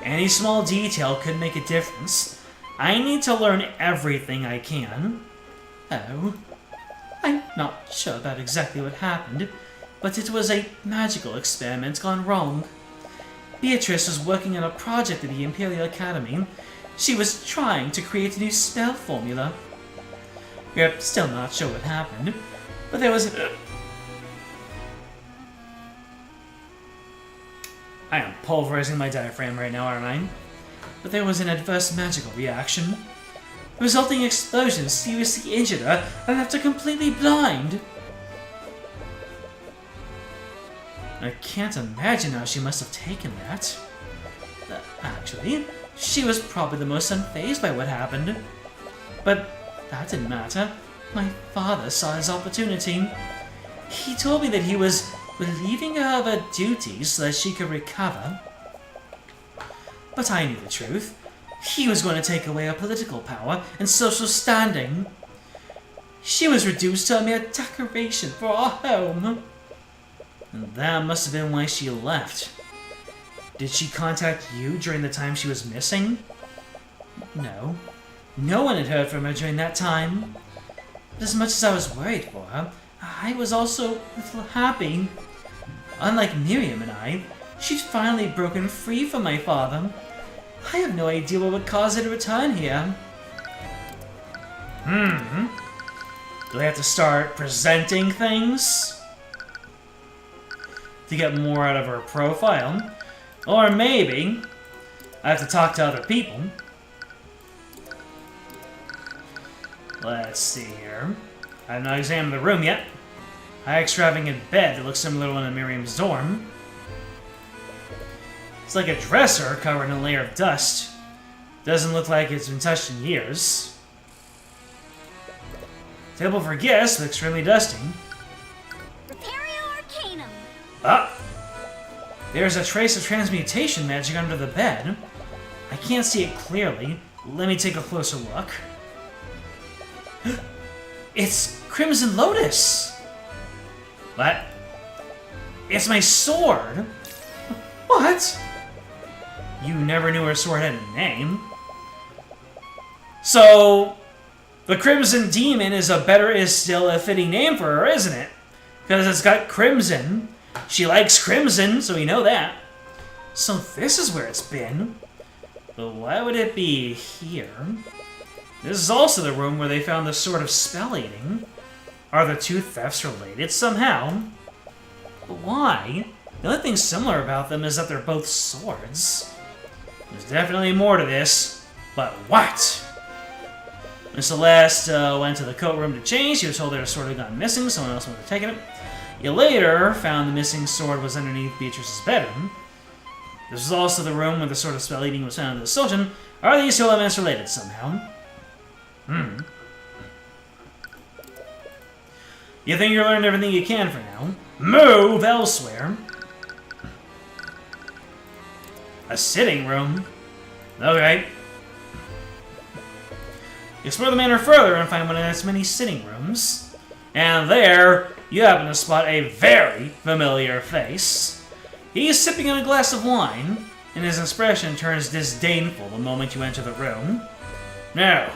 Any small detail could make a difference. I need to learn everything I can. Oh. I'm not sure about exactly what happened, but it was a magical experiment gone wrong. Beatrice was working on a project at the Imperial Academy. She was trying to create a new spell formula. We're still not sure what happened, but there was I am pulverizing my diaphragm right now, aren't I? But there was an adverse magical reaction. The resulting explosion seriously injured her and left her completely blind. I can't imagine how she must have taken that. Actually, she was probably the most unfazed by what happened. But that didn't matter. My father saw his opportunity. He told me that he was relieving her of her duties so that she could recover. But I knew the truth. He was going to take away her political power and social standing. She was reduced to a mere decoration for our home. And that must have been why she left. Did she contact you during the time she was missing? No. No one had heard from her during that time. But as much as I was worried for her, I was also a little happy. Unlike Miriam and I, she'd finally broken free from my father. I have no idea what would cause her to return here. Do I have to start presenting things to get more out of her profile? Or maybe I have to talk to other people. Let's see here. I have not examined the room yet. High extravagant bed that looks similar to one in Miriam's dorm. It's like a dresser covered in a layer of dust. Doesn't look like it's been touched in years. Table for guests looks extremely dusty. Prepario Arcanum. Ah! There's a trace of transmutation magic under the bed. I can't see it clearly. Let me take a closer look. It's Crimson Lotus! What? It's my sword! What? You never knew her sword had a name. So, the Crimson Demon is still a fitting name for her, isn't it? Because it's got crimson. She likes crimson, so we know that. So this is where it's been. But why would it be here? This is also the room where they found the Sword of Spell Eating. Are the two thefts related somehow? But why? The only thing similar about them is that they're both swords. There's definitely more to this, but what? When Celeste went to the coat room to change, she was told that her sword had gone missing, someone else would have taken it. You later found the missing sword was underneath Beatrice's bedroom. This was also the room where the Sword of Spell Eating was found in the Sultan. Are these two elements related somehow? You think you learned everything you can for now? Move elsewhere. A sitting room? Okay. Explore the manor further and find one of its many sitting rooms. And there, you happen to spot a very familiar face. He is sipping on a glass of wine, and his expression turns disdainful the moment you enter the room. No,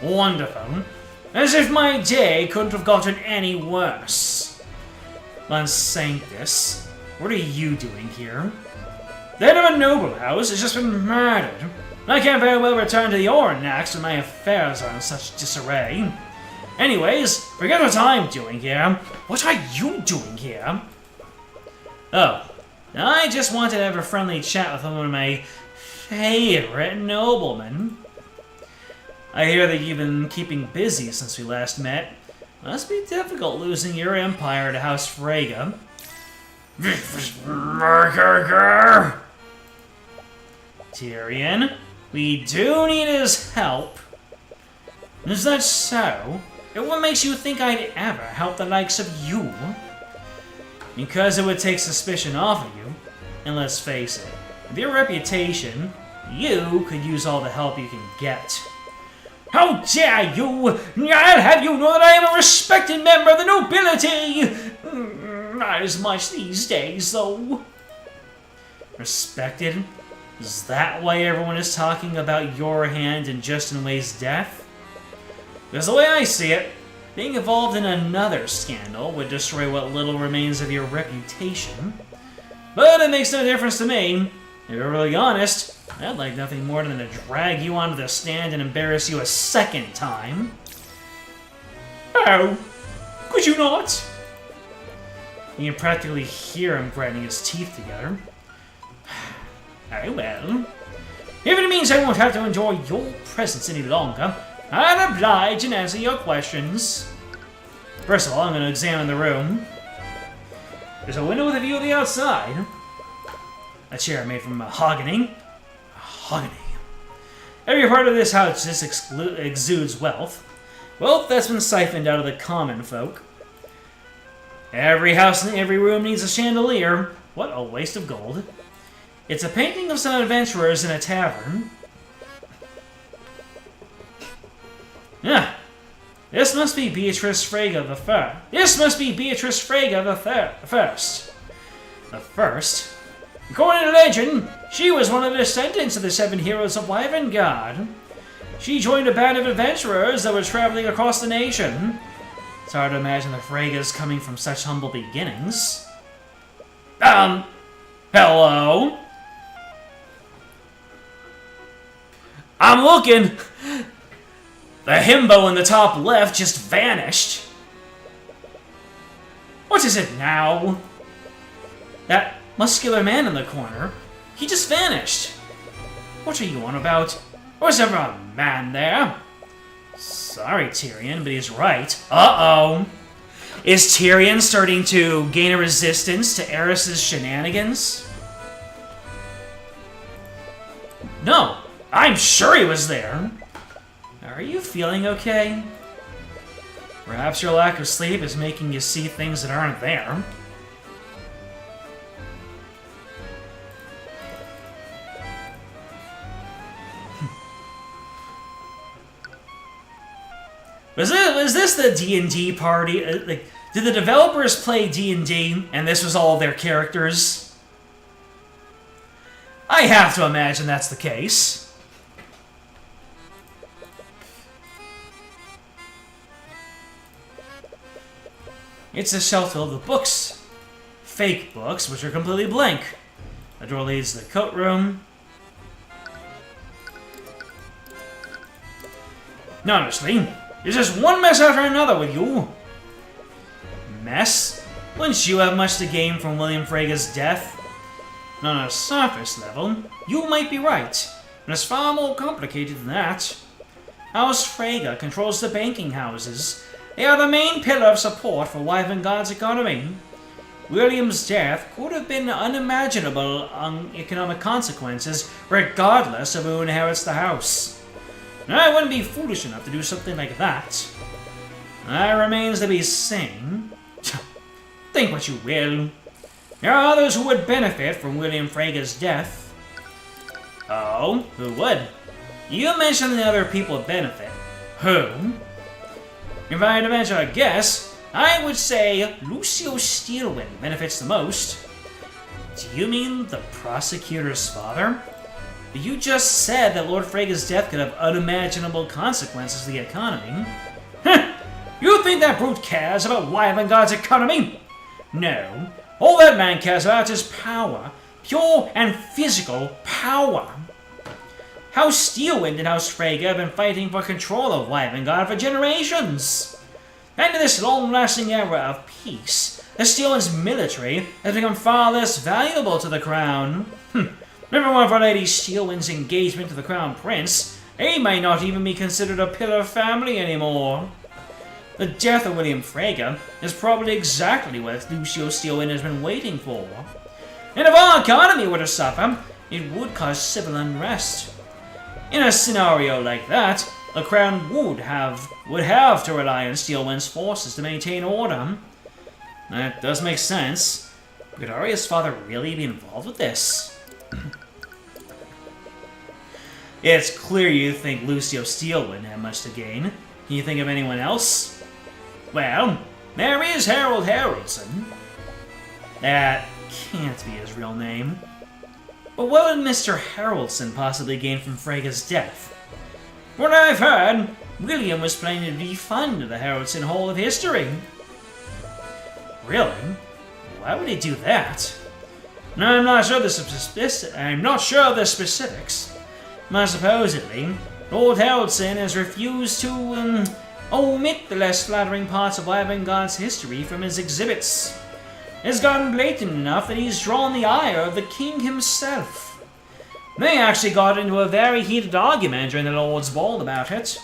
wonderful. As if my day couldn't have gotten any worse. Von Sanctus, what are you doing here? The head of a noble house has just been murdered. I can't very well return to the Ornax when my affairs are in such disarray. Anyways, forget what I'm doing here. What are you doing here? Oh, I just wanted to have a friendly chat with one of my favorite noblemen. I hear that you've been keeping busy since we last met. Must be difficult losing your empire to House Freyga. Tyrion, we do need his help. Is that so? And what makes you think I'd ever help the likes of you? Because it would take suspicion off of you. And let's face it, with your reputation, you could use all the help you can get. How dare you! I'll have you know that I am a respected member of the nobility! Not as much these days, though. Respected? Is that why everyone is talking about your hand in Justin Way's death? Because the way I see it, being involved in another scandal would destroy what little remains of your reputation. But it makes no difference to me. If you're really honest, I'd like nothing more than to drag you onto the stand and embarrass you a second time. Oh, could you not? You can practically hear him grinding his teeth together. Very well. If it means I won't have to enjoy your presence any longer, I'll oblige and answer your questions. First of all, I'm going to examine the room. There's a window with a view of the outside. A chair made from mahogany. Mahogany. Every part of this house just exudes wealth. Wealth that's been siphoned out of the common folk. Every house and every room needs a chandelier. What a waste of gold. It's a painting of some adventurers in a tavern. Ah, this must be Beatrice Frege the First. This must be Beatrice Frege the First. The First? According to legend, she was one of the descendants of the 7 heroes of Wyvengard. She joined a band of adventurers that were traveling across the nation. It's hard to imagine the Freges coming from such humble beginnings. Hello? I'm looking! The himbo in the top left just vanished. What is it now? That muscular man in the corner, he just vanished. What are you on about? Was ever a man there? Sorry, Tyrion, but he's right. Uh-oh. Is Tyrion starting to gain a resistance to Eris's shenanigans? No, I'm sure he was there. Are you feeling okay? Perhaps your lack of sleep is making you see things that aren't there. Was this the D&D party? Like, did the developers play D&D and this was all their characters? I have to imagine that's the case. It's a shelf filled with books. Fake books, which are completely blank. A door leads to the coat room. Honestly, there's just one mess after another with you. Mess? Wouldn't you have much to gain from William Frege's death? On a surface level, you might be right, but it's far more complicated than that. House Frege controls the banking houses. They are the main pillar of support for Wyvengard's economy. William's death could have been unimaginable economic consequences, regardless of who inherits the house. I wouldn't be foolish enough to do something like that. That remains to be seen. Think what you will. There are others who would benefit from William Frege's death. Oh, who would? You mentioned the other people would benefit. Who? If I had to venture a guess, I would say Lucio Steelwind benefits the most. Do you mean the prosecutor's father? You just said that Lord Frege's death could have unimaginable consequences to the economy. You think that brute cares about Wyvengard's economy? No. All that man cares about is power. Pure and physical power. House Steelwind and House Frege have been fighting for control of Wyvengard for generations. And in this long-lasting era of peace, the Steelwind's military has become far less valuable to the crown. Never mind for Lady Steelwind's engagement to the Crown Prince, they may not even be considered a pillar family anymore. The death of William Frege is probably exactly what Lucio Steelwind has been waiting for. And if our economy were to suffer, it would cause civil unrest. In a scenario like that, the crown would have to rely on Steelwind's forces to maintain order. That does make sense. Could Arya's father really be involved with this? It's clear you think Lucio Steelwind had much to gain. Can you think of anyone else? Well, there is Harold Haraldson. That can't be his real name. But what would Mr. Haraldson possibly gain from Frega's death? From what I've heard, William was planning to defund the Haraldson Hall of History. Really? Why would he do that? I'm not sure of the specifics. But supposedly, Lord Haraldson has refused to omit the less flattering parts of Isengard's history from his exhibits. It's gotten blatant enough that he's drawn the ire of the king himself. They actually got into a very heated argument during the Lord's Ball about it.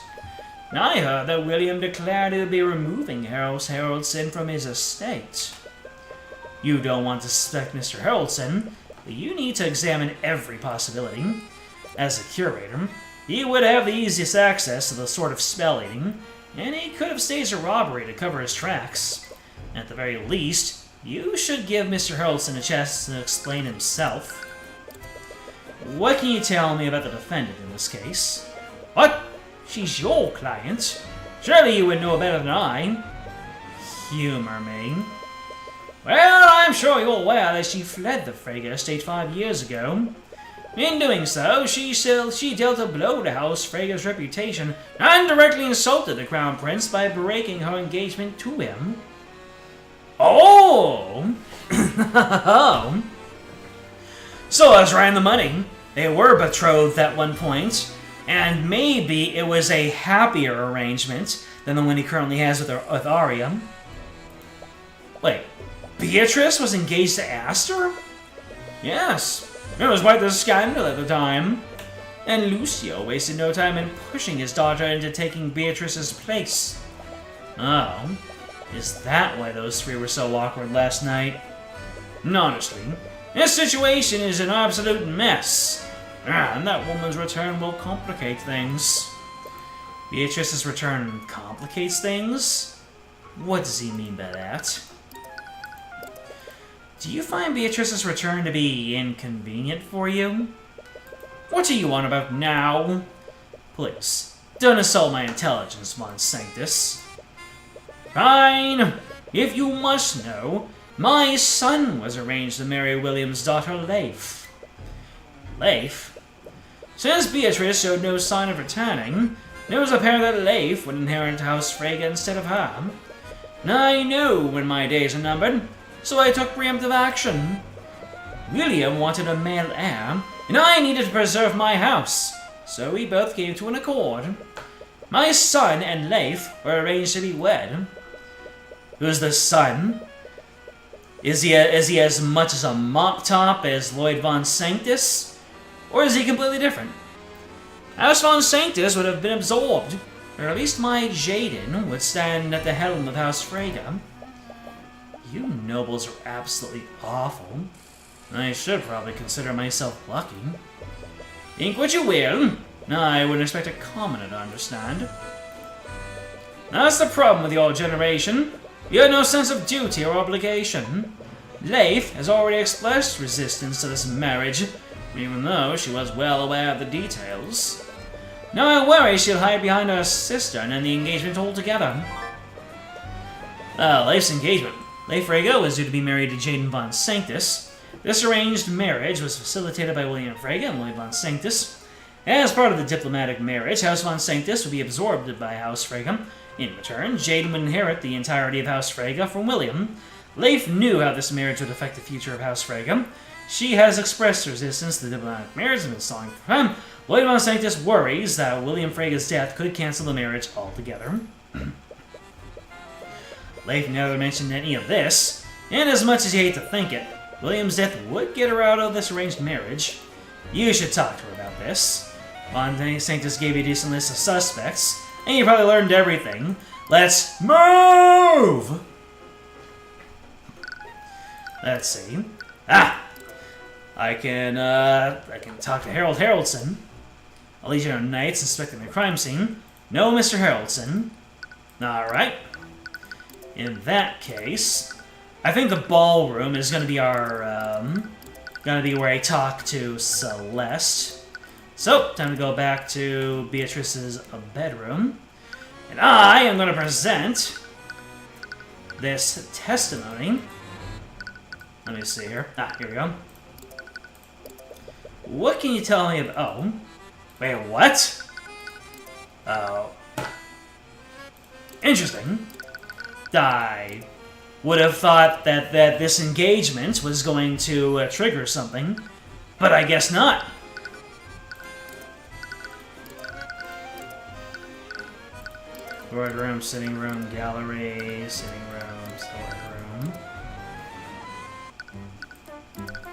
I heard that William declared he would be removing Haraldson from his estate. You don't want to suspect Mr. Haraldson, but you need to examine every possibility. As a curator, he would have the easiest access to the sort of spell eating, and he could have staged a robbery to cover his tracks. At the very least, you should give Mr. Haraldson a chance to explain himself. What can you tell me about the defendant in this case? What? She's your client? Surely you would know better than I. Humor me. Well, I'm sure you're aware that she fled the Frege estate 5 years ago. In doing so, she dealt a blow to House Frege's reputation and directly insulted the Crown Prince by breaking her engagement to him. Oh! So I was right in the money. They were betrothed at one point, and maybe it was a happier arrangement than the one he currently has with Arya. Wait, Beatrice was engaged to Aster? Yes, it was quite the scandal at the time. And Lucio wasted no time in pushing his daughter into taking Beatrice's place. Oh, is that why those three were so awkward last night? Honestly, this situation is an absolute mess. And that woman's return will complicate things. Beatrice's return complicates things? What does he mean by that? Do you find Beatrice's return to be inconvenient for you? What do you want about now? Please, don't assault my intelligence, Von Sanctus. Fine. If you must know, my son was arranged to marry William's daughter, Leif. Leif? Since Beatrice showed no sign of returning, it was apparent that Leif would inherit House Frege instead of her. I knew when my days were numbered, so I took preemptive action. William wanted a male heir, and I needed to preserve my house, so we both came to an accord. My son and Leif were arranged to be wed. Who's the son? Is he as much as a mop top as Lloyd Von Sanctus? Or is he completely different? House Von Sanctus would have been absorbed, or at least my Jaden would stand at the helm of House Frege. You nobles are absolutely awful. I should probably consider myself lucky. Think what you will. I wouldn't expect a commoner to understand. That's the problem with your generation. You have no sense of duty or obligation. Leif has already expressed resistance to this marriage, even though she was well aware of the details. Now I worry she'll hide behind her sister and end the engagement altogether. Leif's engagement. Leif Frege was due to be married to Jaden Von Sanctus. This arranged marriage was facilitated by William Frege and Lloyd Von Sanctus. As part of the diplomatic marriage, House Von Sanctus would be absorbed by House Frege. In return, Jaden would inherit the entirety of House Frege from William. Leif knew how this marriage would affect the future of House Frege. She has expressed resistance to the diplomatic marriage and been stalling for time. Lloyd Von Sanctus worries that William Frege's death could cancel the marriage altogether. Leif never mentioned any of this, and as much as you hate to think it, William's death would get her out of this arranged marriage. You should talk to her about this. Von Sanctus gave you a decent list of suspects, and you probably learned everything. Let's move! Let's see. I can talk to Harold Haraldson. A Legion of Knights inspecting the crime scene. No, Mr. Harrelson. Alright. In that case, I think the ballroom is going to be our, going to be where I talk to Celeste. So, time to go back to Beatrice's bedroom. And I am going to present this testimony. Let me see here. Here we go. What can you tell me about... Oh. Wait, what? Oh. Interesting. I would have thought that this engagement was going to trigger something, but I guess not. Boardroom, sitting room, gallery, sitting room, storeroom.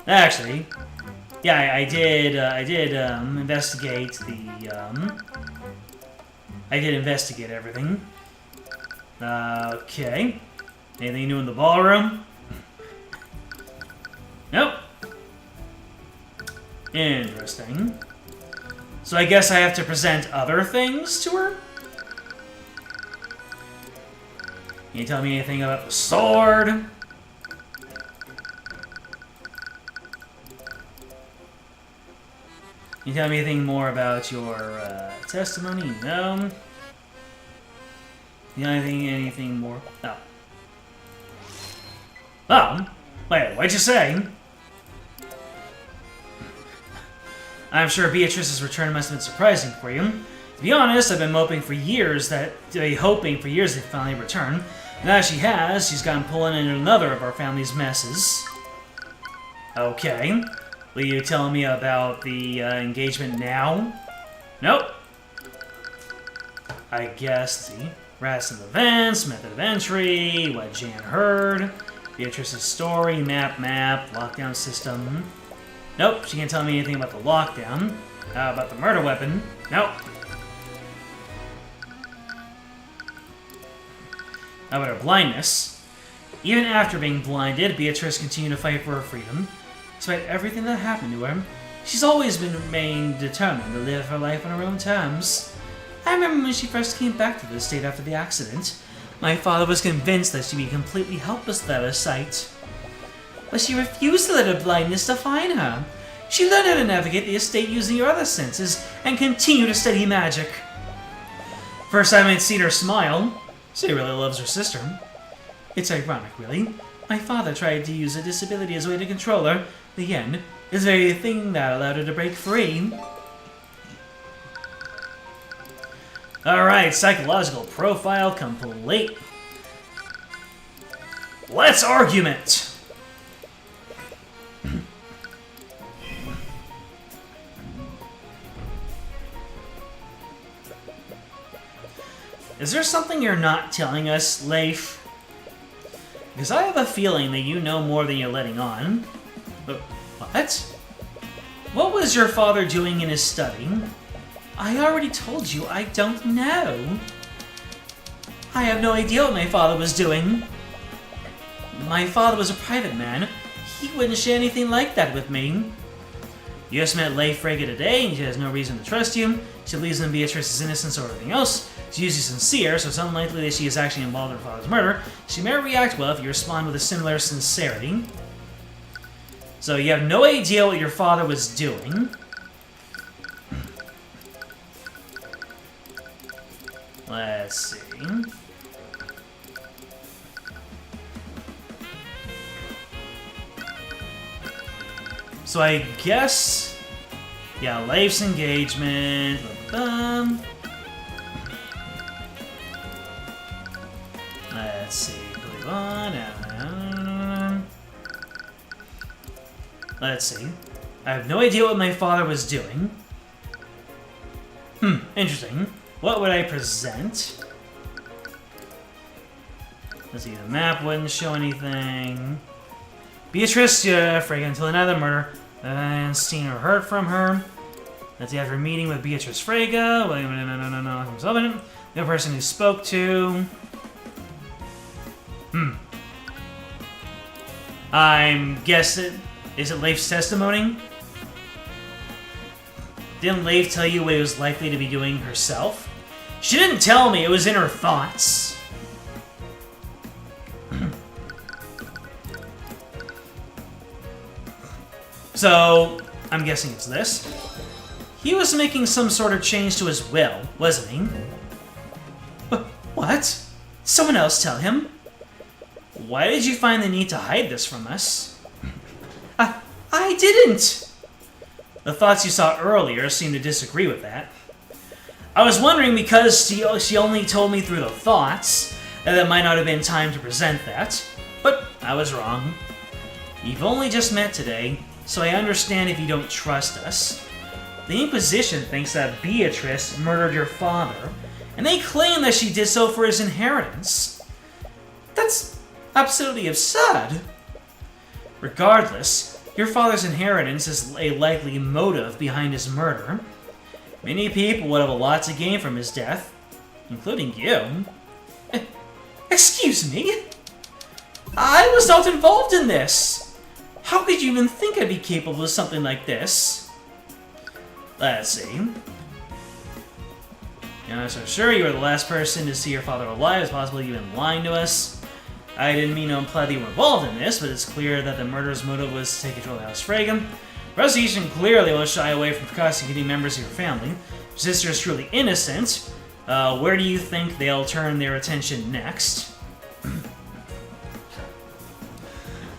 Actually, yeah, I did investigate the, I did investigate everything. Okay. Anything new in the ballroom? Nope. Interesting. So I guess I have to present other things to her? Can you tell me anything about the sword? Can you tell me anything more about your testimony? No. Anything more? No. Oh. Wait, what'd you say? I'm sure Beatrice's return must have been surprising for you. To be honest, I've been hoping for years they finally return. And as she has, she's gotten pulled into another of our family's messes. Okay. Will you tell me about the engagement now? Nope. I guess, see. Rats and events, method of entry, what Jan heard, Beatrice's story, map, lockdown system. Nope, she can't tell me anything about the lockdown. How about the murder weapon? Nope. How about her blindness? Even after being blinded, Beatrice continued to fight for her freedom. Despite everything that happened to her, she's always remained determined to live her life on her own terms. I remember when she first came back to this state after the accident. My father was convinced that she'd be completely helpless without her sight. But she refused to let her blindness define her. She learned how to navigate the estate using her other senses and continue to study magic. First time I'd seen her smile, she really loves her sister. It's ironic, really. My father tried to use a disability as a way to control her. The end is the very thing that allowed her to break free. Alright, psychological profile complete. Let's argument! Is there something you're not telling us, Leif? Because I have a feeling that you know more than you're letting on. But what? What was your father doing in his study? I already told you I don't know. I have no idea what my father was doing. My father was a private man. He wouldn't share anything like that with me. You just met Leif Frege today, and she has no reason to trust you. She believes in Beatrice's innocence or anything else. She's usually sincere, so it's unlikely that she is actually involved in her father's murder. She may react well if you respond with a similar sincerity. So you have no idea what your father was doing. Let's see. So I guess, yeah, Leif's engagement. Let's see. Let's see. I have no idea what my father was doing. Interesting. What would I present? Let's see, the map wouldn't show anything. Beatrice, Frege until another murder. And seen or heard from her. Let's see, after a meeting with Beatrice Frege. No. The person who spoke to. I'm guessing. Is it Leif's testimony? Didn't Leif tell you what he was likely to be doing herself? She didn't tell me, it was in her thoughts. So, I'm guessing it's this. He was making some sort of change to his will, wasn't he? What? Someone else tell him? Why did you find the need to hide this from us? I didn't! The thoughts you saw earlier seem to disagree with that. I was wondering because she only told me through the thoughts that might not have been time to present that, but I was wrong. You've only just met today, so I understand if you don't trust us. The Inquisition thinks that Beatrice murdered your father, and they claim that she did so for his inheritance. That's absolutely absurd. Regardless, your father's inheritance is a likely motive behind his murder. Many people would have a lot to gain from his death, including you. Excuse me? I was not involved in this! How could you even think I'd be capable of something like this? Let's see. So sure, you were the last person to see your father alive, as possible you've been lying to us. I didn't mean to imply that you were involved in this, but it's clear that the murderer's motive was to take control of House Frege. Prosecution clearly will shy away from prosecuting members of your family. Your sister is truly innocent. Where do you think they'll turn their attention next?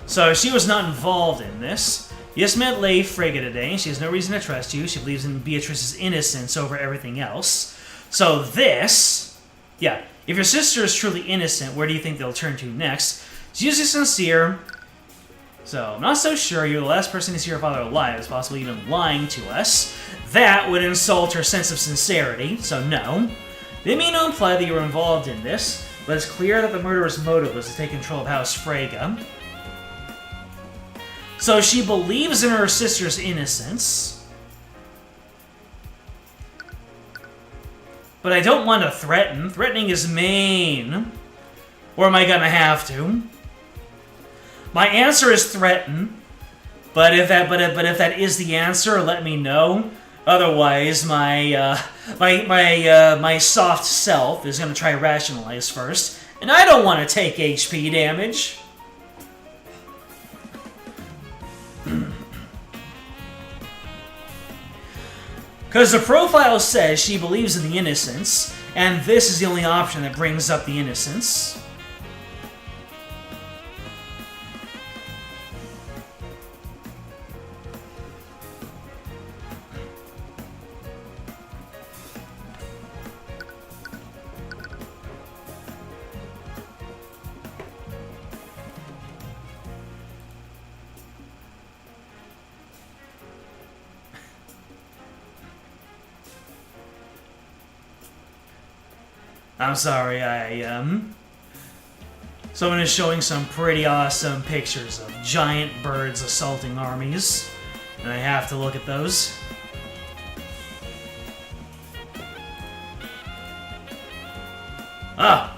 So she was not involved in this. You just met Lady Frege today. She has no reason to trust you. She believes in Beatrice's innocence over everything else. So this... Yeah, if your sister is truly innocent, where do you think they'll turn to next? She's usually sincere. So, I'm not so sure you're the last person to see your father alive, as possibly even lying to us. That would insult her sense of sincerity, so no. They mean to imply that you were involved in this, but it's clear that the murderer's motive was to take control of House Frege. So she believes in her sister's innocence. But I don't want to threaten. Threatening is mean. Or am I gonna have to? My answer is threaten. But if that is the answer, let me know. Otherwise, my soft self is gonna try to rationalize first, and I don't want to take HP damage. Because the profile says she believes in the innocence, and this is the only option that brings up the innocence. I'm sorry, someone is showing some pretty awesome pictures of giant birds assaulting armies, and I have to look at those. Ah!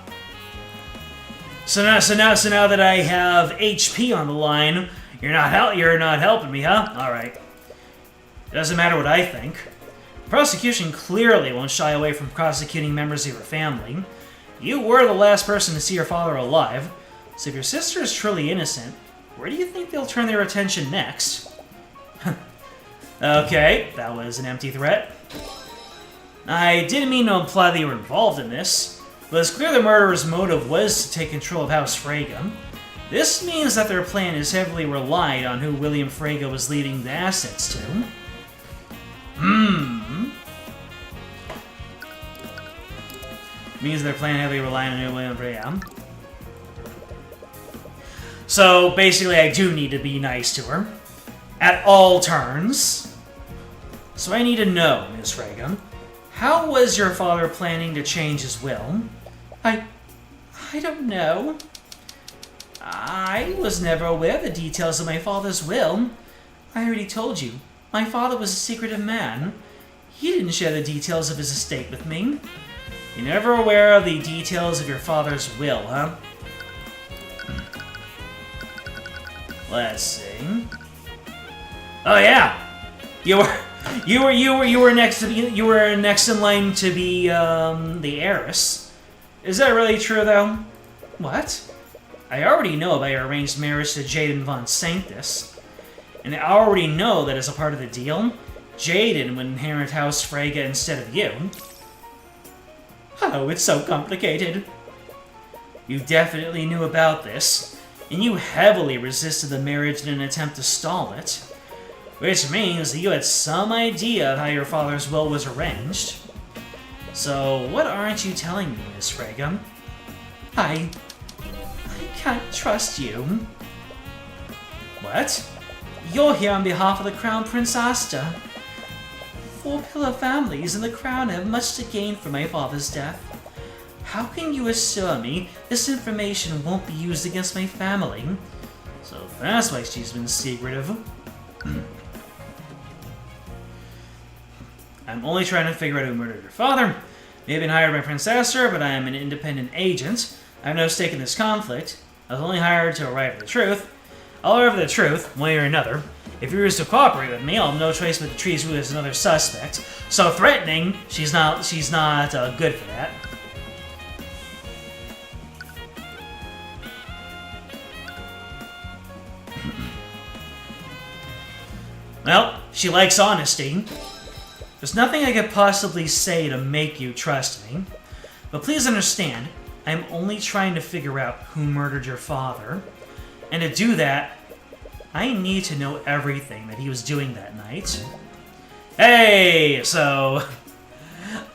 So now that I have HP on the line, you're not helping me, huh? Alright. Doesn't matter what I think. Prosecution clearly won't shy away from prosecuting members of your family. You were the last person to see your father alive, so if your sister is truly innocent, where do you think they'll turn their attention next? Okay, that was an empty threat. I didn't mean to imply that you were involved in this, but it's clear the murderer's motive was to take control of House Frege. This means that their plan is heavily relied on who William Frege was leaving the assets to. Means their plan heavily reliant on William Frege. So basically, I do need to be nice to her at all turns. So I need to know, Miss Frege, how was your father planning to change his will? I don't know. I was never aware of the details of my father's will. I already told you. My father was a secretive man. He didn't share the details of his estate with me. You're never aware of the details of your father's will, huh? Let's see. Oh yeah! You were next in line to be the heiress. Is that really true, though? What? I already know about your arranged marriage to Jaden von Sanctus, and I already know that as a part of the deal, Jaden would inherit House Freyga instead of you. Oh, it's so complicated. You definitely knew about this, and you heavily resisted the marriage in an attempt to stall it, which means that you had some idea of how your father's will was arranged. So, what aren't you telling me, Miss Freyga? I can't trust you. What? You're here on behalf of the Crown Prince Asta. 4 pillar families in the Crown have much to gain from my father's death. How can you assure me this information won't be used against my family? So that's why she's been secretive. I'm only trying to figure out who murdered your father. May have been hired by Prince Astor, but I am an independent agent. I have no stake in this conflict. I was only hired to arrive at the truth. I'll arrive at the truth, one way or another. If you refuse to cooperate with me, I'll have no choice but to treat you as another suspect. So threatening, she's not good for that. Well, she likes honesty. There's nothing I could possibly say to make you trust me. But please understand, I'm only trying to figure out who murdered your father. And to do that, I need to know everything that he was doing that night. Hey, so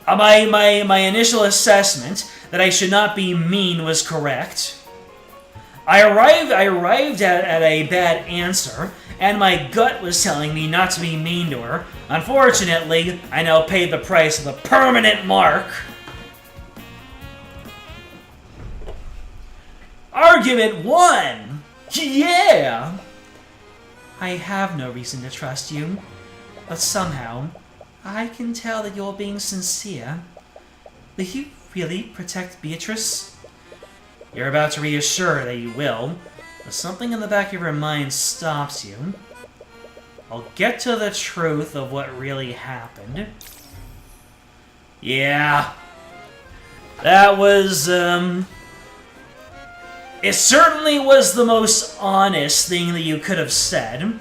my initial assessment that I should not be mean was correct. I arrived at a bad answer, and my gut was telling me not to be mean to her. Unfortunately, I now paid the price of a permanent mark. Argument 1! Yeah! I have no reason to trust you, but somehow, I can tell that you're being sincere. Will you really protect Beatrice? You're about to reassure that you will, but something in the back of your mind stops you. I'll get to the truth of what really happened. Yeah. That was, it certainly was the most honest thing that you could have said.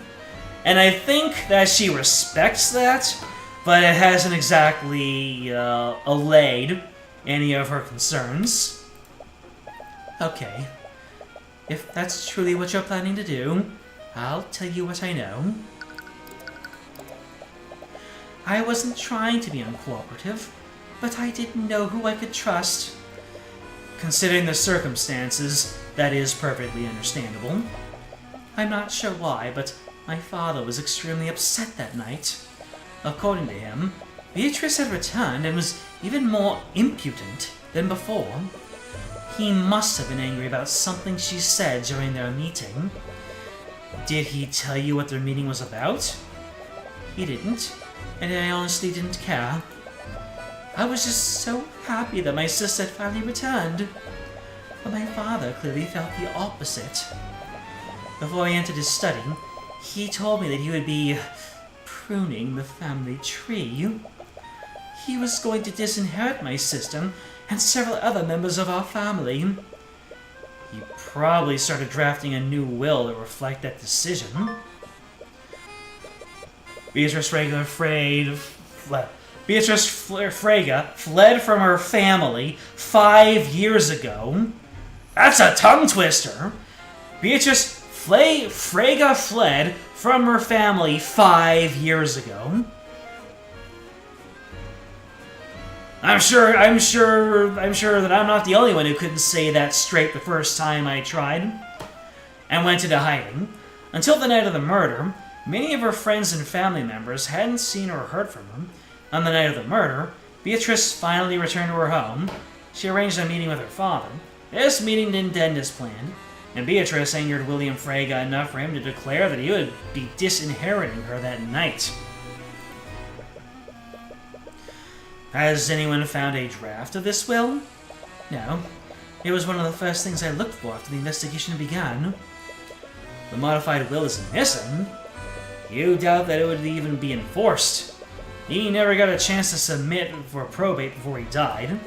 And I think that she respects that, but it hasn't exactly allayed any of her concerns. Okay. If that's truly what you're planning to do, I'll tell you what I know. I wasn't trying to be uncooperative, but I didn't know who I could trust. Considering the circumstances, that is perfectly understandable. I'm not sure why, but my father was extremely upset that night. According to him, Beatrice had returned and was even more impudent than before. He must have been angry about something she said during their meeting. Did he tell you what their meeting was about? He didn't, and I honestly didn't care. I was just so happy that my sister had finally returned. But my father clearly felt the opposite. Before he entered his study, he told me that he would be pruning the family tree. He was going to disinherit my sister and several other members of our family. He probably started drafting a new will to reflect that decision. Beatrice Freyga fled from her family 5 years ago. That's a tongue twister! Beatrice Freyga fled from her family 5 years ago. I'm sure that I'm not the only one who couldn't say that straight the first time I tried, and went into hiding. Until the night of the murder, many of her friends and family members hadn't seen or heard from her. On the night of the murder, Beatrice finally returned to her home. She arranged a meeting with her father. This meeting didn't end as planned, and Beatrice angered William Freyga enough for him to declare that he would be disinheriting her that night. Has anyone found a draft of this will? No. It was one of the first things I looked for after the investigation began. The modified will isn't missing. You doubt that it would even be enforced. He never got a chance to submit for probate before he died.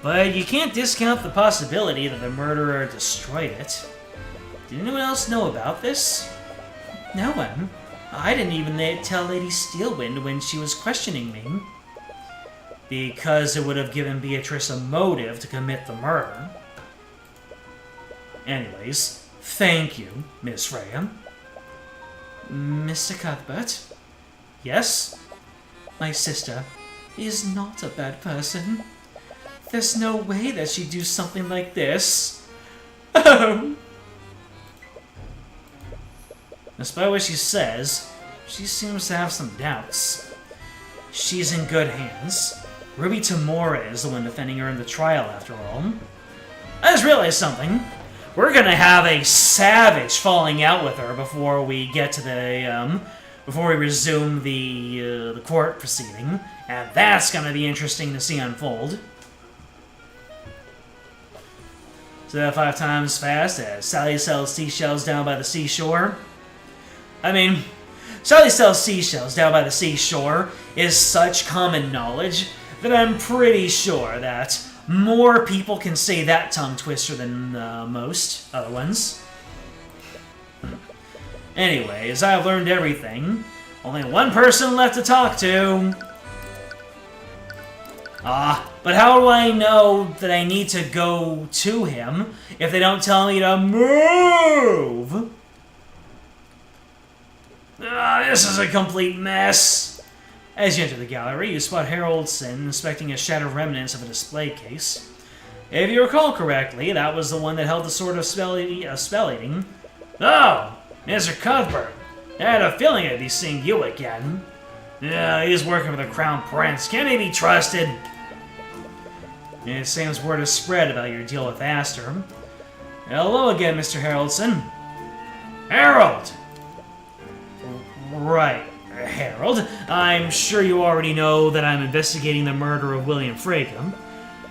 But you can't discount the possibility that the murderer destroyed it. Did anyone else know about this? No one. I didn't even tell Lady Steelwind when she was questioning me. Because it would have given Beatrice a motive to commit the murder. Anyways, thank you, Miss Freya. Mr. Cuthbert? Yes? My sister is not a bad person. There's no way that she'd do something like this. Oh! Despite what she says, she seems to have some doubts. She's in good hands. Ruby Tamora is the one defending her in the trial, after all. I just realized something. We're gonna have a savage falling out with her before we get to the, before we resume the court proceeding, and that's gonna be interesting to see unfold. So that 5 times fast as Sally sells seashells down by the seashore. I mean, Sally sells seashells down by the seashore is such common knowledge that I'm pretty sure that more people can say that tongue twister than most other ones. Anyways, I've learned everything. Only one person left to talk to. But how do I know that I need to go to him if they don't tell me to move? This is a complete mess. As you enter the gallery, you spot Haraldson inspecting a shattered remnants of a display case. If you recall correctly, that was the one that held the sword of spell eating. Oh, Mr. Cuthbert. I had a feeling I'd be seeing you again. Yeah, he's working for the Crown Prince. Can he be trusted? It seems word has spread about your deal with Aster. Hello again, Mr. Haraldson. Harold! Right, Harold. I'm sure you already know that I'm investigating the murder of William Frege,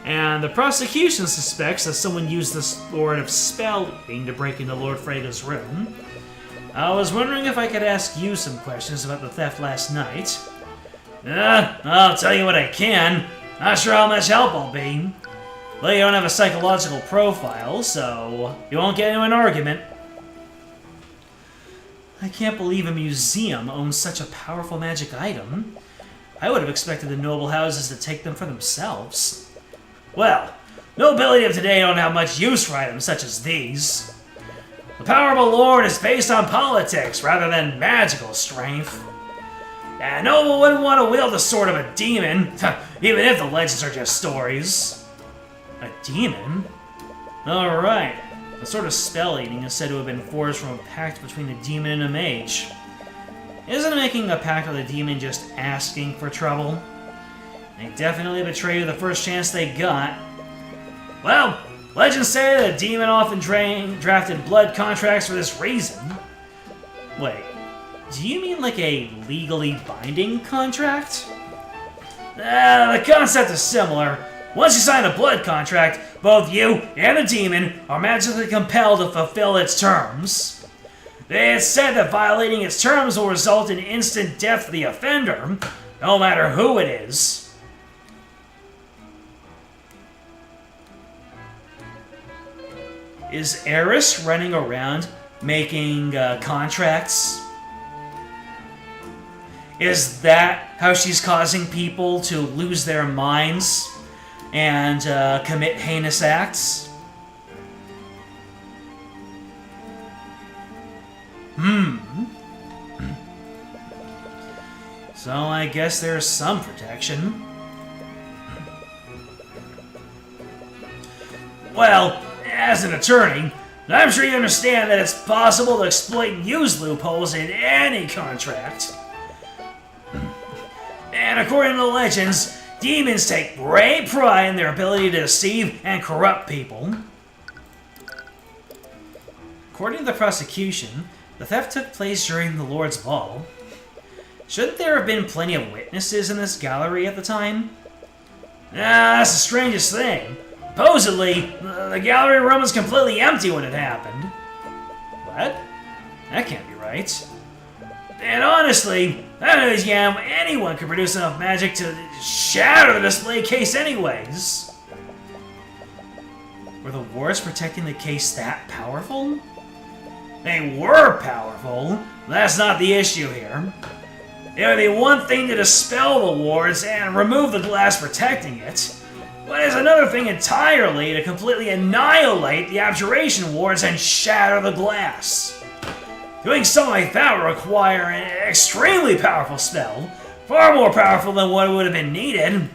and the prosecution suspects that someone used the Sword of Spell-Eating to break into Lord Frege's room. I was wondering if I could ask you some questions about the theft last night. I'll tell you what I can. Not sure how much help I'll be. Well, you don't have a psychological profile, so you won't get into an argument. I can't believe a museum owns such a powerful magic item. I would have expected the noble houses to take them for themselves. Well, nobility of today don't have much use for items such as these. The power of a lord is based on politics rather than magical strength. And no one wouldn't want to wield the sword of a demon, even if the legends are just stories. A demon? Alright. The sword of spell-eating is said to have been forged from a pact between a demon and a mage. Isn't making a pact with a demon just asking for trouble? They definitely betrayed you the first chance they got. Well, legends say that a demon often drafted blood contracts for this reason. Wait. Do you mean like a legally binding contract? The concept is similar. Once you sign a blood contract, both you and the demon are magically compelled to fulfill its terms. It's said that violating its terms will result in instant death for the offender, no matter who it is. Is Eris running around making contracts? Is that how she's causing people to lose their minds and commit heinous acts? So I guess there's some protection. Well, as an attorney, I'm sure you understand that it's possible to exploit and use loopholes in any contract. And according to the legends, demons take great pride in their ability to deceive and corrupt people. According to the prosecution, the theft took place during the Lord's Ball. Shouldn't there have been plenty of witnesses in this gallery at the time? That's the strangest thing. Supposedly, the gallery room was completely empty when it happened. What? That can't be right. And honestly, That is, yeah, anyone could produce enough magic to shatter the display case anyways. Were the wards protecting the case that powerful? They were powerful. That's not the issue here. It would be one thing to dispel the wards and remove the glass protecting it, but it's another thing entirely to completely annihilate the abjuration wards and shatter the glass. Doing something like that would require an extremely powerful spell, far more powerful than what would have been needed.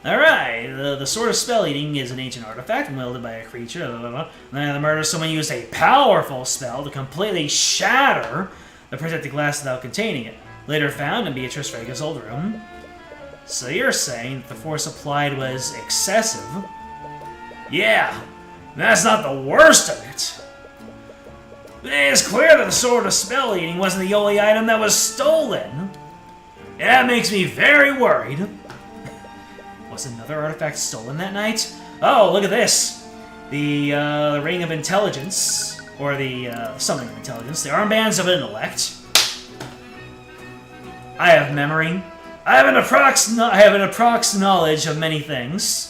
Alright, the Sword of Spell Eating is an ancient artifact wielded by a creature. Then the murder, someone used a powerful spell to completely shatter the protected glass without containing it. Later found in Beatrice Frega's old room. So you're saying that the force applied was excessive? Yeah, that's not the worst of it. It's clear that the Sword of Spell Eating wasn't the only item that was stolen. That makes me very worried. Was another artifact stolen that night? Oh, look at this. The Ring of Intelligence, or the something of Intelligence, the Armbands of Intellect. I have memory. I have an approx knowledge of many things.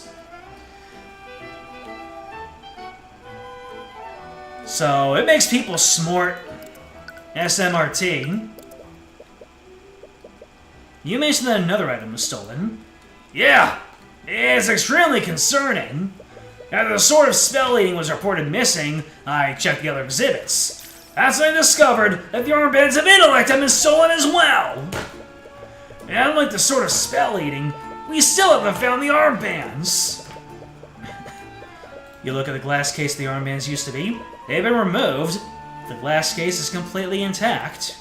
So, it makes people smart. SMRT. You mentioned that another item was stolen. Yeah, it's extremely concerning. After the Sword of Spell Eating was reported missing, I checked the other exhibits. That's when I discovered that the Armbands of Intellect have been stolen as well. And unlike the Sword of Spell Eating, we still haven't found the armbands. You look at the glass case the armbands used to be. They've been removed. The glass case is completely intact.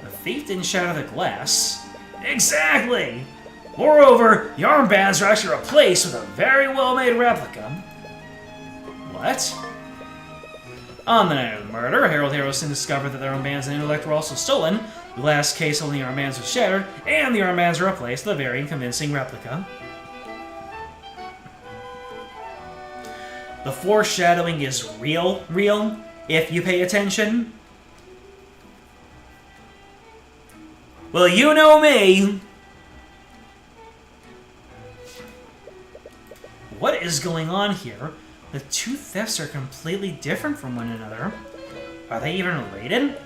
The thief didn't shatter the glass. Exactly! Moreover, the armbands are actually replaced with a very well-made replica. What? On the night of the murder, Harold Harrelson discovered that their armbands and intellect were also stolen. The glass case holding the armbands was shattered, and the armbands were replaced with a very convincing replica. The foreshadowing is real, if you pay attention. Well, you know me! What is going on here? The two thefts are completely different from one another. Are they even related?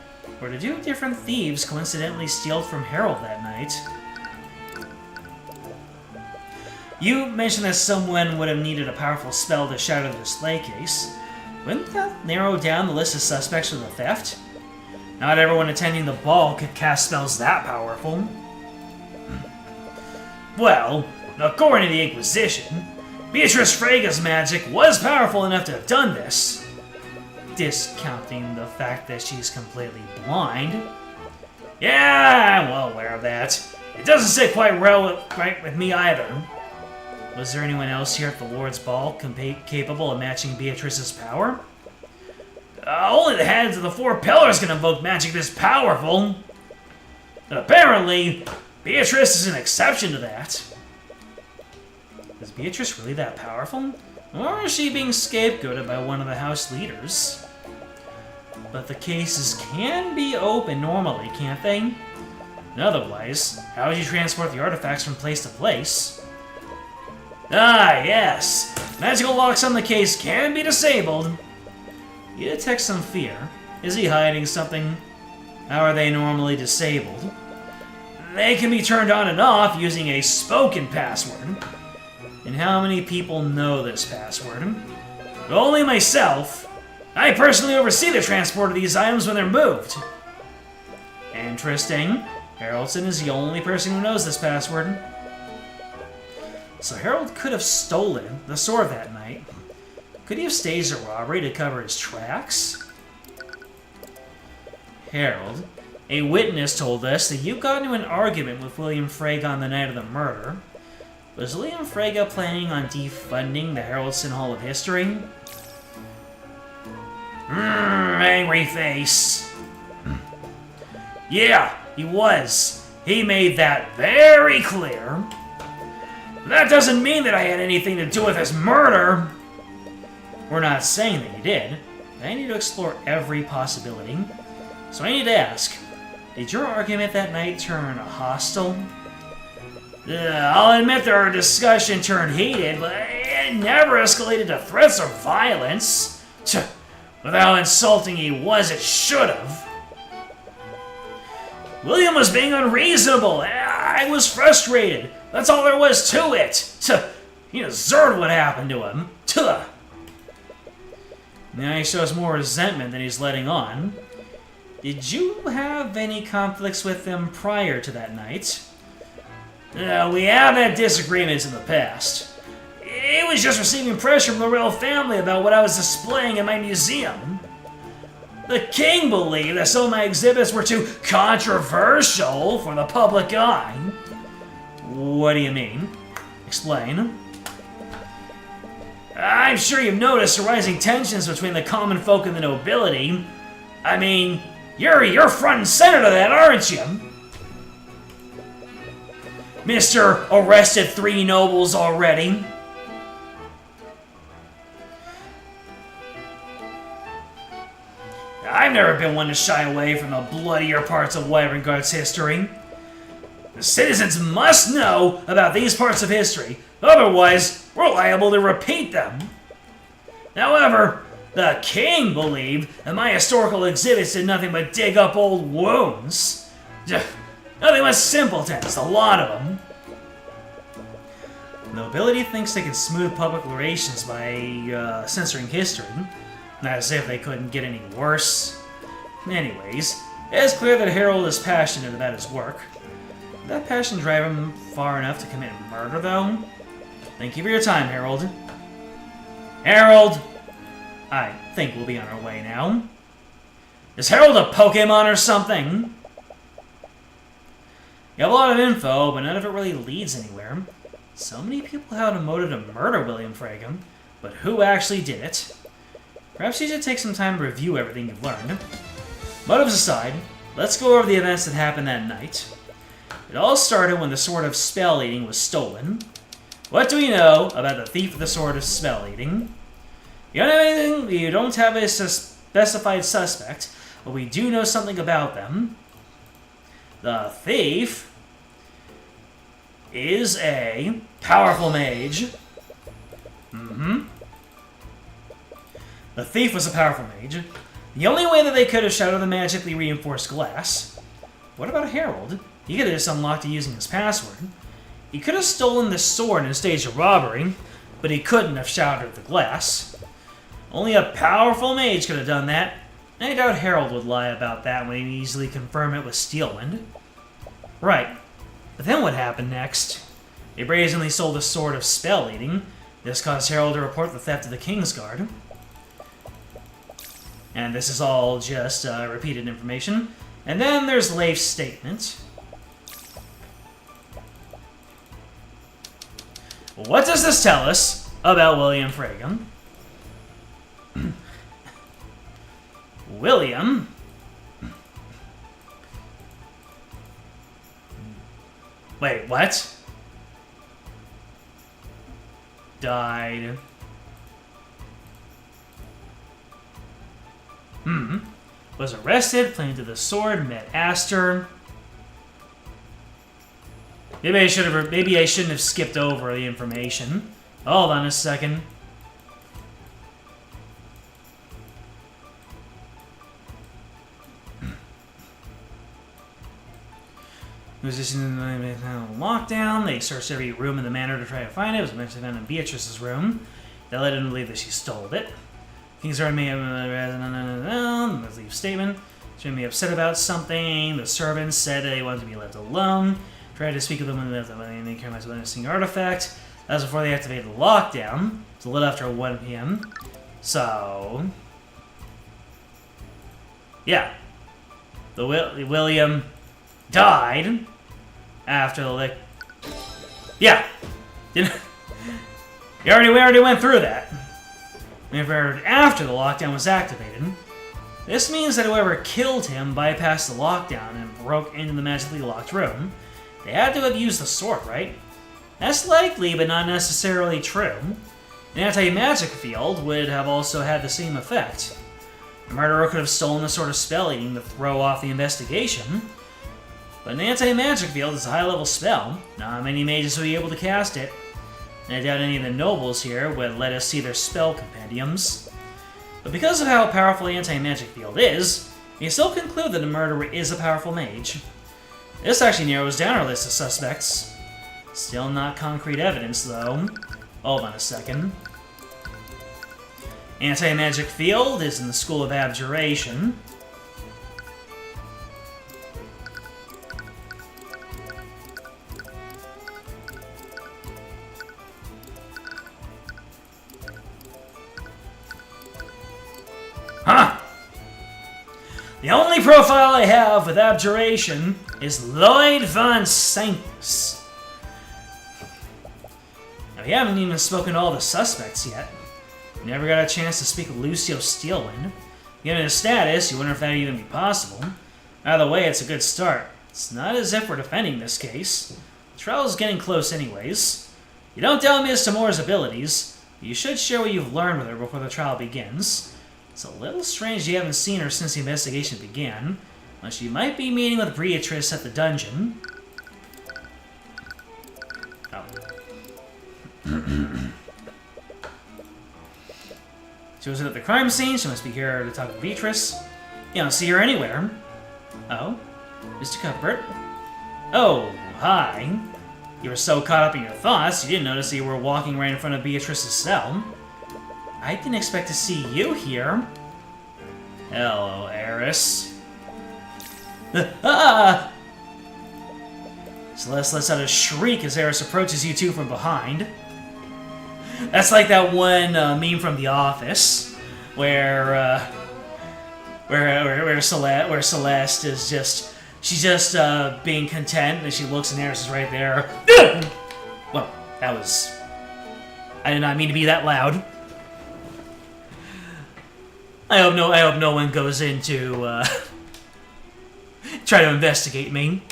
Or did two different thieves coincidentally steal from Harold that night? You mentioned that someone would have needed a powerful spell to shatter the display case. Wouldn't that narrow down the list of suspects for the theft? Not everyone attending the ball could cast spells that powerful. Well, according to the Inquisition, Beatrice Frega's magic was powerful enough to have done this. Discounting the fact that she's completely blind. Yeah, I'm well aware of that. It doesn't sit quite right with me either. Was there anyone else here at the Lord's Ball capable of matching Beatrice's power? Only the heads of the four pillars can invoke magic this powerful. But apparently, Beatrice is an exception to that. Is Beatrice really that powerful? Or is she being scapegoated by one of the house leaders? But the cases can be open normally, can't they? Otherwise, how would you transport the artifacts from place to place? Ah, yes! Magical locks on the case can be disabled. You detect some fear. Is he hiding something? How are they normally disabled? They can be turned on and off using a spoken password. And how many people know this password? Only myself. I personally oversee the transport of these items when they're moved. Interesting. Harrelson is the only person who knows this password. So Harold could have stolen the sword that night. Could he have staged a robbery to cover his tracks? Harold, a witness, told us that you got into an argument with William Frege on the night of the murder. Was William Frege planning on defunding the Harrelson Hall of History? Angry face. Yeah, he was. He made that very clear. That doesn't mean that I had anything to do with his murder. We're not saying that you did. I need to explore every possibility. So I need to ask, did your argument that night turn hostile? I'll admit that our discussion turned heated, but it never escalated to threats or violence. With how insulting he was, it should have. William was being unreasonable. I was frustrated. That's all there was to it. He deserved what happened to him. Now he shows more resentment than he's letting on. Did you have any conflicts with him prior to that night? We have had disagreements in the past. It was just receiving pressure from the royal family about what I was displaying in my museum. The king believed that some of my exhibits were too controversial for the public eye. What do you mean? Explain. I'm sure you've noticed the rising tensions between the common folk and the nobility. I mean, you're front and center to that, aren't you? Mr. Arrested 3 nobles already. I've never been one to shy away from the bloodier parts of Wyvern history. The citizens must know about these parts of history, otherwise we're liable to repeat them. However, the king believed that my historical exhibits did nothing but dig up old wounds. Nothing but simpletons, a lot of them. The nobility thinks they can smooth public relations by censoring history. Not as if they couldn't get any worse. Anyways, it's clear that Harold is passionate about his work. Did that passion drive him far enough to commit murder, though? Thank you for your time, Harold. Harold! I think we'll be on our way now. Is Harold a Pokemon or something? You have a lot of info, but none of it really leads anywhere. So many people have a motive to murder William Fragum, but who actually did it? Perhaps you should take some time to review everything you've learned. Motives aside, let's go over the events that happened that night. It all started when the Sword of Spell Eating was stolen. What do we know about the thief of the Sword of Spell Eating? You don't have anything, you don't have a specified suspect, but we do know something about them. The thief is a powerful mage. The thief was a powerful mage. The only way that they could have shattered the magically reinforced glass. What about Harold? He could have just unlocked it using his password. He could have stolen the sword and staged a robbery, but he couldn't have shattered the glass. Only a powerful mage could have done that. I doubt Harold would lie about that when he easily confirm it with Steelwind. Right. But then what happened next? They brazenly sold the Sword of Spell Eating. This caused Harold to report the theft of the Kingsguard. And this is all just repeated information. And then there's Leif's statement. What does this tell us about William Fragum? William? Wait, what? Died. Was arrested, planted the sword, met Aster. Maybe I shouldn't have skipped over the information. Hold on a second. It was just in the lockdown. They searched every room in the manor to try to find it. It was eventually found in Beatrice's room. They led him to believe that she stole it. Kingsguard may have leave statement. She may be upset about something. The servants said they wanted to be left alone. Tried to speak with them when they came out to the missing artifact. That was before they activated the lockdown. It's a little after 1 p.m. So, yeah, the William died after the yeah. We already went through that. After the lockdown was activated. This means that whoever killed him bypassed the lockdown and broke into the magically locked room. They had to have used the sword, right? That's likely, but not necessarily true. An anti-magic field would have also had the same effect. The murderer could have stolen the sort of spell needing to throw off the investigation. But an anti-magic field is a high-level spell. Not many mages will be able to cast it. And I doubt any of the nobles here would let us see their spell compendiums. But because of how powerful the anti-magic field is, we can still conclude that the murderer is a powerful mage. This actually narrows down our list of suspects. Still not concrete evidence, though. Hold on a second. Anti-magic field is in the School of Abjuration. Huh! The only profile I have with Abjuration is Lloyd von Sanctus. Now, we haven't even spoken to all the suspects yet. We never got a chance to speak with Lucio Steelwind. Given his status, you wonder if that'd even be possible. Either way, it's a good start. It's not as if we're defending this case. The trial's getting close anyways. You don't doubt Ms. Tamora's abilities, but you should share what you've learned with her before the trial begins. It's a little strange you haven't seen her since the investigation began, but she might be meeting with Beatrice at the dungeon. Oh. She wasn't at the crime scene, she must be here to talk to Beatrice. You don't see her anywhere. Oh? Mr. Cuthbert? Oh, hi. You were so caught up in your thoughts, you didn't notice that you were walking right in front of Beatrice's cell. I didn't expect to see you here. Hello, Eris. Ah! Celeste lets out a shriek as Eris approaches you two from behind. That's like that one meme from The Office, where Celeste is just being content, and she looks and Eris is right there. Well, that was. I did not mean to be that loud. I hope no one goes in to try to investigate me.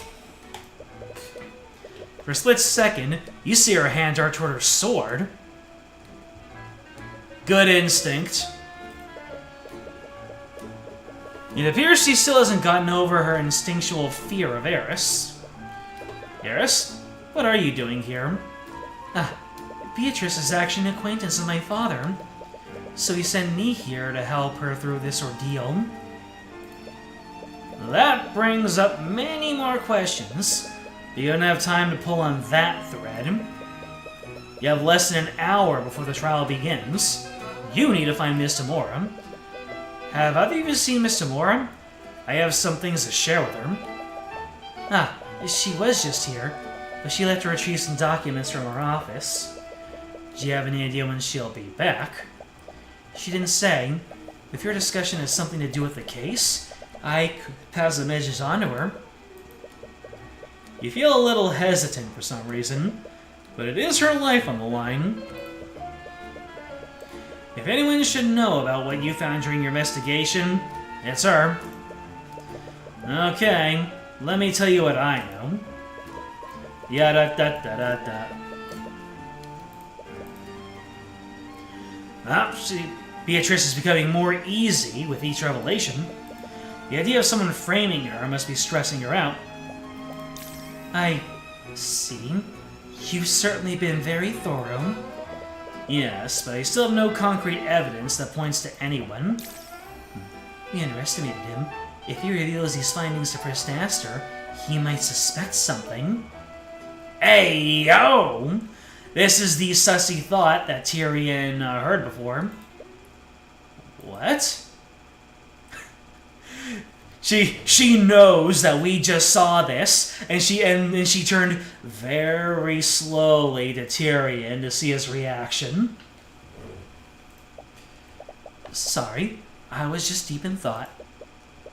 For a split second, you see her hand dart toward her sword. Good instinct. It appears she still hasn't gotten over her instinctual fear of Eris. Eris, what are you doing here? Beatrice is actually an acquaintance of my father. So he sent me here to help her through this ordeal. That brings up many more questions. You don't have time to pull on that thread. You have less than an hour before the trial begins. You need to find Miss Tamora. Have either of you seen Miss Tamora? I have some things to share with her. She was just here, but she left to retrieve some documents from her office. Do you have any idea when she'll be back? She didn't say. If your discussion has something to do with the case, I could pass the message on to her. You feel a little hesitant for some reason, but it is her life on the line. If anyone should know about what you found during your investigation, it's her. Okay, let me tell you what I know. Yada-da-da-da-da. Beatrice is becoming more easy with each revelation. The idea of someone framing her must be stressing her out. I see. You've certainly been very thorough. Yes, but I still have no concrete evidence that points to anyone. We underestimated him. If he reveals these findings to Prince Nastor, he might suspect something. Hey, yo! This is the sussy thought that Tyrion heard before. What? She knows that we just saw this, and she turned very slowly to Tyrion to see his reaction. Sorry, I was just deep in thought.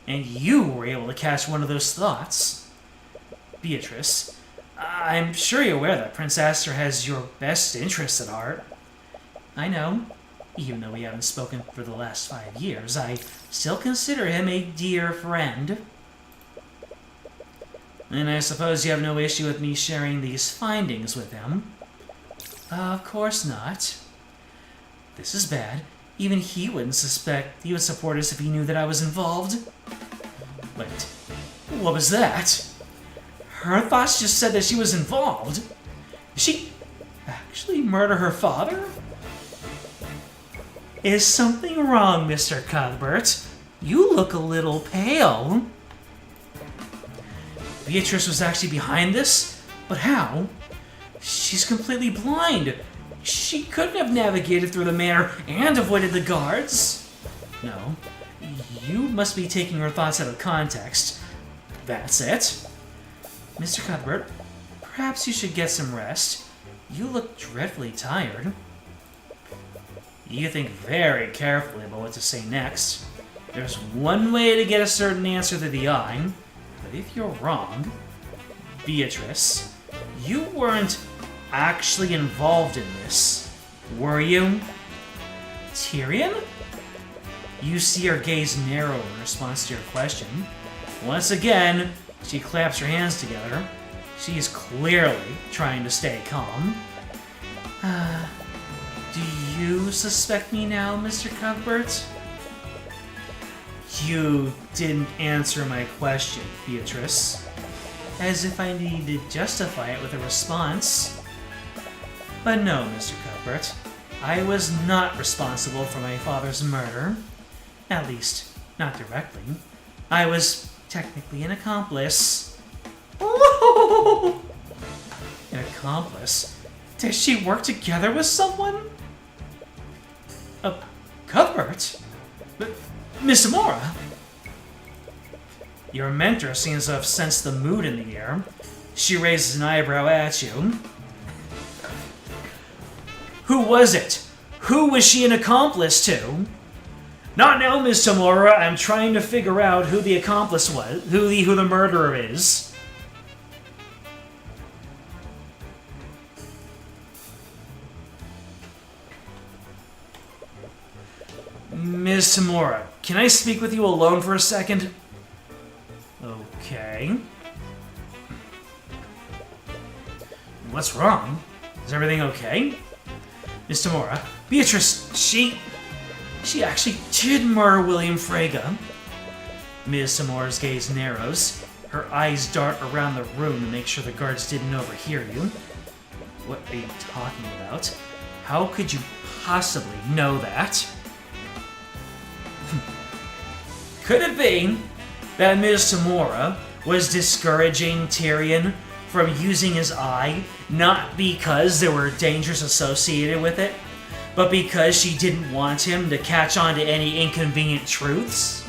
And you were able to catch one of those thoughts. Beatrice, I'm sure you're aware that Prince Astor has your best interests at heart. I know. Even though we haven't spoken for the last 5 years, I still consider him a dear friend. And I suppose you have no issue with me sharing these findings with him? Of course not. This is bad. Even he wouldn't suspect he would support us if he knew that I was involved. Wait, what was that? Her thoughts just said that she was involved. Did she actually murder her father? Is something wrong, Mr. Cuthbert? You look a little pale. Beatrice was actually behind this? But how? She's completely blind. She couldn't have navigated through the manor and avoided the guards. No, you must be taking her thoughts out of context. That's it. Mr. Cuthbert, perhaps you should get some rest. You look dreadfully tired. You think very carefully about what to say next. There's one way to get a certain answer to the eye, but if you're wrong, Beatrice, you weren't actually involved in this, were you? Tyrion? You see her gaze narrow in response to your question. Once again, she claps her hands together. She's clearly trying to stay calm. Do you suspect me now, Mr. Cuthbert? You didn't answer my question, Beatrice. As if I needed to justify it with a response. But no, Mr. Cuthbert. I was not responsible for my father's murder. At least, not directly. I was technically an accomplice. An accomplice? Does she work together with someone? Cuthbert? Miss Amora? Your mentor seems to have sensed the mood in the air. She raises an eyebrow at you. Who was it? Who was she an accomplice to? Not now, Miss Amora. I'm trying to figure out who the accomplice was, who the murderer is. Miss Tamora, can I speak with you alone for a second? Okay. What's wrong? Is everything okay? Miss Tamora, Beatrice, she actually did murder William Frege. Ms. Tamora's gaze narrows. Her eyes dart around the room to make sure the guards didn't overhear you. What are you talking about? How could you possibly know that? Could it be that Ms. Tamora was discouraging Tyrion from using his eye, not because there were dangers associated with it, but because she didn't want him to catch on to any inconvenient truths?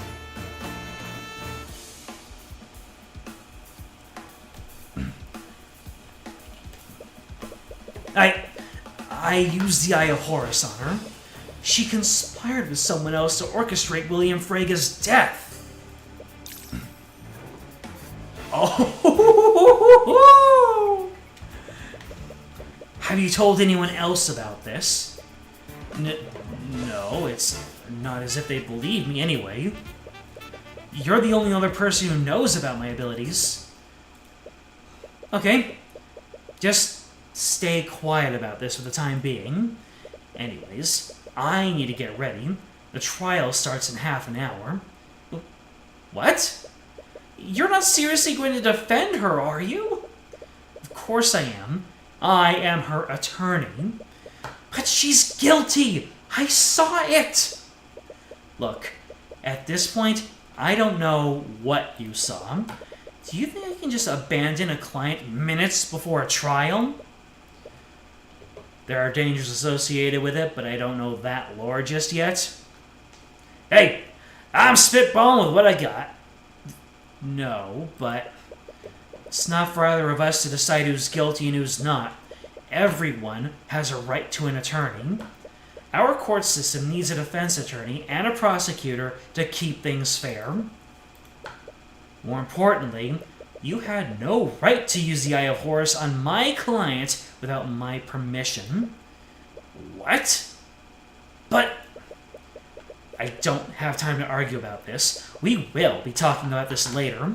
I used the Eye of Horus on her. She conspired with someone else to orchestrate William Frege's death. Oh! Have you told anyone else about this? No, it's not as if they believe me anyway. You're the only other person who knows about my abilities. Okay, just stay quiet about this for the time being. Anyways, I need to get ready. The trial starts in half an hour. What? You're not seriously going to defend her, are you? Of course I am. I am her attorney. But she's guilty! I saw it! Look, at this point, I don't know what you saw. Do you think I can just abandon a client minutes before a trial? There are dangers associated with it, but I don't know that lore just yet. Hey, I'm spitballing with what I got. No, but it's not for either of us to decide who's guilty and who's not. Everyone has a right to an attorney. Our court system needs a defense attorney and a prosecutor to keep things fair. More importantly, you had no right to use the Eye of Horus on my client without my permission. What? But I don't have time to argue about this. We will be talking about this later.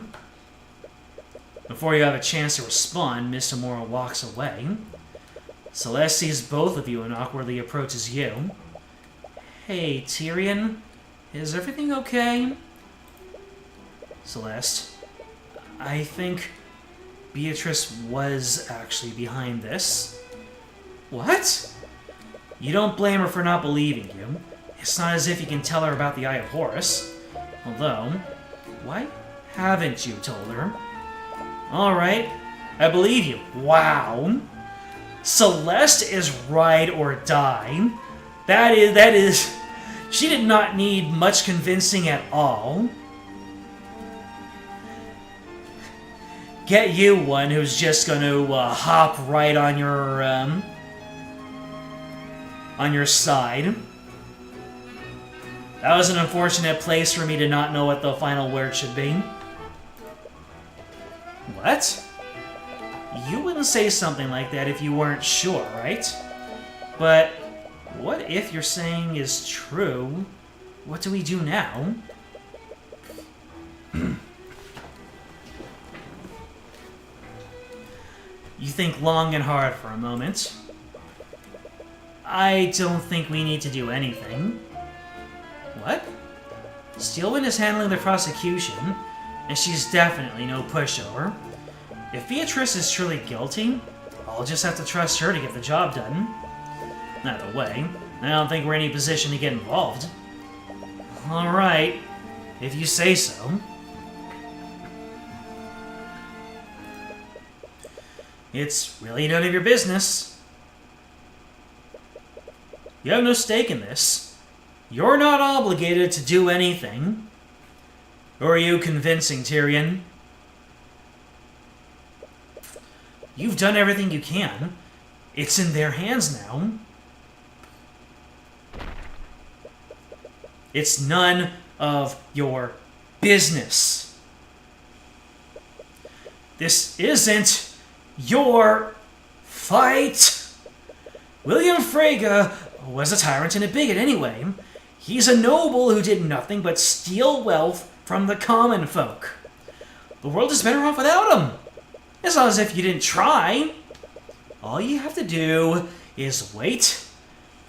Before you have a chance to respond, Miss Tamora walks away. Celeste sees both of you and awkwardly approaches you. Hey, Tyrion, is everything okay? Celeste, I think Beatrice was actually behind this. What? You don't blame her for not believing you. It's not as if you can tell her about the Eye of Horus. Although, why haven't you told her? Alright, I believe you. Wow. Celeste is ride or die. That is... She did not need much convincing at all. Get you one who's just going to hop right on your side. That was an unfortunate place for me to not know what the final word should be. What? You wouldn't say something like that if you weren't sure, right? But what if you're saying is true? What do we do now? You think long and hard for a moment. I don't think we need to do anything. What? Steelwind is handling the prosecution, and she's definitely no pushover. If Beatrice is truly guilty, I'll just have to trust her to get the job done. Either way, I don't think we're in any position to get involved. Alright, if you say so. It's really none of your business. You have no stake in this. You're not obligated to do anything. Or are you convincing, Tyrion? You've done everything you can. It's in their hands now. It's none of your business. This isn't your fight. William Frege was a tyrant and a bigot anyway. He's a noble who did nothing but steal wealth from the common folk. The world is better off without him. It's not as if you didn't try. All you have to do is wait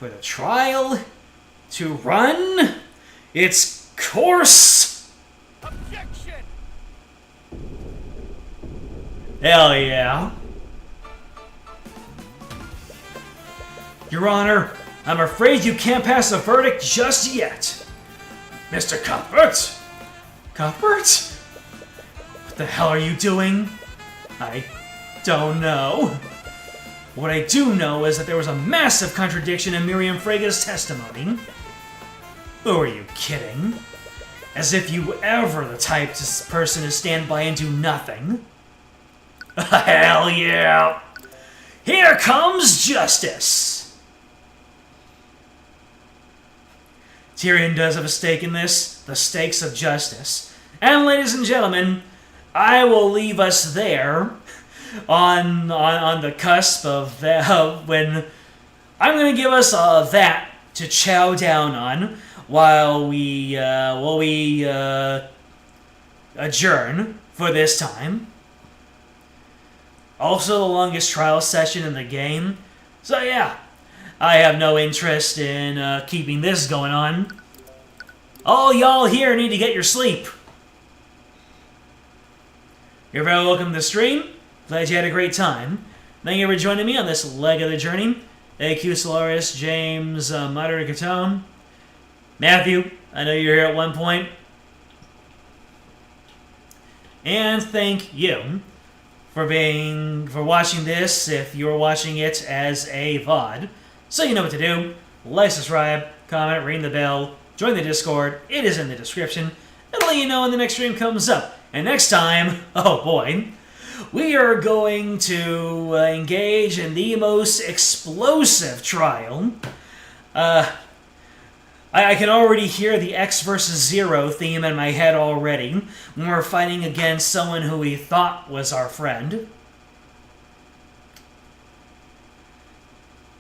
for the trial to run its course. Objection! Hell yeah. Your Honor, I'm afraid you can't pass a verdict just yet. Mr. Cuthbert! Cuthbert? What the hell are you doing? I don't know. What I do know is that there was a massive contradiction in Miriam Frege's testimony. Who are you kidding? As if you were ever the type of person to stand by and do nothing. Hell yeah! Here comes justice! Tyrion does have a stake in this, the stakes of justice. And ladies and gentlemen, I will leave us there on the cusp of when I'm going to give us that to chow down on while we adjourn for this time. Also the longest trial session in the game. So yeah, I have no interest in keeping this going on. All y'all here need to get your sleep. You're very welcome to the stream. Glad you had a great time. Thank you for joining me on this leg of the journey. AQ Solaris, James, Mutter Catone. Matthew, I know you're here at one point. And thank you for watching this if you're watching it as a VOD. So you know what to do. Like, subscribe, comment, ring the bell, join the Discord. It is in the description. It'll let you know when the next stream comes up. And next time, oh boy, we are going to engage in the most explosive trial. I can already hear the X versus Zero theme in my head already, when we're fighting against someone who we thought was our friend.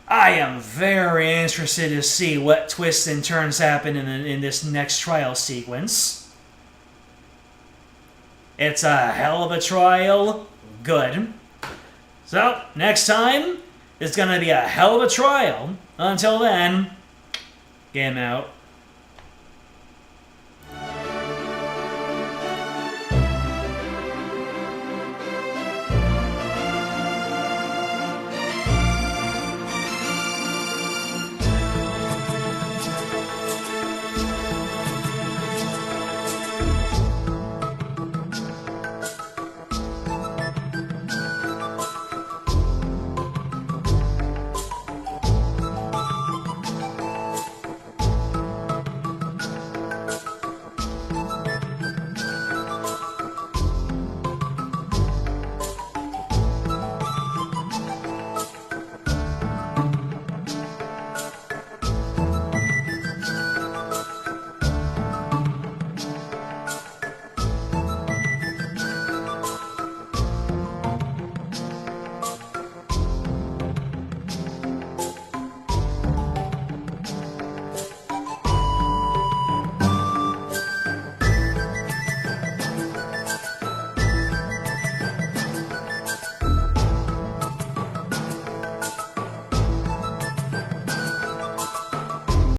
I am very interested to see what twists and turns happen in this next trial sequence. It's a hell of a trial. Good. So, next time, it's going to be a hell of a trial. Until then, Game out.